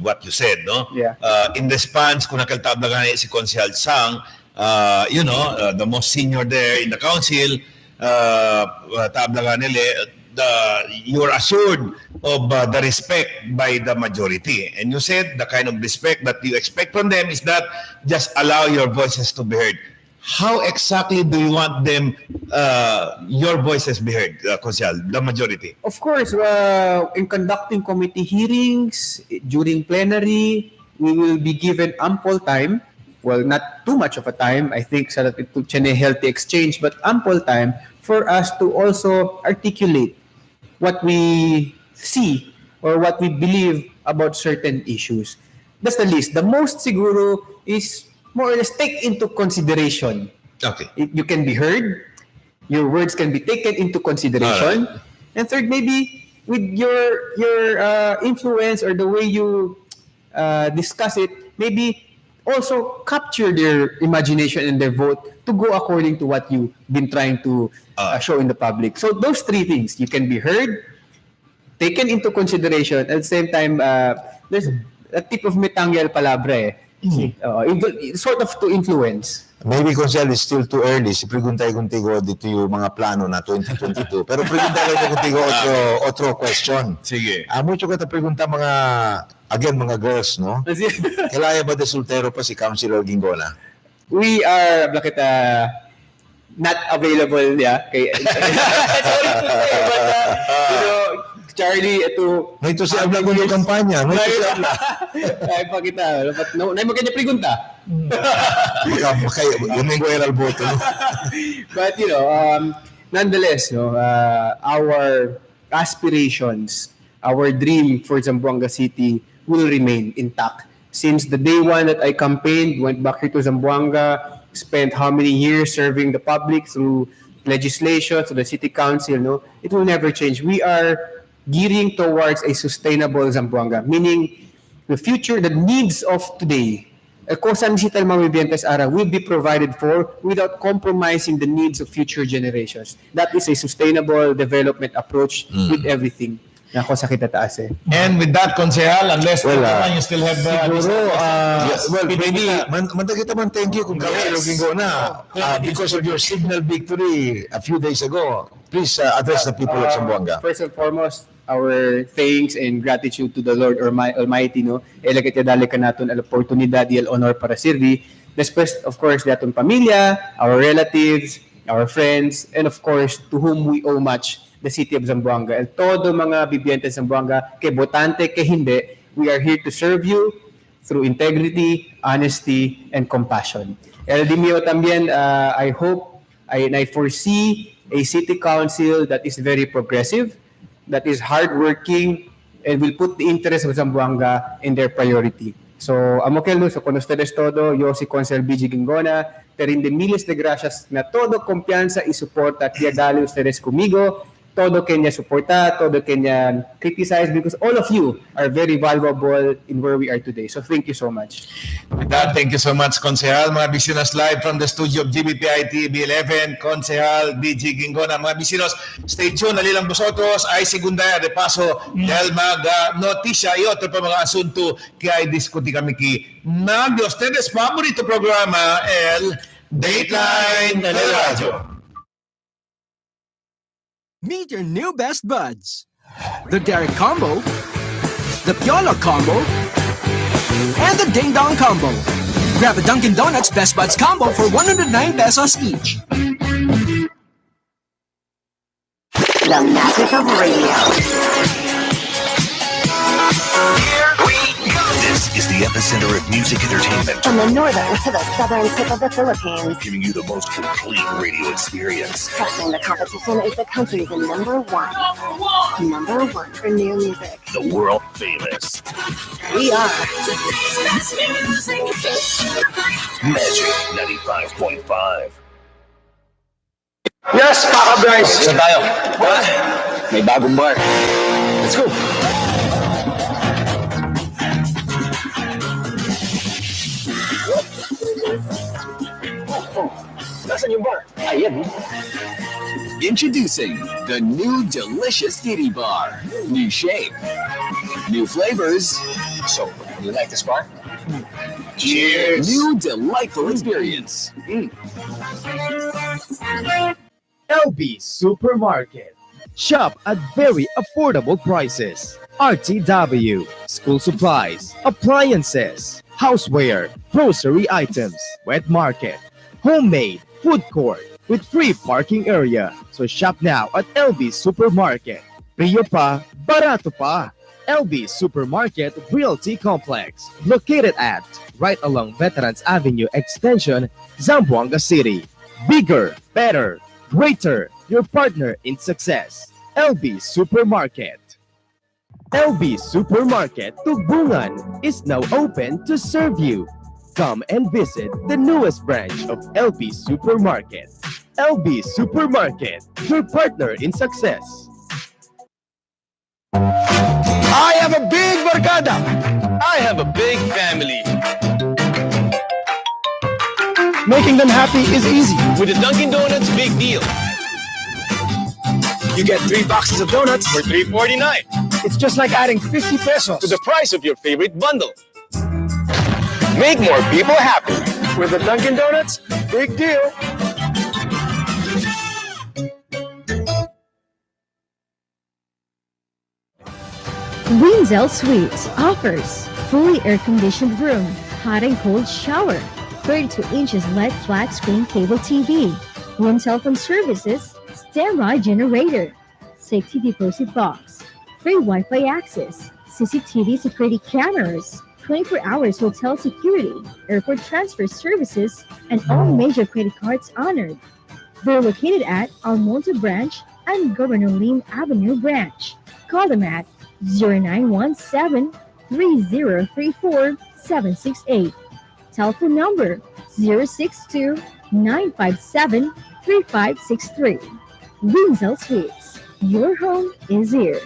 what you said, no? Yeah. In response, kung nakaltablagan si Consial Sang, the most senior there in the council, tablagan nila, you're assured of the respect by the majority. And you said the kind of respect that you expect from them is that just allow your voices to be heard. How exactly do you want them, your voices be heard, Consial, the majority? Of course, in conducting committee hearings, during plenary, we will be given ample time. Well, not too much of a time, I think, so that it will be a healthy exchange, but ample time for us to also articulate what we see or what we believe about certain issues. That's the least. The most siguro is more or less take into consideration. Okay. You can be heard, your words can be taken into consideration. Alright. And third, maybe with your influence or the way you discuss it, maybe also capture their imagination and their vote to go according to what you've been trying to show in the public. So those 3 things, you can be heard, taken into consideration, at the same time, there's a tip of metangial palabra sort of to influence. Maybe, Consial, it's still too early. Si preguntay contigo dito yung mga plano na 2022. Pero preguntay contigo otro question. Sige. Mucho ka ta pregunta mga girls, no? Kalaya ba de soltero pa si Councilor Gingona? We are not available, kay sorry to say, but Charlie, ito may to si abla ko yung kampanya, may to si abla. Ay pakita, nay mo kanya pregunta. Yung viral vote, no? But nonetheless, our aspirations, our dream for Zamboanga City will remain intact. Since the day one that I campaigned, went back here to Zamboanga, spent how many years serving the public through legislation, through the city council, it will never change. We are gearing towards a sustainable Zamboanga, meaning the future, the needs of today, kung saan digital mamibientes ara will be provided for without compromising the needs of future generations. That is a sustainable development approach with everything. Nako sa kita taas eh. And with that, Consial, unless you still have maybe kita man thank you kung Councilor Gingona because of your signal victory a few days ago. Please address the people of Zamboanga. First and foremost, our thanks and gratitude to the Lord Almighty, elagit dali ka naton al oportunidad y al honor para servi. Después, of course, daton pamilya, our relatives, our friends, and of course, to whom we owe much, the city of Zamboanga. El todo mga bibiyente de Zamboanga, que botante, que hindi, we are here to serve you through integrity, honesty, and compassion. El di mio también, I hope and I foresee a city council that is very progressive, that is hardworking, and will put the interest of Zamboanga in their priority. So, amo kayo, so con ustedes todo, yo si Consel BG Gingona, te rinde miles de gracias na todo confianza y suporta que dale ustedes conmigo, todo kanya suporta, todo kanya criticize, because all of you are very valuable in where we are today. So, thank you so much. With that, thank you so much, Konsehal. Mga bisinos, live from the studio of GBPI TV 11, Konsehal BG Gingona. Mga bisinos, stay tuned. Nalilang vosotros ay segunda de paso dahil mag-notisya y otro pa mga asunto que ay diskuti kami ki nag de ustedes favorito programa, el Dateline Teleradyo. Meet your new best buds. The Derek Combo, the Piola Combo, and the Ding Dong Combo. Grab a Dunkin' Donuts Best Buds Combo for 109 pesos each. The magic of radio. This is the epicenter of music entertainment, From the northern to the southern tip of the Philippines, giving you the most complete radio experience. crushing the competition is the country's number one. Number one for new music. The world famous We are Magic 95.5. Yes, Paka Bryce! Saan tayo? What? May bagong bar. Let's go! Nasaan yung bar? Ayan. Introducing the new delicious Titty Bar. New shape, new flavors, So, you like this bar? cheers! New delightful experience. LB Supermarket. Shop at very affordable prices. RTW, school supplies, appliances, houseware, grocery items, wet market, homemade, food court, with free parking area. So shop now at LB Supermarket. Priyo pa, barato pa. LB Supermarket Realty Complex, located at right along Veterans Avenue Extension, Zamboanga City. Bigger, better, greater, your partner in success. LB Supermarket. LB Supermarket Tugbungan is now open to serve you. Come and visit the newest branch of LB Supermarket. LB Supermarket, your partner in success. I have a big barkada. I have a big family. Making them happy is easy. With the Dunkin' Donuts Big Deal. You get 3 boxes of donuts for $3.49 It's just like adding 50 pesos. to the price of your favorite bundle. Make more people happy. With the Dunkin' Donuts, big deal. Winzel Suites offers fully air-conditioned room, hot and cold shower, 32 inches LED flat screen cable TV, room telephone services, standby generator, safety deposit box, free Wi-Fi access, CCTV security cameras, 24 hours hotel security, airport transfer services, and all major credit cards honored. They're located at Almonte Branch and Governor Lim Avenue Branch. Call them at 0917-3034-768. Telephone number 062-957-3563. Winzel Suites. Your home is here.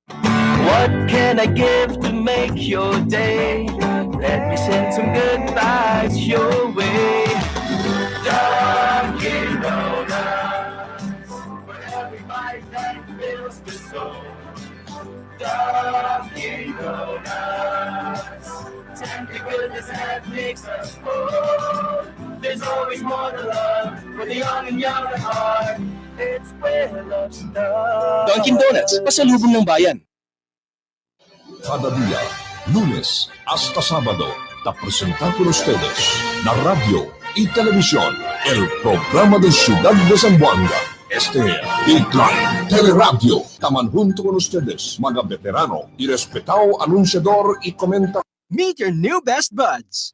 What can I give to make your day? Let me send some good vibes your way. Dunkin' Donuts, for every bite that fills the soul. Dunkin' Donuts, tender goodness that makes us whole. There's always more to love for the young and young at heart. It's where love starts. Dunkin' Donuts, pasalubong ng bayan. Cada día, lunes hasta sábado, te presentamos con ustedes la radio y Televisión, el programa de Ciudad de Zamboanga. Dateline Teleradyo, taman junto con ustedes, mga veterano y respetado anunciador y comentarista. Meet your new best buds.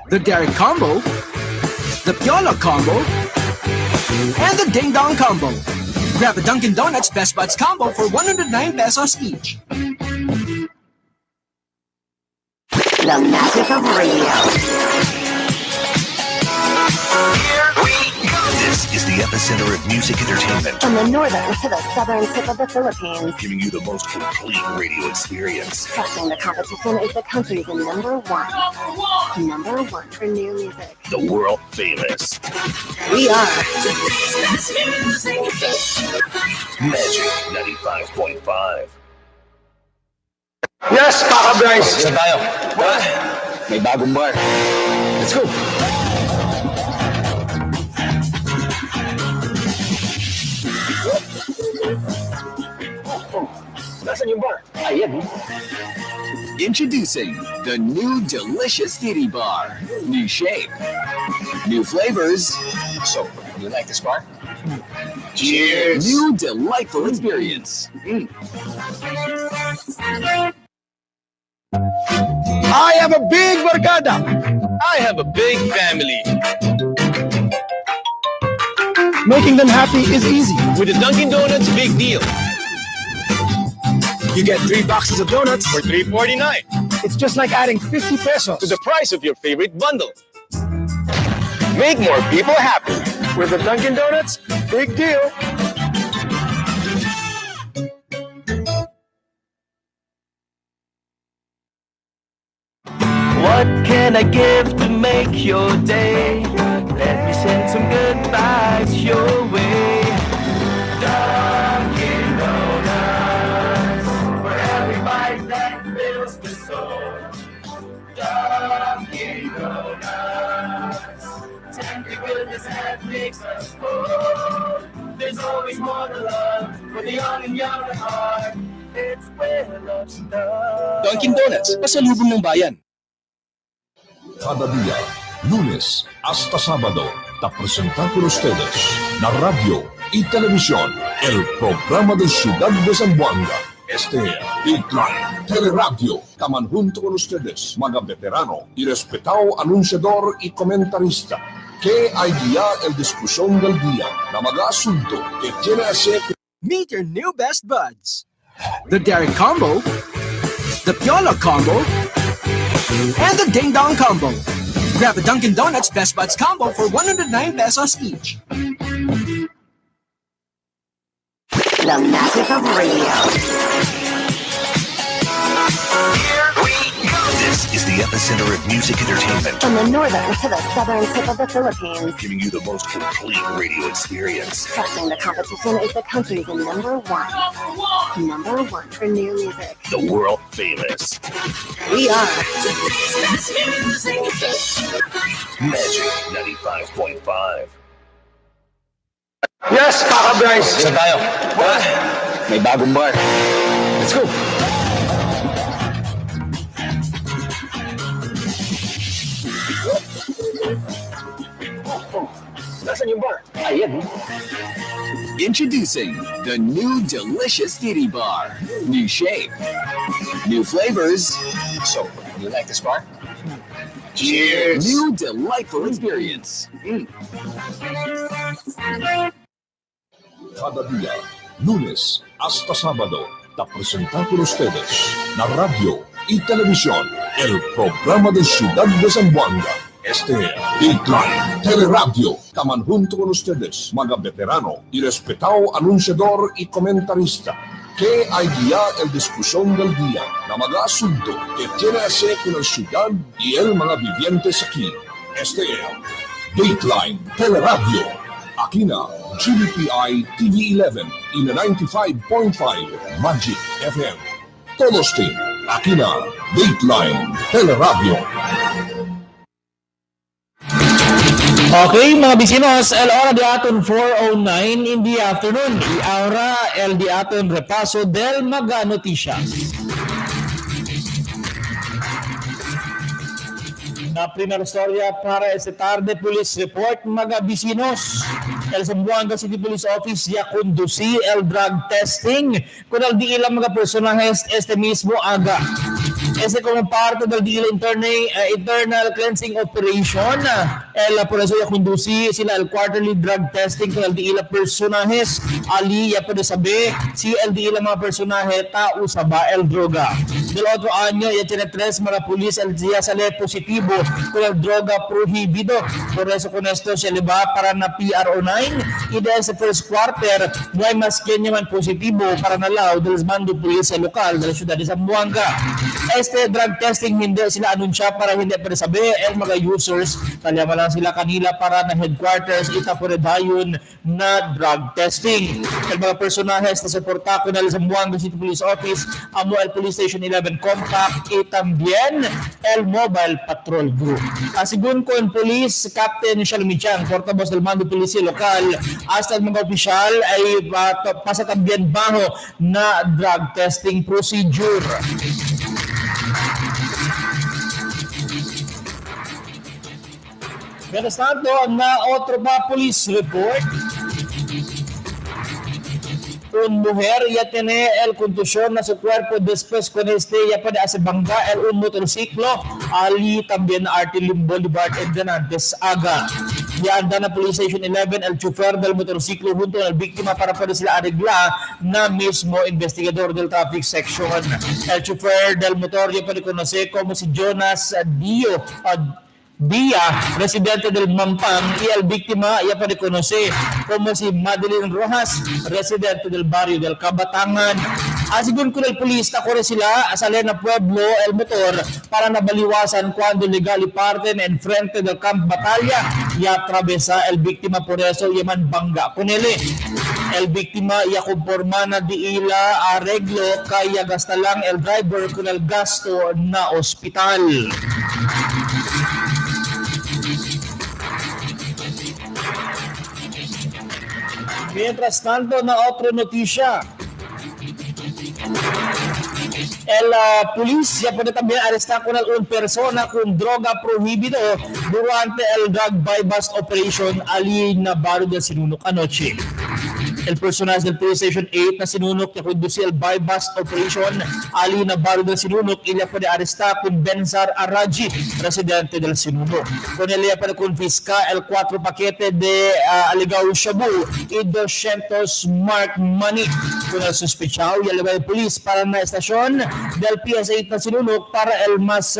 The Derek Combo, the Piola Combo, and the Ding Dong Combo. Grab a Dunkin' Donuts Best Buds Combo for 109 pesos each. The magic of radio. This is the epicenter of music entertainment, From the northern to the southern tip of the Philippines, giving you the most complete radio experience. trusting the competition is the country's number one. Number one for new music. The world famous We are Magic 95.5. Yes, kaka-guys! Saan tayo? May bagong bar. Let's go! Nasaan yung bar? Ayan. Introducing the new delicious titty bar. New shape, new flavors. So, you like this bar? Cheers! New delightful experience. I have a big barkada. I have a big family. Making them happy is easy. With the Dunkin' Donuts Big Deal You get 3 boxes of donuts. for $3.49 It's just like adding 50 pesos. to the price of your favorite bundle. Make more people happy. With the Dunkin' Donuts, big deal. What can I give to make your day? Let me send some good vibes your way. Dunkin' Donuts, for every bite that fills the soul. Dunkin' Donuts, tender goodness that makes us whole. There's always more to love for the young and young at heart. It's where love's done. Dunkin' Donuts, pasalubong ng bayan. Cada día, lunes hasta sábado, te presentar con ustedes la radio y televisión, el programa de Ciudad de Zamboanga. Dateline Teleradyo, taman junto con ustedes, mga veterano y respetado anunciador y comentarista, que hay día el discusión del día, na mga asunto que tiene ese. Meet your new best buds. The Derek Combo, the Piola Combo, and the Ding Dong Combo. Grab a Dunkin' Donuts Best Buds Combo for 109 pesos each. The magic of radio. This is the epicenter of music entertainment, From the northern to the southern tip of the Philippines, giving you the most complete radio experience. trusting the competition is the country's number one. Number one for new music. The world famous We are Magic 95.5. Yes, kaka-guys! Saan tayo? May bagong bar. Let's go! Nasaan yung bar? Ayan. Introducing the new delicious titty bar. New shape, new flavors. So, you like this bar? Cheers! New delightful experience. Cada día, lunes hasta sábado, te presentar con ustedes la radio y televisión, el programa de Ciudad de Zamboanga. Dateline Teleradyo, taman junto con ustedes, mga veterano y respetado anunciador y comentarista, que hay día el discusión del día, na mga asunto que tiene ese con la ciudad y el mga vivientes aquí. Dateline Teleradyo, aquí na GBPI TV11 y na 95.5 Magic FM. Todos team, aquí na Dateline Teleradyo. Okay, mga bisinos, el hora de aton 4:09 in the afternoon. Y ahora el de aton repaso del mga noticias. Na primera storya para esta tarde, police report, mga bisinos. El Zamboanga City Police Office ya conduci el drug testing con el di ilang mga personajes este mismo aga. Ese como parte del di ilang internal cleansing operation, por eso ya conduci sila el quarterly drug testing con el di ilang personajes. Ali ya pwede sabi si el di ilang mga personaje tao sa ba el droga. Del otro año ya tiene 3 mga pulis el día sale positivo con el droga prohibido. Por eso con esto se le va para na PRO9 y de ese first quarter no hay más que naman positivo para nalaw del mando pulis lokal de la ciudad de Zamboanga. Este drug testing hindi sila anunsya para hindi pa sabi el mga users talyaman lang sila kanila para na headquarters ita po dayon na drug testing. El mga personajes na suporta ko na Zamboanga City Police Office amo el Police Station 11 Compact y también el Mobile Patrol Group. Asigun ko ang Police Captain Shalmichang, portavoz del mando pulisya lokal, hasta el mga opisyal ay pasatambian baho na drug testing procedure. Mientras tanto, na otro pa police report. Un mujer ya tiene el contusión na su cuerpo después con ya puede hacer bangga un motorciclo ali también Artilim Boulevard en Denantes Aga. Ya anda na Police Station 11 el chofer del motorciclo junto al víctima para poder sila arregla na mismo investigador del traffic section. El chofer del motor ya puede conocer como si Jonas Dia, residente del Mampang, y el víctima ya puede conocer como si Madeline Rojas, residente del barrio del Kabatangan. Asigun ko ng pulis na kore sila sa Lena Pueblo el motor para nabaliwasan cuando legal parten en frente del Camp Batalla y atravesa el víctima, por eso yaman bangga con él. El víctima ya conforma na di ila arreglo kaya gasta lang el driver con el gasto na ospital. Mientras tanto, na otra noticia. El polis ya puede también arrestar con una persona con droga prohibido durante el drug bypass operation ali na barrio del Sinunok anoche. El personal del Police Station 8 na sinunok na conduce el bypass operation ali na barrio del Sinunok ila puede arrestar con Benzar Araji, residente del Sinunok. Con él ya puede confiscar el 4 paquete de aligao shabu y 200 mark money. Con el sospechado ya le va el police para na estasyon del PS8 na sinunok para el mas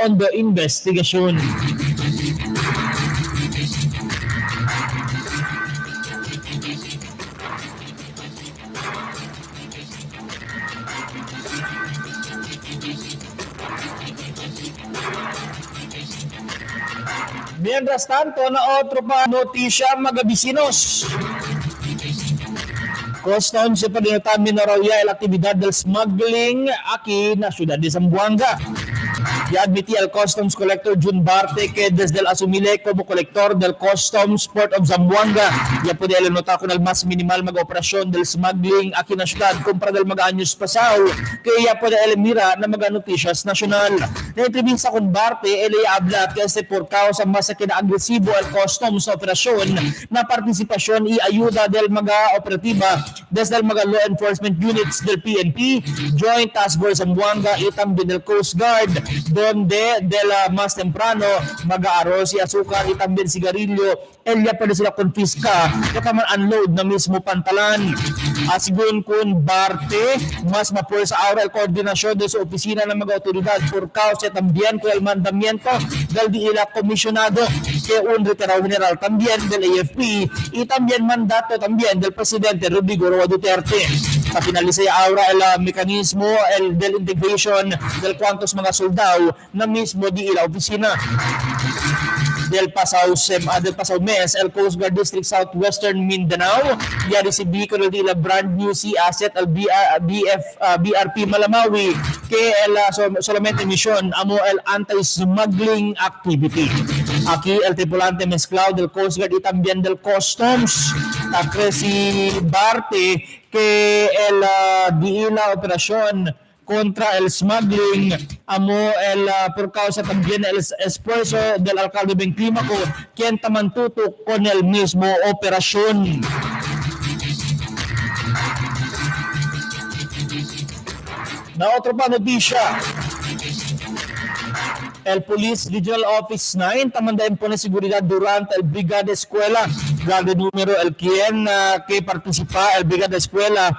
on the investigation. Mientras tanto, na otro pa notisya mga bisinos. Customs se palinatamin na raw ya el actividad del smuggling aquí na ciudad de Zamboanga. Ya admití al Customs Collector Jun Barte que desde el asumile como colector del Customs Port of Zamboanga ya puede notar con el más minimal mag-operasyon del smuggling aquí na ciudad kumpara del mga anyos pasaw kaya puede mira na mga noticias nasyonal. Na-entrevista con Barte, habla que este por causa mas agresibo el Customs na operasyon na partisipasyon y ayuda del mga operatiba desde el mga law enforcement units del PNP, Joint Task Force Zamboanga y también del Coast Guard, donde de la más temprano mag-aaros y azúcar y también sigarilyo, ya pwede sila konfiska kataman unload na mismo pantalan. Asigun kun Barte, mas mapulis ahora el koordinasyon de su opisina ng mga otoridad por causa también con el mandamiento del di ila comisionado que un retirado general también del AFP y también mandato también del presidente Rodrigo Roa Duterte. Sa finaliza ahora el mecanismo del integration del cuantos mga soldado na mismo di ila opisina. Del pasado mes, el Coast Guard District Southwestern Mindanao ya recibí con el di la brand new sea asset el BRP Malamawi que solamente misión amo el anti-smuggling activity. Aquí el tripulante mezclado del Coast Guard y también del Customs takre si Barte que el di la operación contra el smuggling amo el por causa también el esfuerzo del alcalde Ben Clímaco quien taman tutok con el mismo operasyon. Na otro pa notisya, el Police Regional Office 9 tamandayan po na seguridad durante el Brigada Escuela. Grado número el quien que participa el Brigada Escuela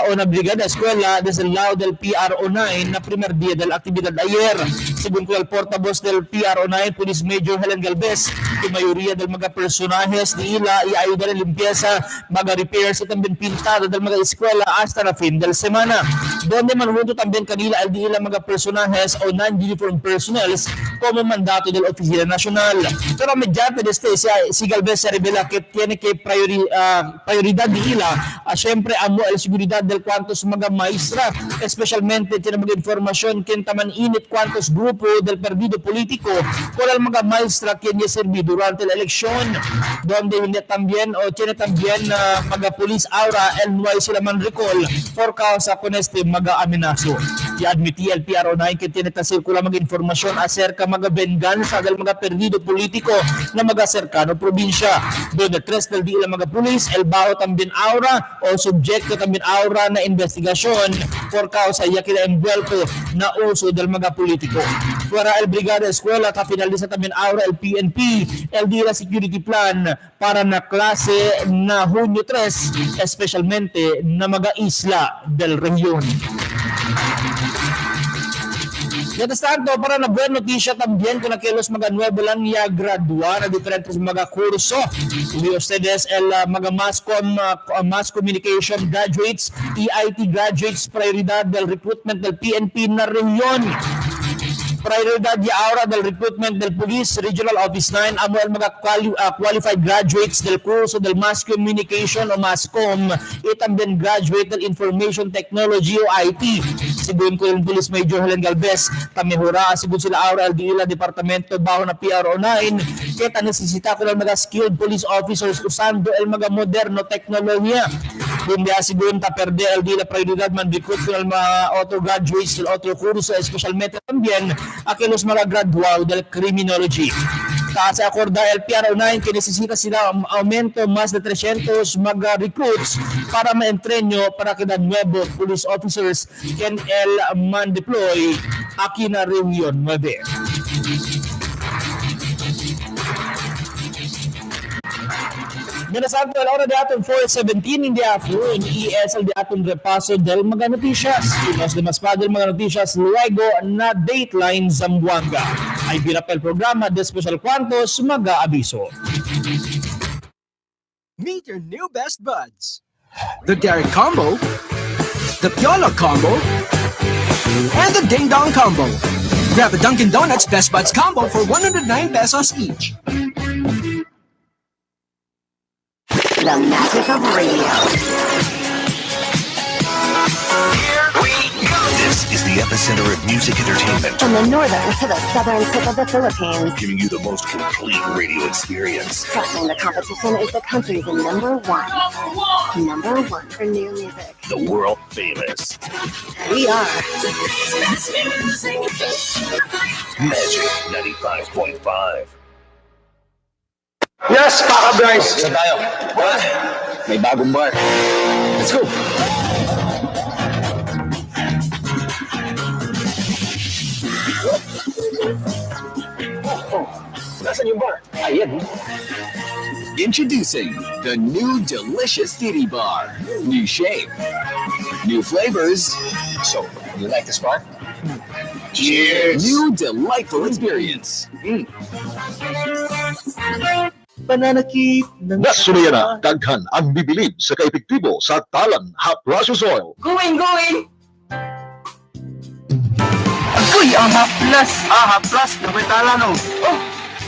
o na Brigada Escuela desde el lado del PRO9 na primer día de la actividad ayer. Según ko el portavoz del PRO9, Police Major Helen Galvez, que mayoría del mga personajes de ila y ayuda de limpieza, mga repairs y también pintada del mga escuela hasta la fin del semana. Donde manunto también kanila al di ila mga personajes o non-uniform personnel como mandato de la Oficina Nacional. Pero mediante de este, si Galvez se revela que tiene que prioridad de ila, siempre amo el seguridad del cuantos mga maestra, especialmente tiene mga informasyon kintaman init cuantos grupo del partido político con el mga maestra quien ya serví durante la elección, donde hindi también o tiene también mga police aura el nuay sila man recall por causa con este mga amenazo. Y admití el PRO9 que tiene tasirkula mga informasyon acerca mga venganza del mga perdido político na mga cercano probinsya. Donde tres del día mga police, el bao también aura o subjecto también aura na investigasyon por causa ya que envuelto na uso del mga politiko. Fuera el Brigada Escuela, finaliza también aura el PNP, el día security plan para na klase na Hunyo 3, especialmente na mga isla del rehiyon. Mientras tanto, para na buena noticia también con aquellos mga nuevo lang ya gradua na diferentes mga kurso. Uli ustedes el mga mass communication graduates, EIT graduates, prioridad del recruitment del PNP na rehiyon. Prioridad y aura del recruitment del Police Regional Office 9 amo el mga qualified graduates del curso del Mass Communication o MASCOM y también graduate del Information Technology o IT. Según ko yung Police Major Helen Galvez, tamihura según sila aura el dila departamento baho na PRO9 kita necesita ko ng mga skilled police officers usando el mga moderno teknolohiya. Kundi según ta perde el dila prioridad man recruit ko ng mga auto graduates del otro curso, especialmente también aquellos mga graduado del criminology. Sa acorda el PRO9 que necesita sila aumento más de 300 mga recruits para maentrenyo para kada nuevo police officers can el man deploy aquí na Reunion 9. Mientras tanto, a la hora de aton 4:17 in the afternoon, ESL de aton repaso del mga noticias. Y los demás pa del mga noticias luego na Dateline Zamboanga. Ay binapa el programa de Special Cuantos mga abiso. Meet your new best buds. The Derek Combo, the Piola Combo, and the Ding Dong Combo. Grab a Dunkin' Donuts Best Buds Combo for 109 pesos each. The magic of radio. Here we go. This is the epicenter of music entertainment. From the northern to the southern tip of the Philippines. Giving you the most complete radio experience. Trusting the competition is the country's number one. Number one for new music. The world famous. We are Magic 95.5. Yes, Paka Bryce! Saan tayo? May bagong bar. Let's go! Nasaan yung bar? Ayan. Introducing the new delicious Titty Bar. New shape, new flavors. So, you like this bar? Cheers! New delightful experience. Pananakit ng Nasuriya na, daghan ang bibilib sa kaepektibo sa talan Hapras Oil. Going! Uy, ang haplas! Haplas! Napitala no? Oh,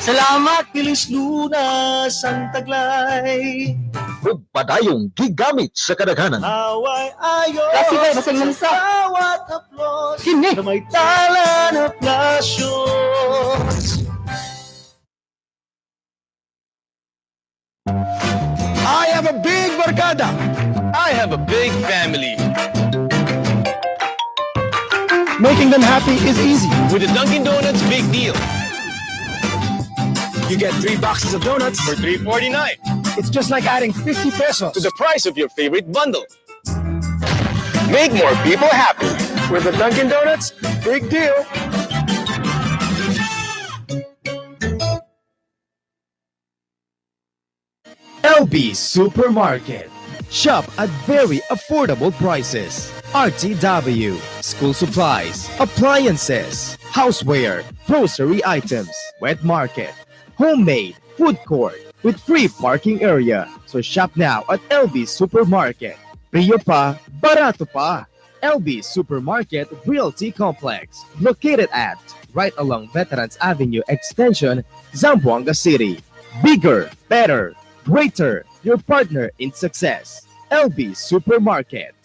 salamat! Pilis lunas ang taglay. Huwag padayong gigamit sa kadaghanan. Away ayo! Kasi kayo, basing manisa. Bawat haplos Kini! na may tala na plasyon. I have a big barkada. I have a big family. Making them happy is easy. With the Dunkin' Donuts Big Deal. You get 3 boxes of donuts For $3.49. It's just like adding 50 pesos To the price of your favorite bundle. Make more people happy. with the Dunkin' Donuts Big Deal. LB Supermarket. Shop at very affordable prices. RTW, school supplies, appliances, houseware, grocery items, wet market, homemade, food court, with free parking area. So shop now at LB Supermarket. Priyo pa, barato pa. LB Supermarket Realty Complex, located at right along Veterans Avenue Extension, Zamboanga City. Bigger, better, greater, your partner in success. LB Supermarket.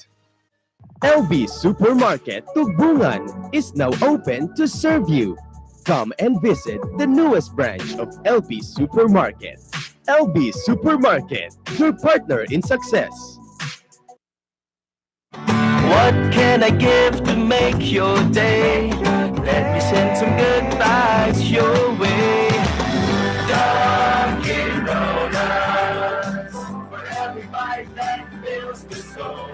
LB Supermarket Tugbunan is now open to serve you. Come and visit the newest branch of LB Supermarket. LB Supermarket, your partner in success. What can I give to make your day? Let me send some good vibes your way. Dunkin' Donuts, for every bite that fills the soul.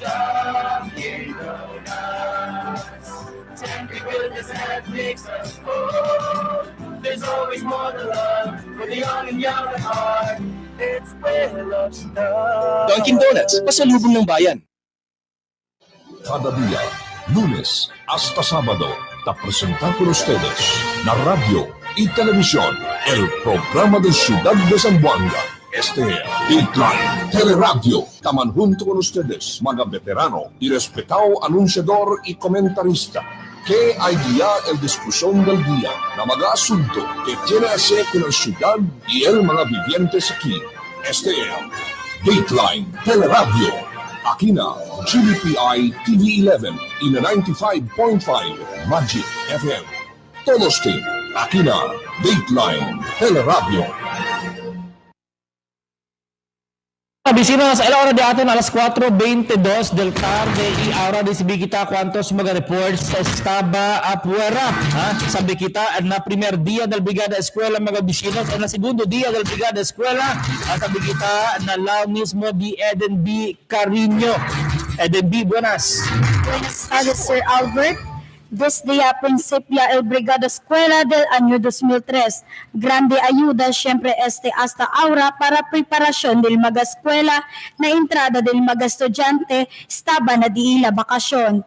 Dunkin' Donuts, tender goodness that makes us whole. There's always more to love for the young and young at heart. It's where love starts. Dunkin' Donuts, pasalubong ng bayan. Cada día, lunes hasta sábado, te presentamos con ustedes la radio y televisión, el programa de Ciudad de Zamboanga. Este es Dateline Teleradyo. Taman junto con ustedes, mga veterano y respetado anunciador y comentarista, que hay guía el discusión del día na mga asunto que tiene que hacer con la ciudad y el mga vivientes aquí. Este es Dateline Teleradyo. Aquí na GBPI TV11 y na 95.5 Magic FM. Todos team, aquí na Dateline Teleradyo. Bisinos, el hora de atin alas 4:22 del tarde y ahora recibí kita cuantos mga reports estaba afuera. Sabi kita na primer día del Brigada Escuela mga bisinos na segundo día del Brigada Escuela. Sabi kita na lao mismo di Eden B. Cariño. Eden B, buenas. Buenas tardes, Sir Albert. Desde a Principia el Brigada Escuela del año 2003. Grande ayuda siempre hasta ahora para preparación del mga escuela na entrada del mga estudiante estaba na di la bakasyon.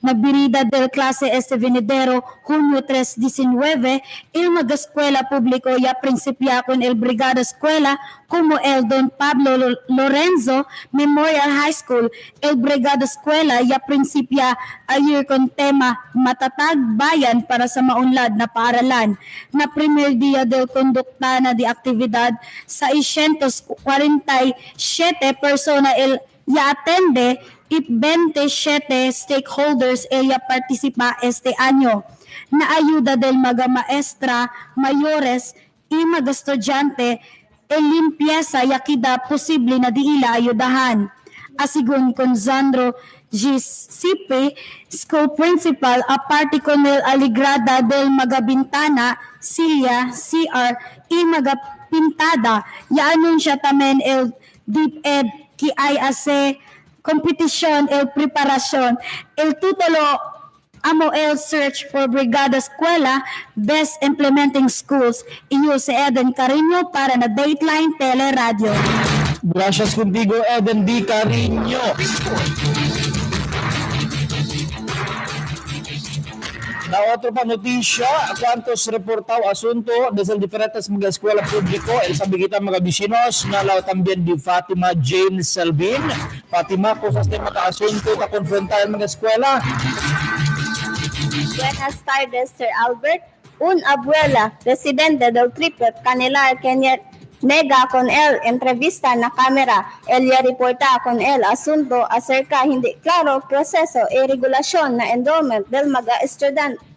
Nagbirida del clase venidero Junio 3-19, el mga escuela público ya principia con el Brigada Escuela como el Don Pablo Lorenzo Memorial High School. El Brigada Escuela ya principia ayer con tema Matatag Bayan para sa maunlad na paaralan. Na primer día del kondukta na di aktibidad sa 647 persona el ya atende y 27 stakeholders ella participa este año. Na ayuda del mga maestra, mayores y mga estudyante el limpieza yakida posible na di ila ayudahan. Asigun con Sandro Giuseppe, school principal, aparte con el aligrada del mga bintana, Silya, CR, y mga pintada. Ya anuncia tamen el deep ed ki ay ase competition, el preparación, el título amo el search for Brigada Escuela, Best Implementing Schools, iyo si Eden Cariño para na Dateline Teleradyo. Gracias contigo, Eden B. Cariño. Na otro pa notisya, cuantos reportaw asunto desde diferentes mga eskwela publiko, el sabi kita mga bisinos, nalaw tambien di Fatima Jane Selvin. Fatima, kusas tayo mga asunto na konfrontahan mga eskwela. Buenas tardes, Sir Albert. Un abuela, residente del Triplet, Canilar, Kenya, nega con él entrevista na kamera. Ella reporta con él asunto acerca hindi claro proseso e regulasyon na enrollment del mga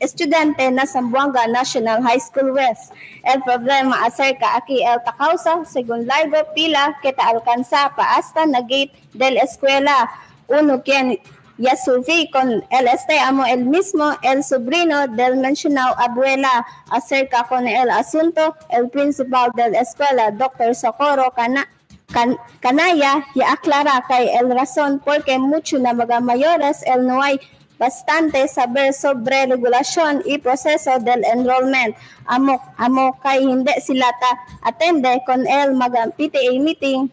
estudyante na Zamboanga National High School West. El problema acerca aquí el takausa según largo pila que ta alcanza pa hasta na gate del eskwela. Uno quien Yasufi con el amo el mismo, el sobrino del mencionado abuela, acerca con el asunto, el principal de la escuela, Dr. Socorro Canaya, y aclara que el razón porque muchos na mga mayores el no hay bastante saber sobre regulación y proceso del enrollment. Amo kay hindi sila attende con el mga PTA meeting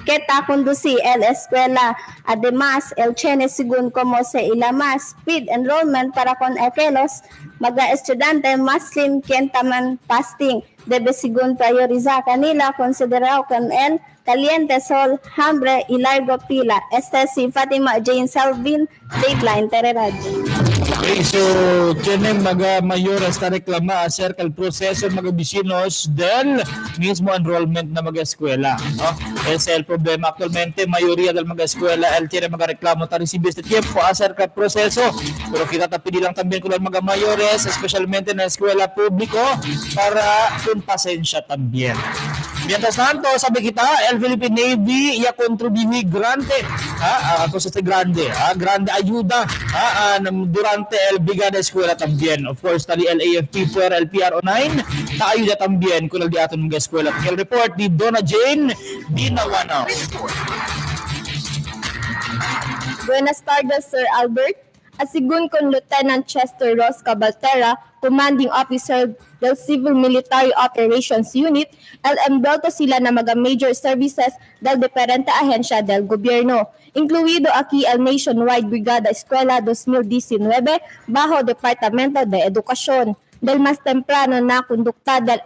que conduci el escuela. Además, el tiene según como se llama speed enrollment para con aquellos mga estudiante más slim quien taman fasting. Debe según priorizar kanila considerado con el caliente sol, hambre y largo pila. Este si Fatima Jane Selvin, Dateline Teleradyo. Okay, so tiene mga mayores na reklama acerca del proceso mga vecinos del mismo enrollment na mga eskwela. No? Ese es el problema actualmente. Mayoría del mga eskwela el tiene mga reklamo ta recibir este tiempo acerca del proceso. Pero kita tapili lang también con los mga mayores, especialmente en la escuela público, para con pasensya también. Mientras tanto, sabi kita, el Philippine Navy ya contribuye grande, grande ayuda durante el Brigada Escuela también. Of course, tali el AFP por el PRO9, na ayuda también con el diaton mga eskwela. El report ni Donna Jane Dinawanaw. Buenas tardes, Sir Albert. Asigun con Lieutenant Chester Ross Cabaltera, Commanding Officer del Civil Military Operations Unit, el envuelto sila na mga major services del diferente ahensya del gobyerno, incluido aquí el Nationwide Brigada Escuela 2019 bajo Departamento de Educación. Del mas temprano na kondukta del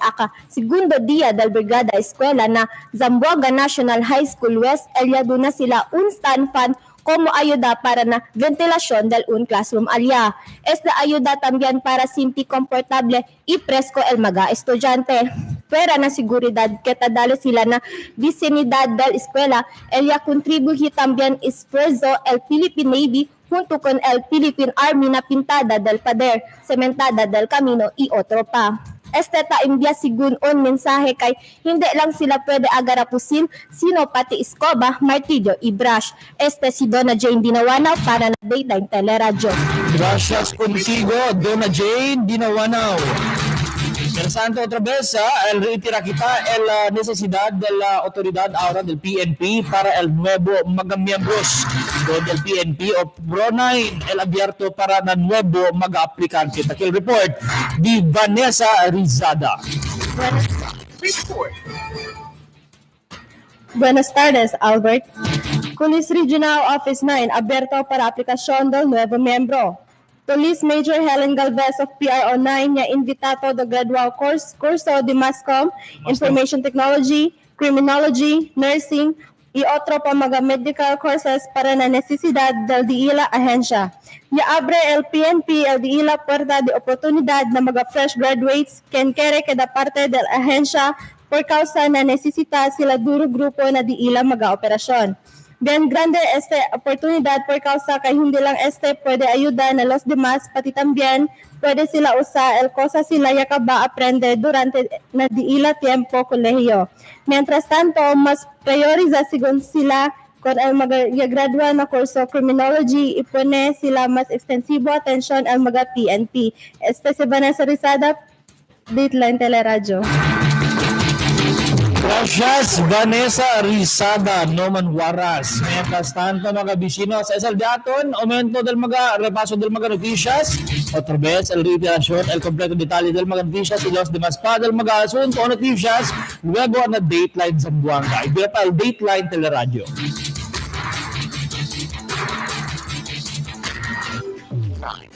segundo dia del Brigada Escuela na Zamboanga National High School West, elyado na sila un stand fan como ayuda para na ventilación del un classroom allá. Esta ayuda también para simple, confortable y fresco el mga estudyante. Pera na seguridad que tadalo sila na vicinidad del escuela, ella contribuye también esfuerzo el Philippine Navy junto con el Philippine Army na pintada del pader, cementada del camino y otro pa. Este envia sigun un mensahe kay hindi lang sila pwede agarapusin, sino pati iskoba, martilyo y brush. Este si Donna Jane Dinawanaw para na Dateline Teleradyo. Gracias contigo, Donna Jane Dinawanaw. Interesante otra vez, el reitera kita la necesidad de la autoridad ahora del PNP para el nuevo mga miembros del PNP o PRO9, el abierto para na nuevo mga aplikante. Takil report di Vanessa Rizada. Buenas tardes, Albert. Police Regional Office 9 abierto para aplicación del nuevo miembro. Police Major Helen Galvez of PRO9 niya invitado do gradual curso de Masscom, Information Technology, Criminology, Nursing, y otro pa mga medical courses para na necesidad del diila ahensya. Ya abre el PNP el diila puerta de oportunidad na mga fresh graduates ken kere kada parte del ahensya por causa na necesita sila duro grupo na diila mga operasyon. Bien grande esta oportunidad por causa kay hindi lang puede ayuda na los demás, pati también puede sila usa el cosa sila yakaba aprende durante na diila tiempo kolehiyo. Mientras tanto, mas prioriza sigun sila con el mga gradua na kurso Criminology, ipone sila mas extensivo atensyon al mga PNP. Si Vanessa Rizada, Dateline Teleradyo. Gracias, Vanessa Rizada, Noman Waras. Mientras tanto, mga vecinos, es el daton, aumento del mga, repaso del mga noticias, otra vez, el reiteración, el completo detalle del mga noticias y los demás pa del mga asunto o noticias, luego na Dateline Zamboanga. Ibira pa el Dateline Teleradyo.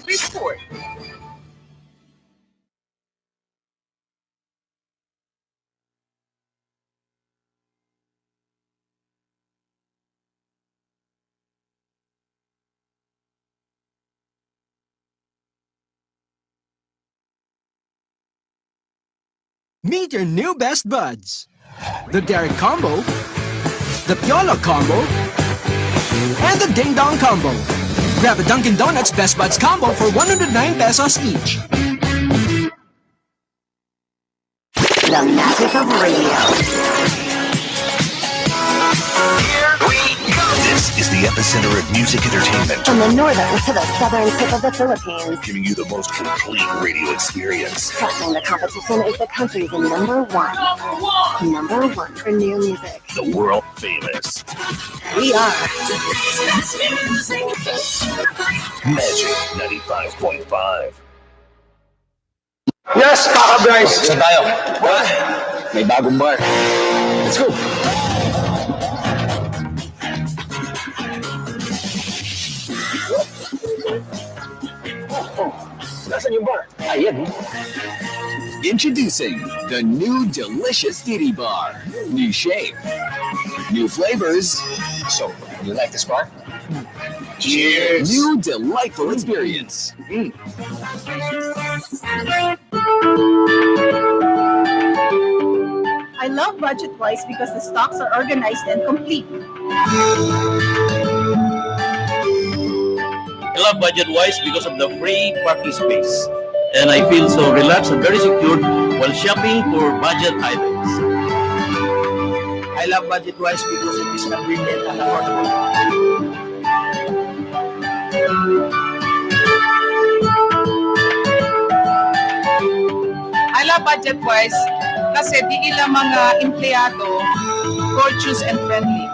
Report. Meet your new best buds. The Derek Combo, the Piola Combo, and the Ding Dong Combo. Grab a Dunkin' Donuts Best Buds Combo for 109 pesos each. The magic of radio. Here we go. This is the epicenter of music entertainment, From the northern to the southern tip of the Philippines, giving you the most complete radio experience. threatening the competition is the country's number one. Number one for new music. The world famous We are Magic 95.5. Yes, Paka Bryce! Saan tayo? May bagong bar. Let's go! Nasaan yung bar? Ayan. Introducing the new delicious titty bar. New shape, new flavors. So, you like this bar? Cheers! New delightful experience. I love Budget Wise because the stocks are organized and complete. I love Budget Wise because of the free parking space. And I feel so relaxed and very secure while shopping for budget items. I love Budget Wise because it is convenient and affordable. I love Budget Wise kasi di ilang mga empleyado courteous and friendly.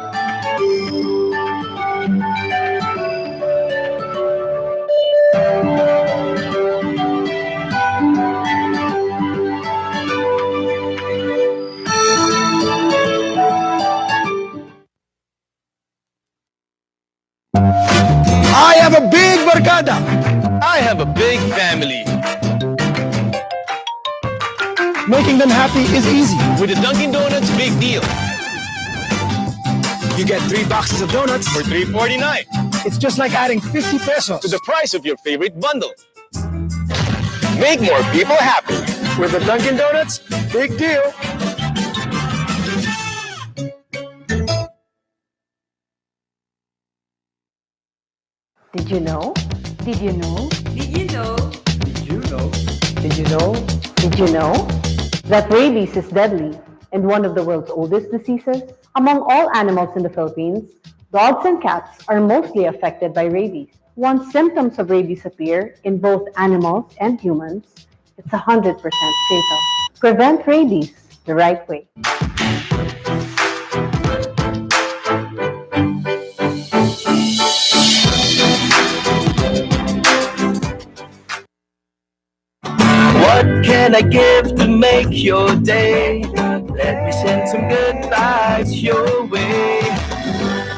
I have a big barkada. I have a big family. Making them happy is easy. With the Dunkin' Donuts Big Deal. You get 3 boxes of donuts For $3.49. It's just like adding 50 pesos To the price of your favorite bundle. Make more people happy. with the Dunkin' Donuts Big Deal. Did you know? Did you know? Did you know? Did you know? Did you know? Did you know that rabies is deadly and one of the world's oldest diseases? Among all animals in the Philippines, dogs and cats are mostly affected by rabies. Once symptoms of rabies appear in both animals and humans, it's 100% fatal. Prevent rabies the right way. What can I give to make your day? Let me send some good vibes your way.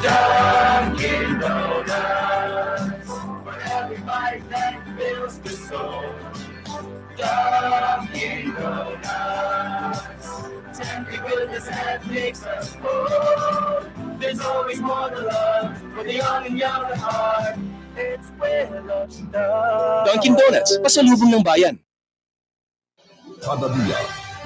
Dunkin' Donuts, for every bite that fills the soul. Dunkin' Donuts, tender goodness that makes us whole. There's always more to love for the young and young at heart. It's where love starts. Dunkin' Donuts, pasalubong ng bayan. Cada día,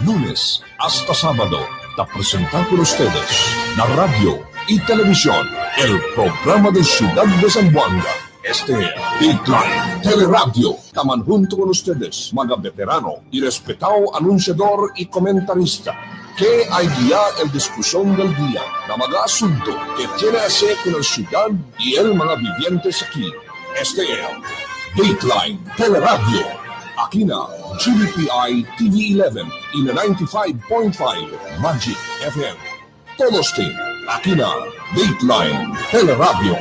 lunes hasta sábado, te presentan con ustedes la radio y televisión, el programa de Ciudad de Zamboanga. Dateline Teleradyo, taman junto con ustedes, mga veterano y respetado anunciador y comentarista, que hay día el discusión del día, na mga asunto que tiene que hacer con la ciudad y el mga vivientes aquí. Dateline Teleradyo. Aquí na GBPI TV11 y la 95.5 Magic FM. Todos tienen aquí na Dateline Teleradyo.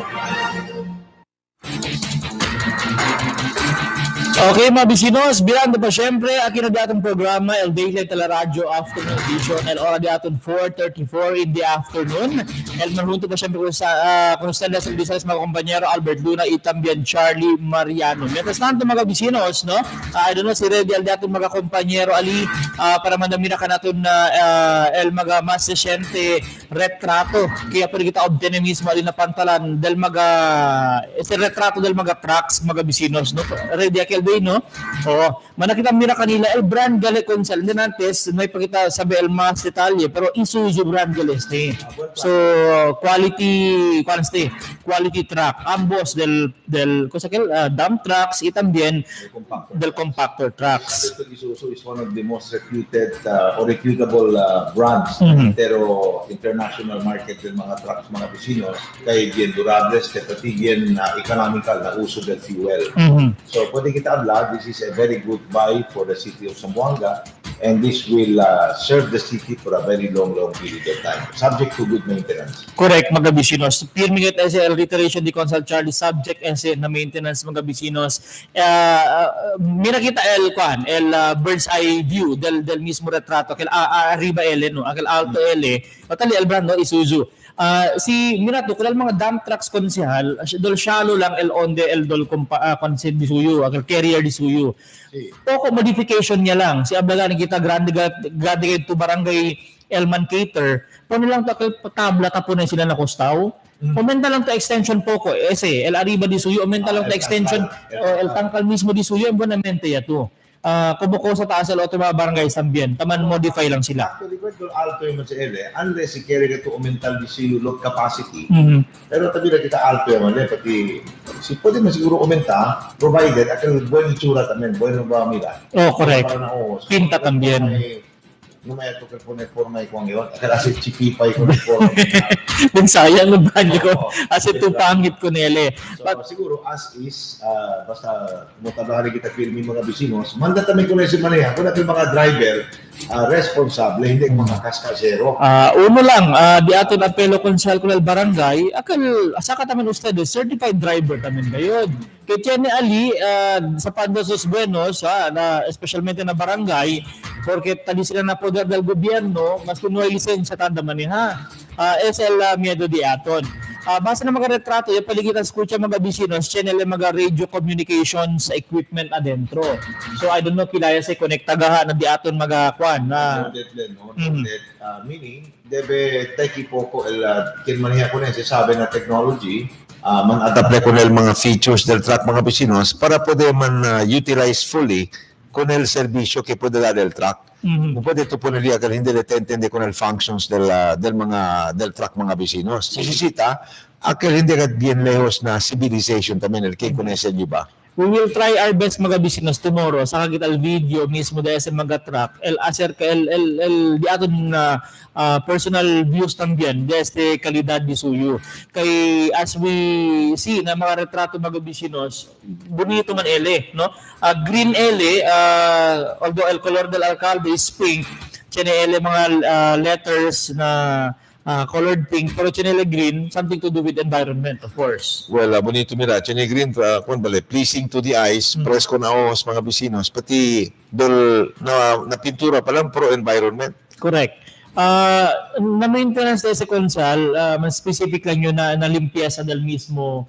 Okay mga bisinos, bilando pa syempre, aquí na datong programa, el Dateline Teleradyo Afternoon Edition, el ora datong 4:34 in the afternoon. El marunto pa syempre kung sa lesson business mga kompanyero Albert Luna, Itambian, Charlie Mariano. Mientras tanto mga bisinos, no? I don't know si Reddy al datong mga kompanyero Ali para mandamina ka natin na el mga mas resyente retrato. Kaya pa rin kita obtene mismo alin na pantalan del mga ese retrato del mga tracks mga bisinos, no? Reddy aquel day, no? Oo. Manakita mira kanila el brand gale consal. Hindi nantes may pakita sabi el mas detalye pero Isuzu brand gale este. So quality truck, ambos del dump trucks y también del compactor trucks. Isuzu is one of the most reputed or reputable brands pero international market ng mga trucks, mga vecinos, kay bien durables, kay pati bien economical na uso del fuel. So pwede kita abla, this is a very good buy for the city of Zamboanga, and this will serve the city for a very long period of time, subject to good maintenance. Correct, mga bisinos. Pirmiget ese el reiteration di consult charge subject ese na maintenance, mga bisinos. Mira kita el bird's eye view del mismo retrato kel arriba no, aquel alto patali el brand no Isuzu. Si Minato, kung mga dump trucks konsehal, dol shallow lang el onde el dol konsen di suyo, aquel carrier di suyo. Poko modification niya lang. Si ablaga ni kita grande to barangay Elman Cater, po nilang to tabla tapo na sila na kostaw. Aumenta lang to extension poko. Ese el arriba di suyo, aumenta lang to extension el tangkal mismo di suyo, en bonamente ya to. Kubuko sa taas el otro mga barangay Sambien, taman modify lang sila. Actually, kung alto yung sa unless si carry ka to aumental di suyo load capacity, pero tabi na kita alto yung pati si pwede mo siguro aumenta, provided akal buwan itsura tamen, buwan ba mira. Oh, correct. Pinta también. Numaya to kung forma ikong yun, akal asi chipipay ko forma. Kung sayang ng banyo ko, asi tupangit ko nele. So siguro as is, basta mutabahan kita filmi mga bisinos, manda tamin ko na si Maneha, kung natin mga driver, responsable, hindi mga kaskasero. Uno lang, di aton apelo konsel kunal barangay, akal asaka tamen usted certified driver tamen gayon. Kay Tiene Ali sa Pandosos Buenos, na especialmente na barangay, porque tali sila na poder del gobyerno, mas kinuha lisensya tanda maniha. Es el miedo di aton. Basta na mga retrato, yung paligitan escucha mga bisinos, channel yung mga radio communications equipment adentro. So I don't know kilaya sa konektagaha na di aton mga kwan na meaning debe teki poco el kinmaniha ko na sabi na technology man adapt ko ng mga features del truck mga bisinos para pwede man utilize fully con el servicio que puede dar el truck. No puede to ponerli agad hindi detente con el functions del truck mga bisinos. Sisita aquel hindi agad bien lejos na civilization también el que con ese ba. We will try our best mga bisinos tomorrow sa kagital video mismo dahil sa mga truck el acerca el di aton personal views también desde kalidad di suyo kay as we see na mga retrato mga bisinos bonito man no green although el color del alcalde is pink tiene mga letters na colored pink, pero chinele green, something to do with environment, of course. Well, bonito mira, chinele green, pleasing to the eyes, presko na os mga bisinos, pati na pintura pa lang pro-environment. Correct. Na maintenance tayo sa konsal, mas specific lang yun na limpieza del mismo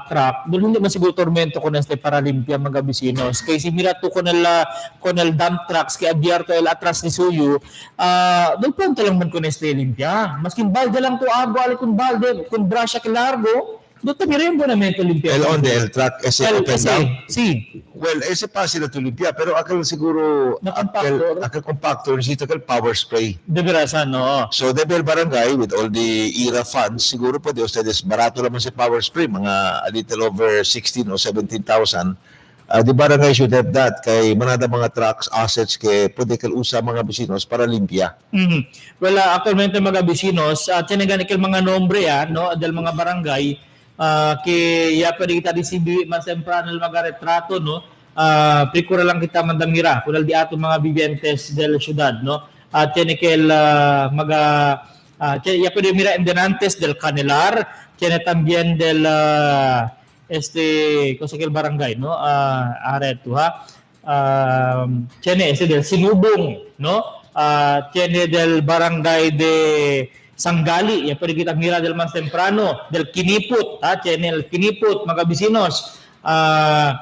truck. Doon hindi man siguro tormento ko na para limpia mga bisinos. Kaya si Mirato con el dump trucks kaya abierto el atras ni suyo, doon pronto lang man ko na limpia. Maskin balde lang to ali kun balde, kun brasya ke largo, doon tabi rin bonamente limpia. El truck, ese open down? Sí. Well, ese fácil na to limpia, pero akal siguro, akal compactor, necesita akal power spray. De verasan, no? So, debe el barangay, with all the ERA funds, siguro pwede ustedes, barato naman si power spray, mga a little over 16 or 17,000. The barangay should have that, kay manada mga trucks, assets, kay pwede kal usa mga bisinos para limpia. Well, actualmente mga bisinos, tinagan ikil mga nombre, no, del mga barangay, kaya pwede kita resibi mas temprano mga retrato, no? Precura lang kita mandamira kunal di ato mga vivientes del ciudad, no? Tiene que ya pwede mira endenantes del Canelar, tiene también del el barangay, no? Areto tiene del Sinubong, no? Tiene del barangay de Sanggali, ya pwede kita mira del mas temprano, del Kiniput, tiene el Kiniput, mga bisinos,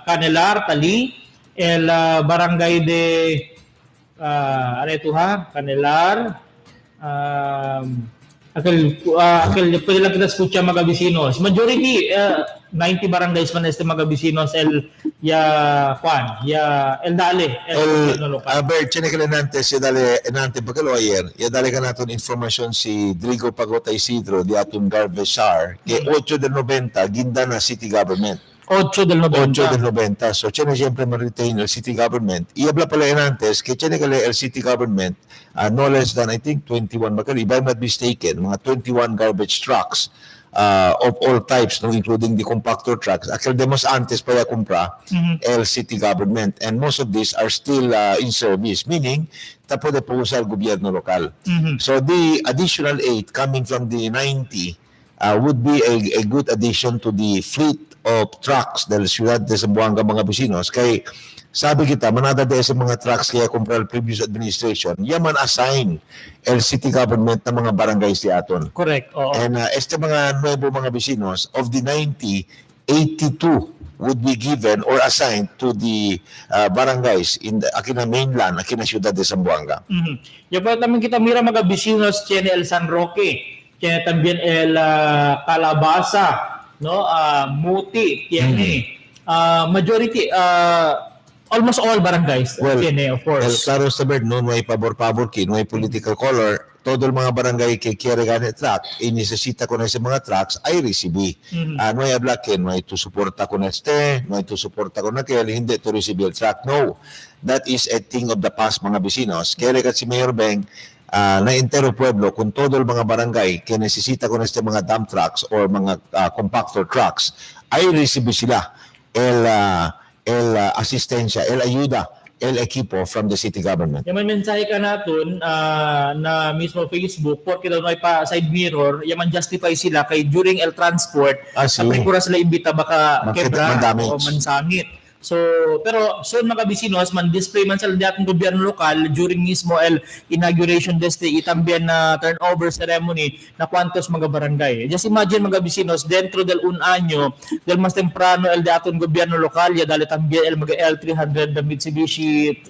Canelar, Tali, el barangay de Canelar, Aquel, pwede lang kita escucha mga vecinos. Majority, 90 barangays man este mga vecinos el Dale, gobierno local. Albert, tiene que antes, ya dale, enante, porque lo ayer, ya dale ganaton información si Drigo Pagota Isidro, de Atum Garbeshar, que 8 del 90, ginda na city government. 8 del 90. 8 del 90. So, tiene siempre ma-retain el city government. Y habla pala yan antes, que tiene que el city government, no less than, I think, 21, if I'm not mistaken, mga 21 garbage trucks of all types, no, including the compactor trucks. Aquel demos antes pa ya kumpra el city government. And most of these are still in service, meaning, tapo de po sa gobyerno lokal. So, the additional 8 coming from the 90 would be a good addition to the fleet of trucks del Ciudad de Zamboanga mga vecinos. Kay sabi kita, manada de sa mga trucks kaya kumpra el previous administration, yaman assign el city government na mga barangays di aton. Correct. Oo. And este mga nuevo mga vecinos, of the 90, 82 would be given or assigned to the barangays in the Akina mainland, Akina Ciudad de Zamboanga. Ya pa también kita mira mga vecinos tiene el San Roque, tiene también el Calabasa, no, Muti, tiene majority, almost all barangays tiene, of course. El claro saber, no hay pabor-pabor, no hay political color, todo el mga barangay que quiere ganar truck y necesita con ese mga trucks ay recibí. No hay habla que no hay tu soporta con este, no hay tu soporta con aquel, hindi tu recibí el truck. No, that is a thing of the past mga vecinos. Kaya kat si Mayor Beng, na entero pueblo, kung todo el mga barangay que necesita con este mga dump trucks or mga compactor trucks, ay recibí sila el asistencia, el ayuda, el equipo from the city government. Yaman mensahe ka natin na mismo Facebook, porque daw may pa side mirror, yaman justify sila kay during el transport, kapag kura sila imbita baka kebra o mansangit. So, pero so mga vecinos man display man sa dating gobyerno lokal during mismo el inauguration deste itambien na turnover ceremony na kwantos mga barangay. Just imagine mga vecinos dentro del un año del mas temprano el dating gobyerno lokal ya dali tambien el mga L300 the Mitsubishi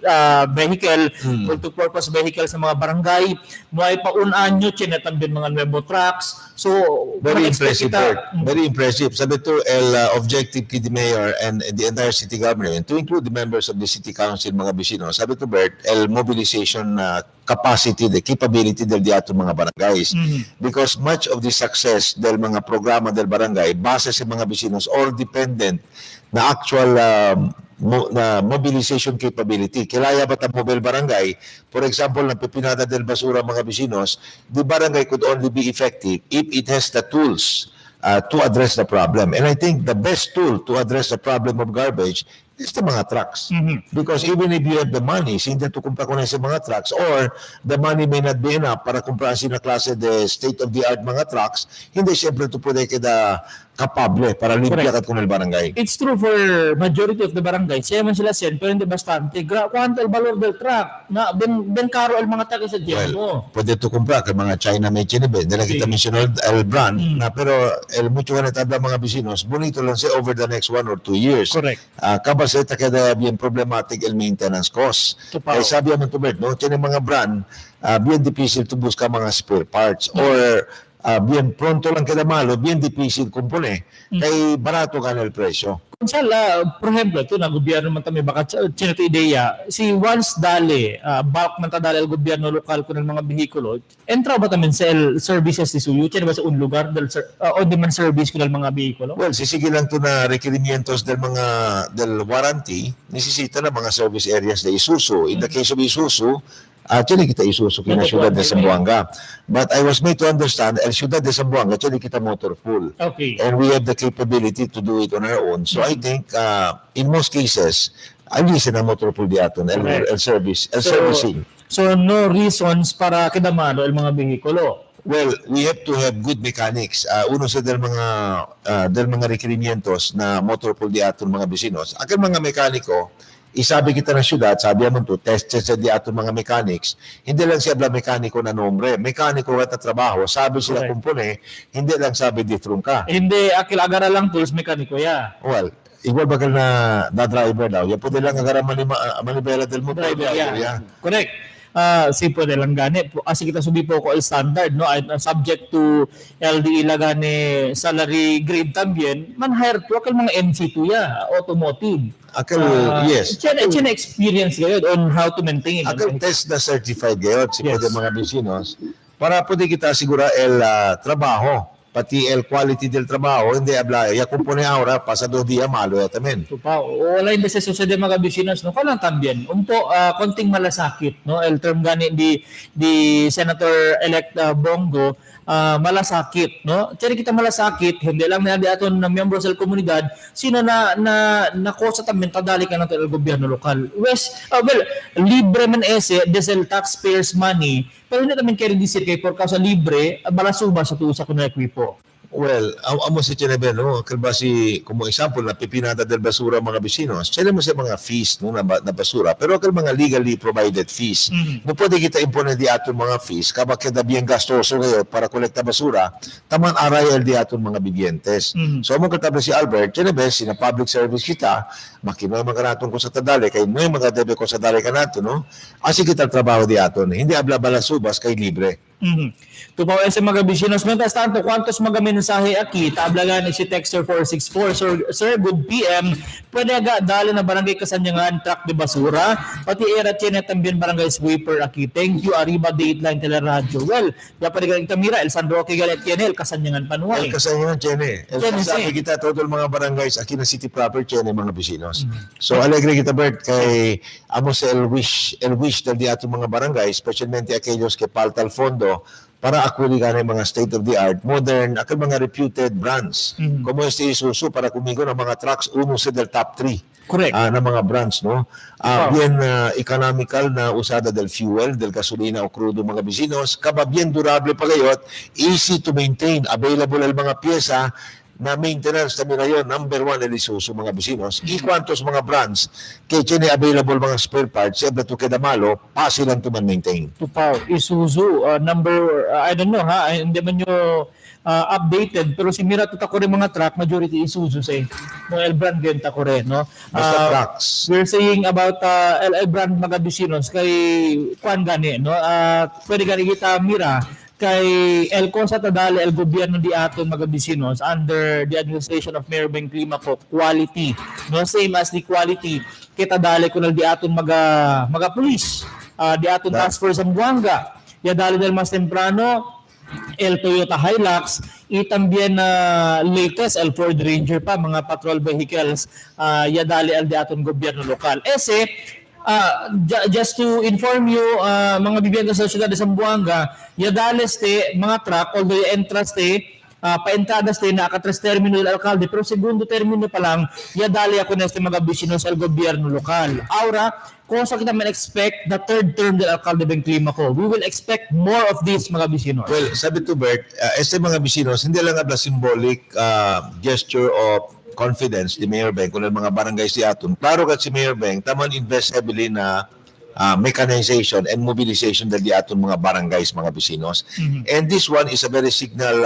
vehicle multi-purpose vehicle sa mga barangay. May pa un año chine tambien mga nuevo trucks. So, very impressive work. Very impressive. Sabi to el objective kay the mayor and the entire city government to include the members of the city council mga vecinos. Sabi to Bert, el mobilization capacity, the capability del diato mga barangays. Because much of the success del mga programa del barangay base sa mga vecinos or dependent na actual mobilization capability. Kilaya ba ang mobile barangay? For example, ng pipinada del basura mga vecinos, the barangay could only be effective if it has the tools to address the problem. And I think the best tool to address the problem of garbage is the mga trucks. Because even if you have the money, hindi to kumpra ko na sa mga trucks or the money may not be enough para kumpra na klase the state-of-the-art mga trucks, hindi siyempre to pwede kada kapable para limpia kat kung el barangay. It's true for majority of the barangay. Siya man sila sen, pero hindi bastante. Quanto el valor del truck? Na ben caro el mga truck sa diyan. Pwede to kumpra kay mga China made chinebe. Dala kita mention el brand na pero el mucho na tabla mga vecinos, bonito lang siya over the next 1 or 2 years. Correct. Kapasita kada bien problematic el maintenance cost. Kaya sabi naman to Bert, no, tiyan mga brand, bien difícil to busca mga spare parts or bien pronto lang kada malo, bien difícil kumpone. Kay barato ka na el presyo. Kunsal, por ejemplo, ito na gobyerno man tami baka chino ideya, si once dali, bulk man dali el gobyerno lokal ko ng mga behikulo, entra ba tamin sa el services ni Suyo? Chino ba sa un lugar del on-demand service ko ng mga behikulo? Well, sisigi lang to na requirimientos del warranty, necesita na mga service areas de Isuzu. In the case of Isuzu, actually kita Isuzu kina Ciudad de Zamboanga. But I was made to understand, el Ciudad de Zamboanga, actually kita motor full. Okay. And we have the capability to do it on our own. So I think, in most cases, ay listen na motor full di aton, el servicing. So no reasons para kidamano el mga behikulo. Well, we have to have good mechanics. Uno sa del mga requirimientos na motor pool di aton mga vecinos. Akin mga mekaniko, isabi kita ng syudad, sabi naman to, tested sa di aton mga mechanics. Hindi lang siya mekaniko na nombre. Mekaniko at trabaho, sabi sila kumpune, hindi lang sabi di trungka. Hindi, akil agara lang tools mekaniko ya. Well, igual bakal na driver daw. Yan po lang agara manibela del motor. Driver, yeah. Correct. simple na lang gani. Asi kita subi po ko standard, no? Subject to LDE la gani salary grade tambien, man hire po kal mga MC2 ya, automotive. Yes. China experience ngayon on how to maintain. Akal test na certified ngayon si pwede mga bisinos para pwede kita sigura el trabaho pati el quality del trabaho hindi habla ya compone ahora pasa 2 días malo ya también. Wala yung beses sa mga bisinos no kanang tambien. Konting malasakit no el term gani di Senator elect Bongo malasakit no. Chari kita malasakit hindi lang na aton na miyembro sa komunidad sino na kosa tambien tadali ka nato el gobyerno lokal. Libre man ese desel taxpayers money pero hindi naman kaya disir kay por causa libre malasuba sa tuwa sa kunay ekwipo. Well, amo si Chenebe, no? Kalbasi, como example, na pipinata del basura mga bisinos, Chene mo sa mga fees no, na basura, pero kal mga legally provided fees. No pwede kita impone di aton mga fees, kapag kada bien gastoso ngayon para kolekta basura, taman arayal di aton mga bigyentes. So, mo katabla si Albert, Chenebe, sina public service kita, makinoy mga naton ko sa tadali, kay may mga debe ko sa tadali ka nato, no? Asi kita trabaho di aton, hindi abla balasubas kay libre. Tupaw sa mga bisinos mentas tanto kwantos mga mensahe aki tablagan ni si Texter 464 sir good PM pwede aga dali na barangay Kasanyangan truck de basura pati era tiene tambien barangay sweeper aki thank you arriba Dateline Teleradyo dapat galing Tamira El San Roque galit tiene El Kasanyangan Panuay El Kasanyangan tiene sabi kita total mga barangays aki na city proper tiene mga bisinos so alegre kita Bert kay amo sa el wish dal di ato mga barangay especialmente aquellos que falta el fondo para akwili ka ng mga state-of-the-art, modern, akal mga reputed brands. Como este Isuzu, para kumigo ng mga trucks, uno sa del top 3. Correct. Na mga brands, no? Bien economical na usada del fuel, del gasolina o crudo mga bisinos, kaba bien durable pa gayot, easy to maintain, available ang mga pyesa, na maintenance namin na yun, number 1 el Isuzu mga bisinos. Kwantos mga brands kay chine available mga spare parts, siyempre to kada malo, pasilan to man maintain. Tupaw, Isuzu, number, I don't know ha, hindi man nyo updated, pero si Mira tuta ko rin mga truck, majority Isuzu say, no, El Brand genta ko rin, no? Basta trucks. We're saying about El Brand mga bisinos, kay Juan gani, no? Pwede gani kita Mira, kay El Cosa tadali el gobyerno di aton mga bisinos under the administration of Mayor Ben Climaco quality no same as the quality kita dali kunal di aton mga police di aton task force ang Buanga ya dali del mas temprano el Toyota Hilux itambien na latest el Ford Ranger pa mga patrol vehicles ya dali al di aton gobyerno lokal ese just to inform you, mga bibiyenda sa siyudad de Zamboanga, yadales te, mga truck, although entrance te, paentradas te, nakatres termino del alcalde, pero segundo termino pa lang, yadali ako na mga bisinos al gobyerno lokal. Aura, kung sa kita man-expect the third term del alcalde Ben Climaco, we will expect more of these mga bisinos. Well, sabi to Bert, este mga bisinos, hindi lang abla symbolic gesture of confidence ni Mayor Beng kung mga barangay si aton. Klaro kat si Mayor Beng, taman invest heavily na mechanization and mobilization dahil di aton mga barangays, mga bisinos. And this one is a very signal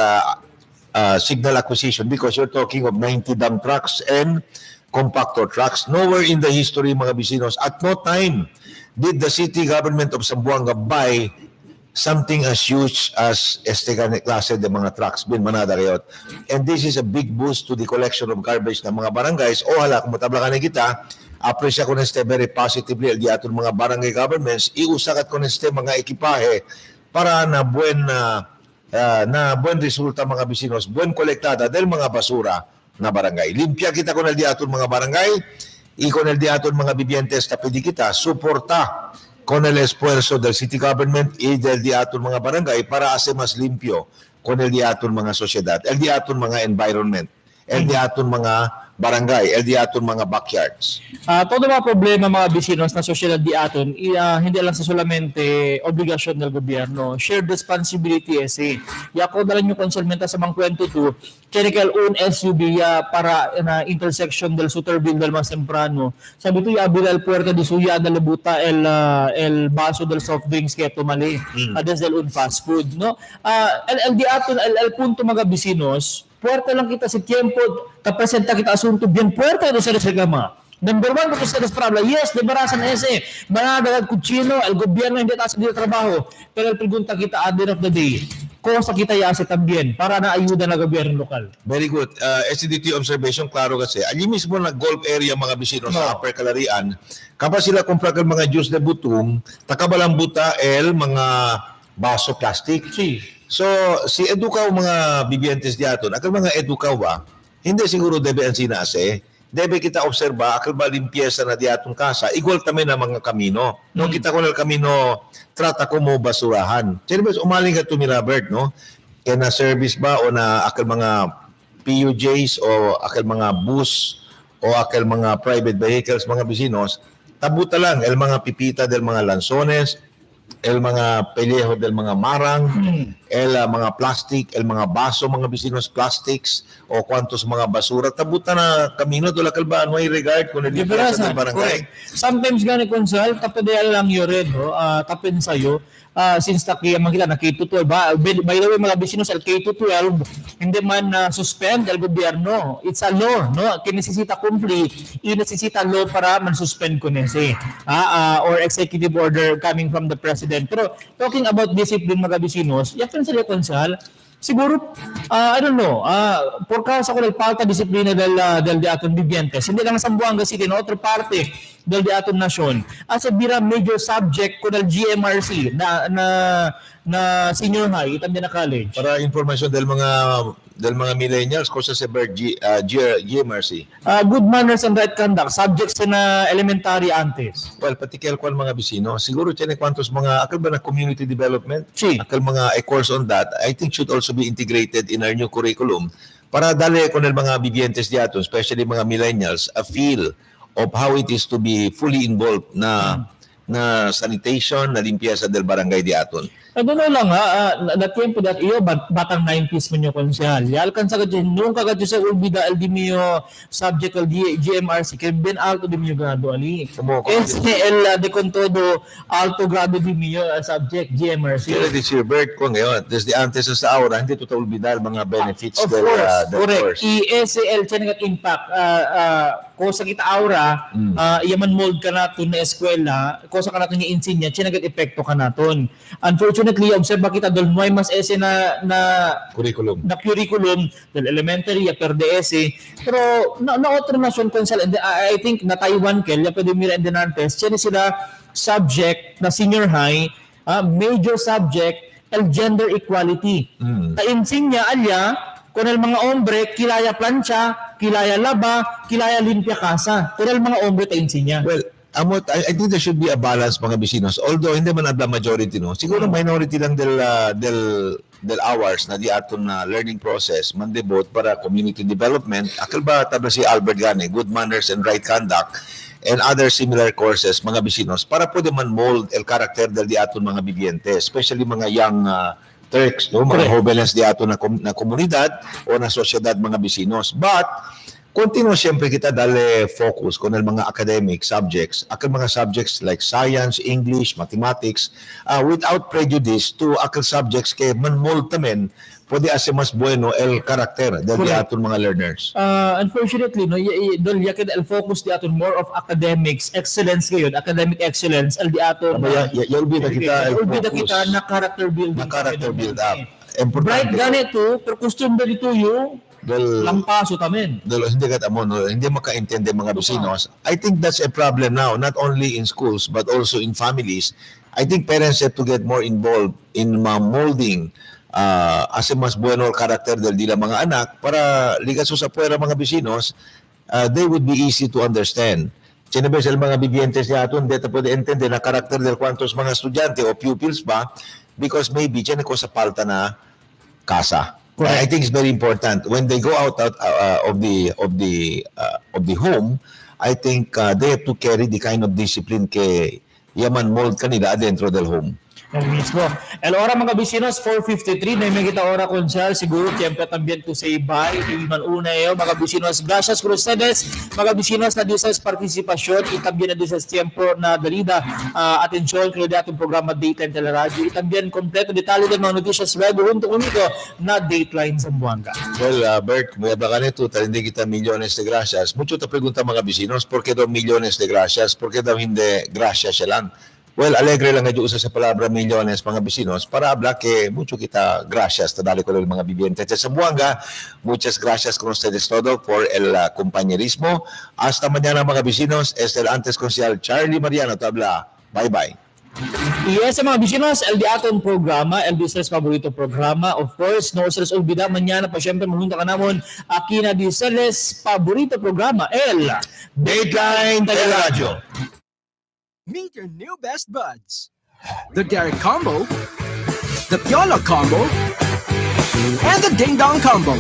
acquisition because you're talking of 90 dump trucks and compactor trucks. Nowhere in the history, mga bisinos, at no time did the city government of Zamboanga buy something as huge as este klase de mga trucks bin manada kayot. And this is a big boost to the collection of garbage ng mga barangays. O hala, kung matabla ka na kita, apresya ko neste very positively al diaton mga barangay governments, iusakat ko neste mga ekipahe para na buen resulta mga bisinos, buen kolektada del mga basura na barangay. Limpia kita ko na diaton mga barangay, ikon na diaton mga bibientes na pwede kita, suporta con el esfuerzo del city government y del diaton mga barangay para hacer más limpio con el diaton mga sociedad, el diaton mga environment, el diaton mga barangay, el diaton mga backyards. Todo mga problema mga bisinos na sosyedad di aton, hindi lang sa solamente obligasyon ng gobyerno, shared responsibility ese. Yako dalan yung konsulmenta sa mga kwento to, chemical own SUV para na intersection del Suterville del mas temprano. Sabi to ya bilal puerta di suya na labuta el baso del soft drinks kaya tumali. Desde el fast food, no? El di aton el punto mga bisinos, puerta lang kita si tiempo, kapresenta kita asunto bien puerta do sa reklama. Number one, porque ustedes para hablar, yes, debarasan ese, manadalag kutsino, el gobierno hindi taas dito trabaho. Pero el pregunta kita at the end of the day, kosa kita yase tambien para na ayuda na gobyerno lokal. Very good. SDT observation, klaro kasi. Ali mismo na golf area mga bisino sa Upper Calarian, kapag sila kumpra kang mga juice de butong, takabalang buta mga baso plastic. So, si edukaw mga bibientes diyaton, akal mga edukaw ba, hindi siguro debe ang sinase, debe kita obserba, akal ba limpieza na diatong kasa, igual kami na mga kamino. No, kita ko na kamino, trata ko mo basurahan. Sino ba, umaling ka to ni Robert, no? Kaya na service ba o na akal mga PUJs o akal mga bus o akal mga private vehicles, mga bisinos, tabuta lang, el mga pipita del mga lansones, el mga pellejo del mga marang, el mga plastic, el mga baso, mga bisinos plastics, o kwantos mga basura, tabuta na kamino, dola kalba, no ay regard kung nalipasa ng barangay. Sometimes gani konsal, tapedel lang yun, no? Tapin sa'yo, since makita na K-12, by the way, mga bisinos, el K-12, hindi man suspend el gobyerno. It's a law, no? Kinesisita complete, inesisita law para man-suspend ko nese. Or executive order coming from the president. Pero talking about discipline mga bisinos, yakin sila konsal, siguro, I don't know, por causa ko nagpalta disiplina del de aton vivientes, hindi lang sa Zamboanga City, na otra parte del de aton nasyon, as a bira major subject ko ng GMRC na senior high, itam din na college. Para informasyon del mga millennials, kosa sa GMRC. Good manners and right conduct, subjects na elementary antes. Well, partikel ko mga bisino, siguro tiyan kwantos mga, akal ba na community development? Akal mga a course on that, I think should also be integrated in our new curriculum para dali ko ng mga bibientes diaton, especially mga millennials, a feel of how it is to be fully involved na sanitation, na limpieza del barangay diaton. Ano lang na tiempo dat iyo batang 90s man yung konsyal. Yalkan sa gadyo, nung kagadyo sa ulbida el di miyo subject el GMRC, kaya ben alto di miyo grado ali. SL de con todo alto grado di miyo subject GMRC. Kaya this year, Bert, ko ngayon, desde antes sa aura, hindi ito ulbida mga benefits of del correct. course. ESL siya nag impact ko sa kita aura, yaman mold ka naton na eskwela, ko sa kanaton ni insinya, siya nag epekto ka naton. Unfortunately, observe kita dol may mas ese na curriculum del elementary ya per DS, pero na otro nation consel, and I think na Taiwan kel ya pwede mira endenantes, siya sila subject na senior high, major subject el gender equality. Ta insinya alya kung el mga hombre kilaya plancha, kilaya laba, kilaya limpia casa. Kung el mga hombre ta insinya. Well, I think there should be a balance mga bisinos. Although hindi man adla majority, no. Siguro minority lang del hours na di aton na learning process man debot para community development. Akal ba tabla si Albert Gane, good manners and right conduct and other similar courses mga bisinos para pwede man mold el character del di aton mga bibiente, especially mga young Turks, no, mga jóvenes di aton na komunidad o na sosyedad mga bisinos. But continue siyempre kita dali focus kung mga academic subjects, akal mga subjects like science, English, mathematics, without prejudice to akal subjects kay manmold tamen, pwede ase mas bueno el karakter dali aton mga learners. Unfortunately, no, dol yakid el focus di aton more of academics excellence ngayon, academic excellence el di aton. Ulbida kita na character building. Na character build up. Bright ganito, pero custom dito yung lampaso tamen. Hindi hindi makaintindi mga bisinos. I think that's a problem now, not only in schools but also in families. I think parents have to get more involved in molding as a mas bueno character del dila mga anak para ligaso sa puwera mga bisinos, they would be easy to understand. Sinabes el mga bibientes natin, dito pwede entender na karakter del kwantos mga estudyante o pupils ba, because maybe dyan ako sa palta na kasa. I think it's very important when they go out of the home. I think they have to carry the kind of discipline ke yaman mold kanila adentro del home. Mismo. El ora mga bisinos, 4:53 na may kita ora konsyal, siguro siyempre también to say bye, iman una mga bisinos, gracias por ustedes, mga bisinos na disas partisipasyon, itambién na disas tiempo na dalida, atensyon kayo datong programa Dateline Teleradyo, itambién kompleto detalye ng mga noticias luego junto conmigo na Dateline Zamboanga. Well, Bert, muy abaganito, hindi kita millones de gracias. Mucho te pregunta mga bisinos, ¿por qué daw millones de gracias? ¿Por qué daw hindi gracias siya lang? Well, alegre lang nga usa sa palabra millones mga bisinos para hablar que mucho kita gracias tadali ko mga vivientes de Zamboanga. Muchas gracias con ustedes todo por el compañerismo. Hasta mañana mga bisinos. Este el antes consial Charlie Mariano tabla. Bye-bye. Yes, mga bisinos, el di aton programa, el business paborito programa. Of course, no se les olvida, mañana pa syempre mahunta ka namon aquí na di seles paborito programa, el Dateline Teleradyo. Meet your new best buds. The Derek Combo, the Piola Combo, and the Ding Dong Combo.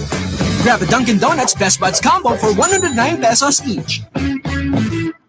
Grab a Dunkin' Donuts Best Buds Combo for 109 pesos each.